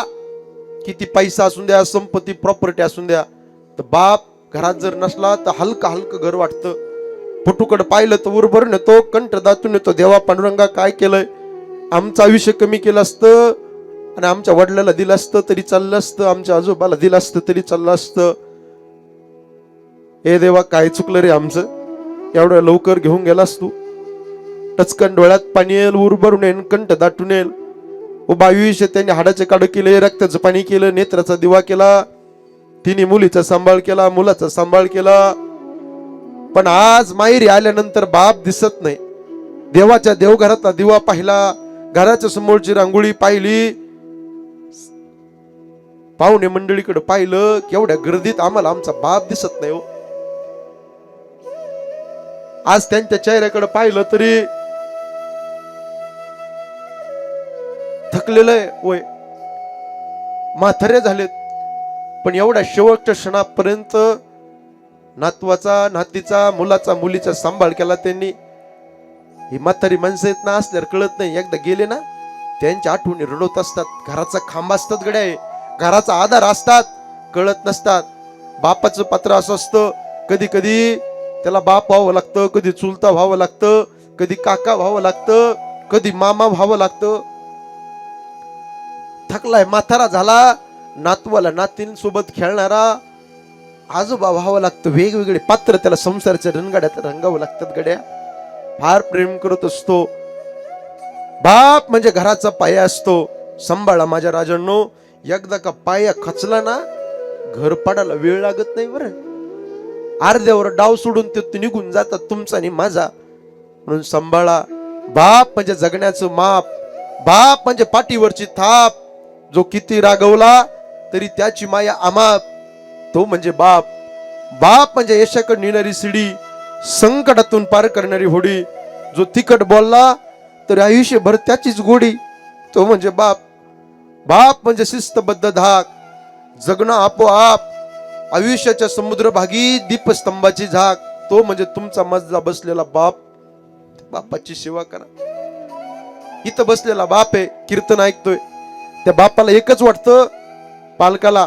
किती पैसा असून द्या, संपत्ती प्रॉपर्टी असून द्या, तर बाप घरात जर नसला तर हलकं घर वाटतं. फोटोकडे पाहिलं तर उरभरून येतो, कंठ दातून येतो, देवा पांडुरंगा काय केलंय, आमचं आयुष्य कमी केलं असतं आणि आमच्या वडिलाला दिलं असतं तरी चाललं असतं, आमच्या आजोबाला दिलं असतं तरी चाललं असतं. हे देवा काय चुकलं रे आमचं, एवढ्या लवकर घेऊन गेलास तू. टचकन डोळ्यात पाणी येईल, उरभरून येईल, कंठ दाटून येईल. उभा आयुष्य त्यांनी हाडाचे काढ केले, रक्ताचं पाणी केलं, नेत्राचा दिवा केला, तिने मुलीचा सांभाळ केला, मुलाचा सांभाळ केला. पण आज माहेरी आल्यानंतर बाप दिसत नाही. देवाच्या देवघरातला दिवा पाहिला, घराच्या समोरची रांगोळी पाहिली, पाहुणे मंडळीकडे पाहिलं, केवढ्या गर्दीत आम्हाला आमचा बाप दिसत नाही हो. आज त्यांच्या चेहऱ्याकडे पाहिलं तरी थकलेलं आहे वय, म्हातारे झालेत. पण एवढ्या शेवटच्या क्षणापर्यंत नातवाचा, नातीचा, मुलाचा, मुलीचा सांभाळ केला त्यांनी. ही म्हातारी माणसं आहेत ना, असल्यावर कळत नाही. एकदा गेले ना त्यांच्या आठवणी रडवत असतात. घराचा खांब असतात गड्या, घराचा आधार असतात, कळत नसतात. बापाचं पात्र असं असतं, कधी कधी त्याला बाप व्हावं लागतं, कधी चुलता व्हावं लागतं, कधी काका व्हावं लागतं, कधी मामा व्हावं लागतं. थकलाय, म्हातारा झाला, नातवाला नातींसोबत खेळणारा आजोबा व्हावं लागतं. वेगवेगळे पात्र त्याला संसाराच्या रणगाड्यात रंगावं लागतात गड्या. फार प्रेम करत असतो. बाप म्हणजे घराचा पाया असतो. सांभाळा माझ्या राजांनो, एकदा का पाया खचला ना घर पाडायला वेळ लागत नाही बरं. अर्ध्यावर डाव सोडून ते निघून जातात तुमचा आणि माझा. म्हणून सांभाळा. बाप म्हणजे जगण्याचं माप, बाप म्हणजे पाठीवरची थाप. जो किती रागवला तरी त्याची माया अमाप, तो म्हणजे बाप. बाप म्हणजे यशाकडे नेणारी शिडी, संकटातून पार करणारी होडी. जो तिखट बोलला तर आयुष्यभर त्याचीच गोडी, तो म्हणजे बाप. बाप म्हणजे शिस्तबद्ध धाक, जगणं आपोआप, आयुष्याच्या समुद्रभागी दीपस्तंभाची झाक, तो म्हणजे तुमचा मजला बसलेला बाप. बापाची सेवा करा. इथं बसलेला बाप आहे, कीर्तन ऐकतोय. त्या बापाला एकच वाटतं, पालकाला,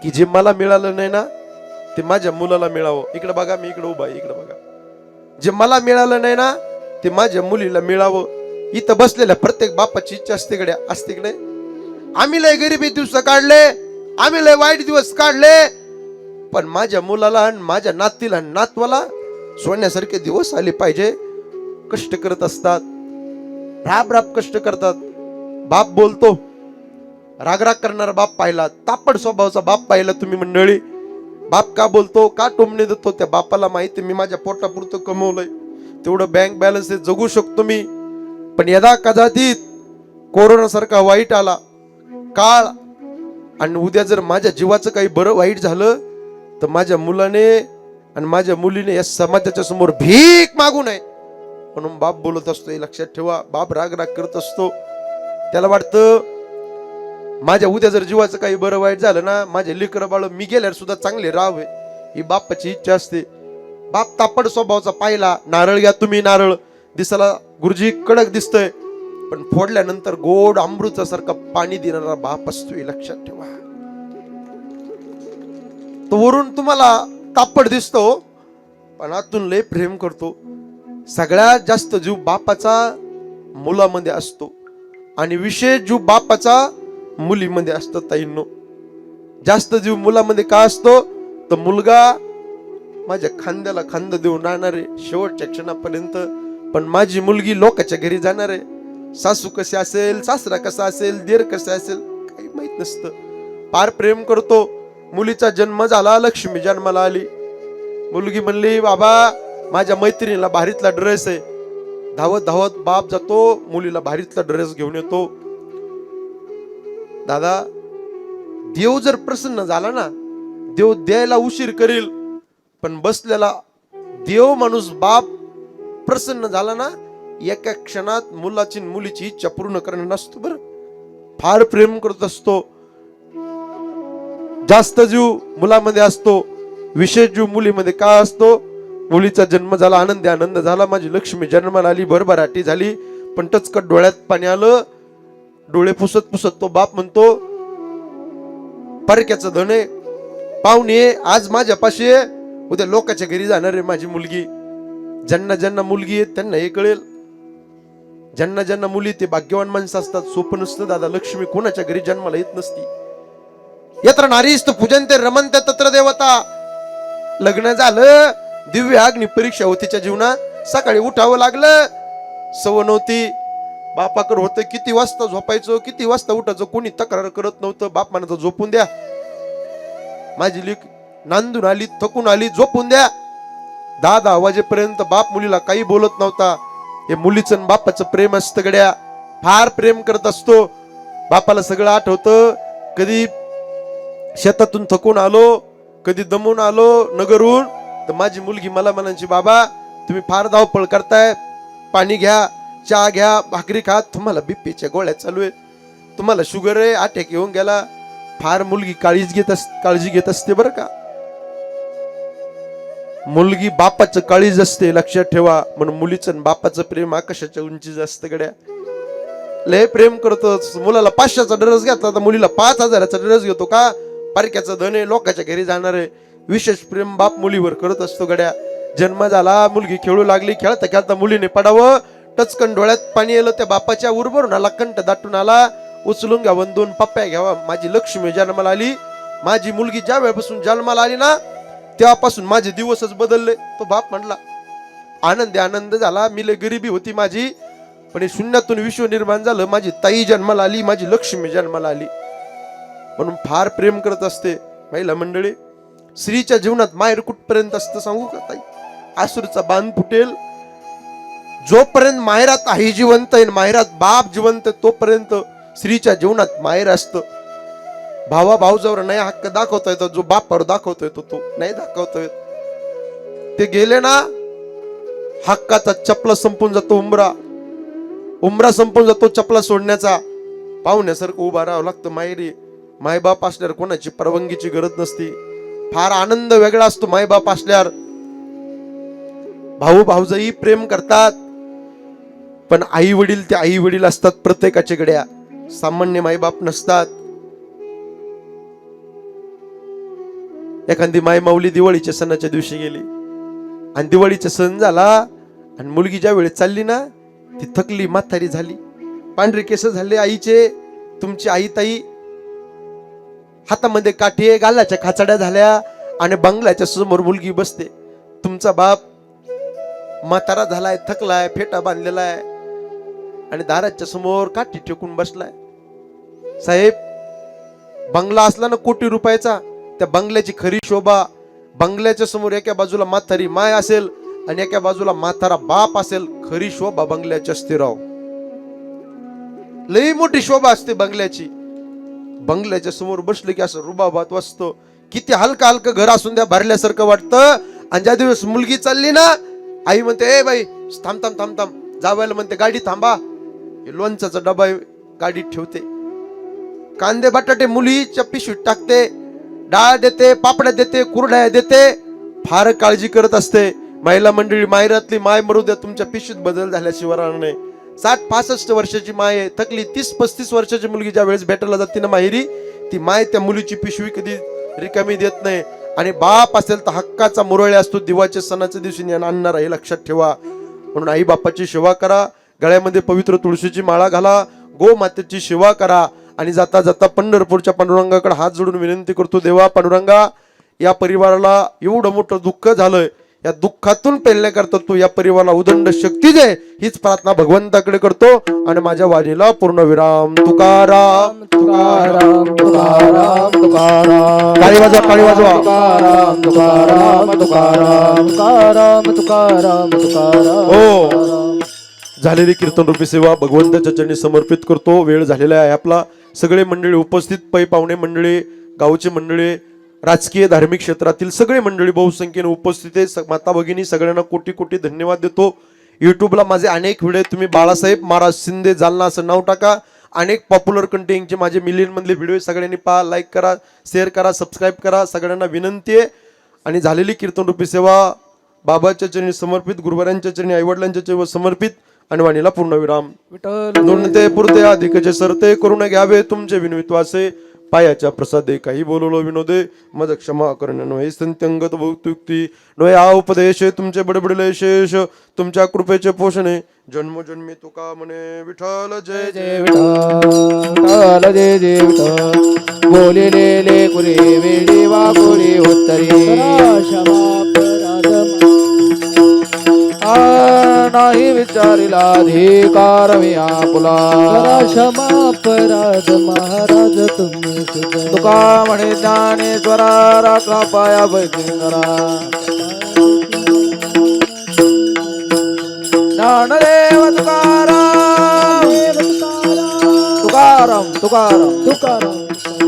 की जे मला मिळालं नाही ना ते माझ्या मुलाला मिळावं. इकडे बघा, मी इकडे उभा आहे, इकडे बघा. जे मला मिळालं नाही ना ते माझ्या मुलीला मिळावं. इथं बसलेल्या प्रत्येक बापाची इच्छा असते गड्या, असते की नाही. आम्ही लय गरिबी दिवस काढले, आम्ही लय वाईट दिवस काढले, पण माझ्या मुलाला आणि माझ्या नातीला आणि नातवाला सोन्यासारखे दिवस आले पाहिजे. कष्ट करत असतात, राब कष्ट करतात. बाप बोलतो, रागराग करणारा बाप पाहिला, तापड स्वभावाचा बाप पाहिला तुम्ही मंडळी. बाप का बोलतो, का टोमणे देतो, त्या बापाला माहिती मी माझ्या पोटापुरतं कमवलंय, तेवढं बँक बॅलन्स जगू शकतो मी. पण यदा कदाचित कोरोना सारखा वाईट आला काळ आणि उद्या जर माझ्या जीवाचं काही बरं वाईट झालं तर माझ्या मुलाने आणि माझ्या मुलीने या समाजाच्या समोर भीक मागू नये. म्हणून बाप बोलत असतो, हे लक्षात ठेवा. बाप राग करत असतो. त्याला वाटतं माझ्या उद्या जर जीवाचं काही बरं वाईट झालं ना, माझे लेकरं बाळ मी गेल्यावर सुद्धा चांगले राहावे, ही बापाची इच्छा असते. बाप तापड स्वभावाचा पाहिला. नारळ घ्या तुम्ही, नारळ दिसायला गुरुजी कडक दिसतोय, पण फोडल्यानंतर गोड अमृतासारखा पाणी देणारा बाप असतो, हे लक्षात ठेवा. तो वरून तुम्हाला तापड दिसतो, पण आतून लय प्रेम करतो. सगळ्यात जास्त जीव बापाचा मुलामध्ये असतो आणि विशेष जीव बापाचा मुलीमध्ये असतो. ताईंनो, जास्त जीव मुलामध्ये का असतो, तर मुलगा माझ्या खांद्याला खांदा देऊन राहणार आहे शेवटच्या क्षणापर्यंत, पण माझी मुलगी लोकांच्या घरी जाणार आहे. सासू कशी असेल, सासरा कसा असेल, देर कसा असेल काही माहित नसतं. फार प्रेम करतो. मुलीचा जन्म झाला, लक्ष्मी जन्माला आली. मुलगी म्हणली बाबा माझ्या मैत्रिणीला भारीतला ड्रेस आहे. धावत धावत बाप जातो, मुलीला भारीतला ड्रेस घेऊन येतो. दादा देव जर प्रसन्न झाला ना, देव द्यायला उशीर करील, पण बसलेला देव माणूस बाप प्रसन्न झाला ना, एका क्षणात मुलाची मुलीची इच्छा पूर्ण करणं नसतो. बरं फार प्रेम करत असतो. जास्त जीव मुलामध्ये असतो, विशेष जीव मुलीमध्ये का असतो? मुलीचा जन्म झाला, आनंदी आनंद झाला, माझी लक्ष्मी जन्माला आली, भरभराटी झाली. पण टचकट डोळ्यात पाणी आलं. डोळे पुसत पुसत तो बाप म्हणतो परक्याचं धन आहे, पाहुणे आज माझ्यापाशी आहे, उद्या लोकांच्या घरी जाणार आहे माझी मुलगी. ज्यांना ज्यांना मुलगी आहे त्यांना हे कळेल. ज्यांना ज्यांना मुली ते भाग्यवान माणसं असतात. सोपं नसतं दादा. लक्ष्मी कोणाच्या घरी जन्माला येत नसती. यत्र नारीस्त पूजनते रमणते तत्र देवता. लग्न झालं, दिव्य अग्नी परीक्षा होती तिच्या जीवनात. सकाळी उठावं लागलं, सवय नव्हती. बापाकडे होतं किती वाजता झोपायचं, किती वाजता उठायचं, कोणी तक्रार करत नव्हतं. बाप म्हणायचं झोपून द्या, माझी लेक नांदून आली, थकून आली, झोपून द्या. 10-10 वाजेपर्यंत बाप मुलीला काही बोलत नव्हता. हे मुलीचं आणि बापाचं प्रेम असतं गड्या. फार प्रेम करत असतो. बापाला सगळं आठवतं. कधी शेतातून थकून आलो, कधी दमून आलो नगरहून, तर माझी मुलगी मला म्हणायची बाबा तुम्ही फार धावपळ करताय, पाणी घ्या, चहा घ्या, भाकरी खा, तुम्हाला बीपीच्या गोळ्या चालू आहे, तुम्हाला शुगर आहे, अटॅक येऊन गेला. फार मुलगी काळजी घेत असते बरं का. मुलगी बापाचं काळीज असते, लक्षात ठेवा. म्हणून मुलीचं आणि बापाचं प्रेम आकाशाच्या उंचीच असतं गड्या. लय प्रेम करतो. मुलाला 500चा ड्रेस घेतला तर मुलीला 5000चा ड्रेस घेतो का? पारक्याचं धन आहे, लोकांच्या घरी जाणार आहे. विशेष प्रेम बाप मुलीवर करत असतो गड्या. जन्म झाला, मुलगी खेळू लागली, खेळता खेळता मुलीने पडावं, टचकन डोळ्यात पाणी आलं. त्या बापाच्या उरभरून आला, कंठ दाटून आला. उचलून घ्यावं, 2 पप्प्या घ्यावा. माझी लक्ष्मी जन्माला आली. माझी मुलगी ज्या वेळेपासून जन्माला आली ना, तेव्हापासून माझे दिवसच बदलले. तो बाप म्हणला. आनंदी आनंद झाला. मी लय गरिबी होती माझी, पण हे शून्यातून विश्व निर्माण झालं. माझी ताई जन्माला आली, माझी लक्ष्मी जन्माला आली. म्हणून फार प्रेम करत असते महिला मंडळी. स्त्रीच्या जीवनात माहेर कुठपर्यंत असतं सांगू का ताई? आसुरचा बांध फुटेल. जोपर्यंत माहेरात आई जिवंत आहे, माहेरात बाप जिवंत आहे, तोपर्यंत स्त्रीच्या जीवनात माहेर असतं. भावा भाऊजावर नाही हक्क दाखवता येतो, जो बापावर दाखवतोय तो नाही दाखवतोय. ते गेले ना, हक्काचा चपला संपून जातो. उमरा संपून जातो चपला सोडण्याचा. पाहुण्यासारखं उभा राहावं लागतं माहेरी. मायबाप असल्यावर कोणाची परवानगीची गरज नसती. फार आनंद वेगळा असतो मायबाप असल्यावर. भाऊ भाऊजाई प्रेम करतात, पण आई वडील ते आई वडील असतात प्रत्येकाच्या गड्या. सामान्य मायबाप नसतात. एखादी माय माऊली दिवाळीच्या सणाच्या दिवशी गेली, आणि दिवाळीचा सण झाला, आणि मुलगी ज्या वेळेस चालली ना, ती थकली, म्हातारी झाली, पांढरे केस झाले आईचे. तुमची आई ताई हातामध्ये काठी, गालाच्या खाचाड्या झाल्या, आणि बंगल्याच्या समोर मुलगी बसते. तुमचा बाप म्हातारा झालाय, थकलाय, फेटा बांधलेला आहे, आणि दाराच्या समोर काठी टेकून बसलाय. साहेब, बंगला असला ना कोटी रुपयाचा, त्या बंगल्याची खरी शोभा, बंगल्याच्या समोर एका बाजूला म्हातारी माय असेल आणि एका बाजूला म्हातारा बाप असेल, खरी शोभा बंगल्याची असते राव. लई मोठी शोभा असते बंगल्याची. बंगल्याच्या समोर बसले की असं रुबाबात वाजतो. किती हलका हलका घर असून द्या, भरल्यासारखं वाटतं. आणि ज्या दिवस मुलगी चालली ना, आई म्हणते ए बाई थांब थांब थांब थांब. जावायला म्हणते गाडी थांबा. लोणचाचा डबा गाडीत ठेवते, कांदे बटाटे मुलीच्या पिशवीत टाकते, डाळ देते, पापड्या देते, कुरड्या देते. फार काळजी करत असते. महिला मंडळी, माहेरातली माय मरू द्या, तुमच्या पिशवीत बदल झाल्याशिवाय राहणार नाही. 60-65 वर्षाची माय आहे, थकली. 30-35 वर्षाची मुलगी ज्या वेळेस भेटायला जाते ना माहेरी, ती माय त्या मुलीची पिशवी कधी रिकामी देत नाही. आणि बाप असेल तर हक्काचा मुरळे असतो. दिवाळीच्या सणाच्या दिवशी आणणार हे लक्षात ठेवा. म्हणून आई बापाची सेवा करा, गळ्यामध्ये पवित्र तुळशीची माळा घाला, गो मातेची सेवा करा. आणि जाता जाता पंढरपूरच्या पांडुरंगाकडे हात जोडून विनंती करतो, देवा पांडुरंगा, या परिवाराला एवढं मोठं दुःख झालंय, या दुःखातून पेलण्याकरता तू या परिवाराला उदंड शक्ती दे, हीच प्रार्थना भगवंताकडे करतो आणि माझ्या वाणीला पूर्ण विराम. तुकाराम तुकाराम तुकाराम तुकाराम टाळी वाजवा, टाळी वाजवा. तुकाराम तुकाराम तुकाराम तुकाराम तुकाराम तुकाराम हो, झालेली कीर्तन रूपी सेवा भगवंताच्या चरणी समर्पित करतो. वेळ झालेला आहे आपला. सगळे मंडळी उपस्थित, पै पाहुणे मंडळी, गावचे मंडळी, राजकीय धार्मिक क्षेत्रातील सगळे मंडळी बहुसंख्येने उपस्थित आहे. माता भगिनी सगळ्यांना कोटी कोटी धन्यवाद देतो. युट्यूबला माझे अनेक व्हिडिओ, तुम्ही बाळासाहेब महाराज शिंदे जालना असं नाव टाका. अनेक पॉप्युलर कंटेंटचे माझे मिलियन मधले व्हिडिओ सगळ्यांनी पहा, लाईक करा, शेअर करा, सबस्क्राईब करा. सगळ्यांना विनंती आहे. आणि झालेली कीर्तन रूपी सेवा बाबाच्या चरणी समर्पित, गुरुवारांच्या चरणी, आईवडिलांच्या चरणी समर्पित आणि वाणीला पूर्णविराम. विठ्ठल नोंदते पुरते अधिकचे सरते करून घ्यावे तुमचे विनवित्वासे. पायाच्या प्रसादे काही बोललो विनोदे, मद क्षमा करण नोहे संत्यंगत भौतुक्ती नोहे हा उपदेश तुमचे बडबडले शेष तुमच्या कृपेचे पोषणे जन्मोजन्मी तुका म्हणे. विठ्ठल जय जय. जय विठ्ठल जय जय विठ्ठल बोलिलेले कुरे वेडी वाकुरी उत्तरी नाही विचारिला अधिकार व्यापुला क्षमापराध महाराज तुम्ही तुका म्हणे ज्ञानेश्वरा राखा पाया बैठेंगरा ज्ञानदेव तुकाराम तुकाराम तुकाराम तुकाराम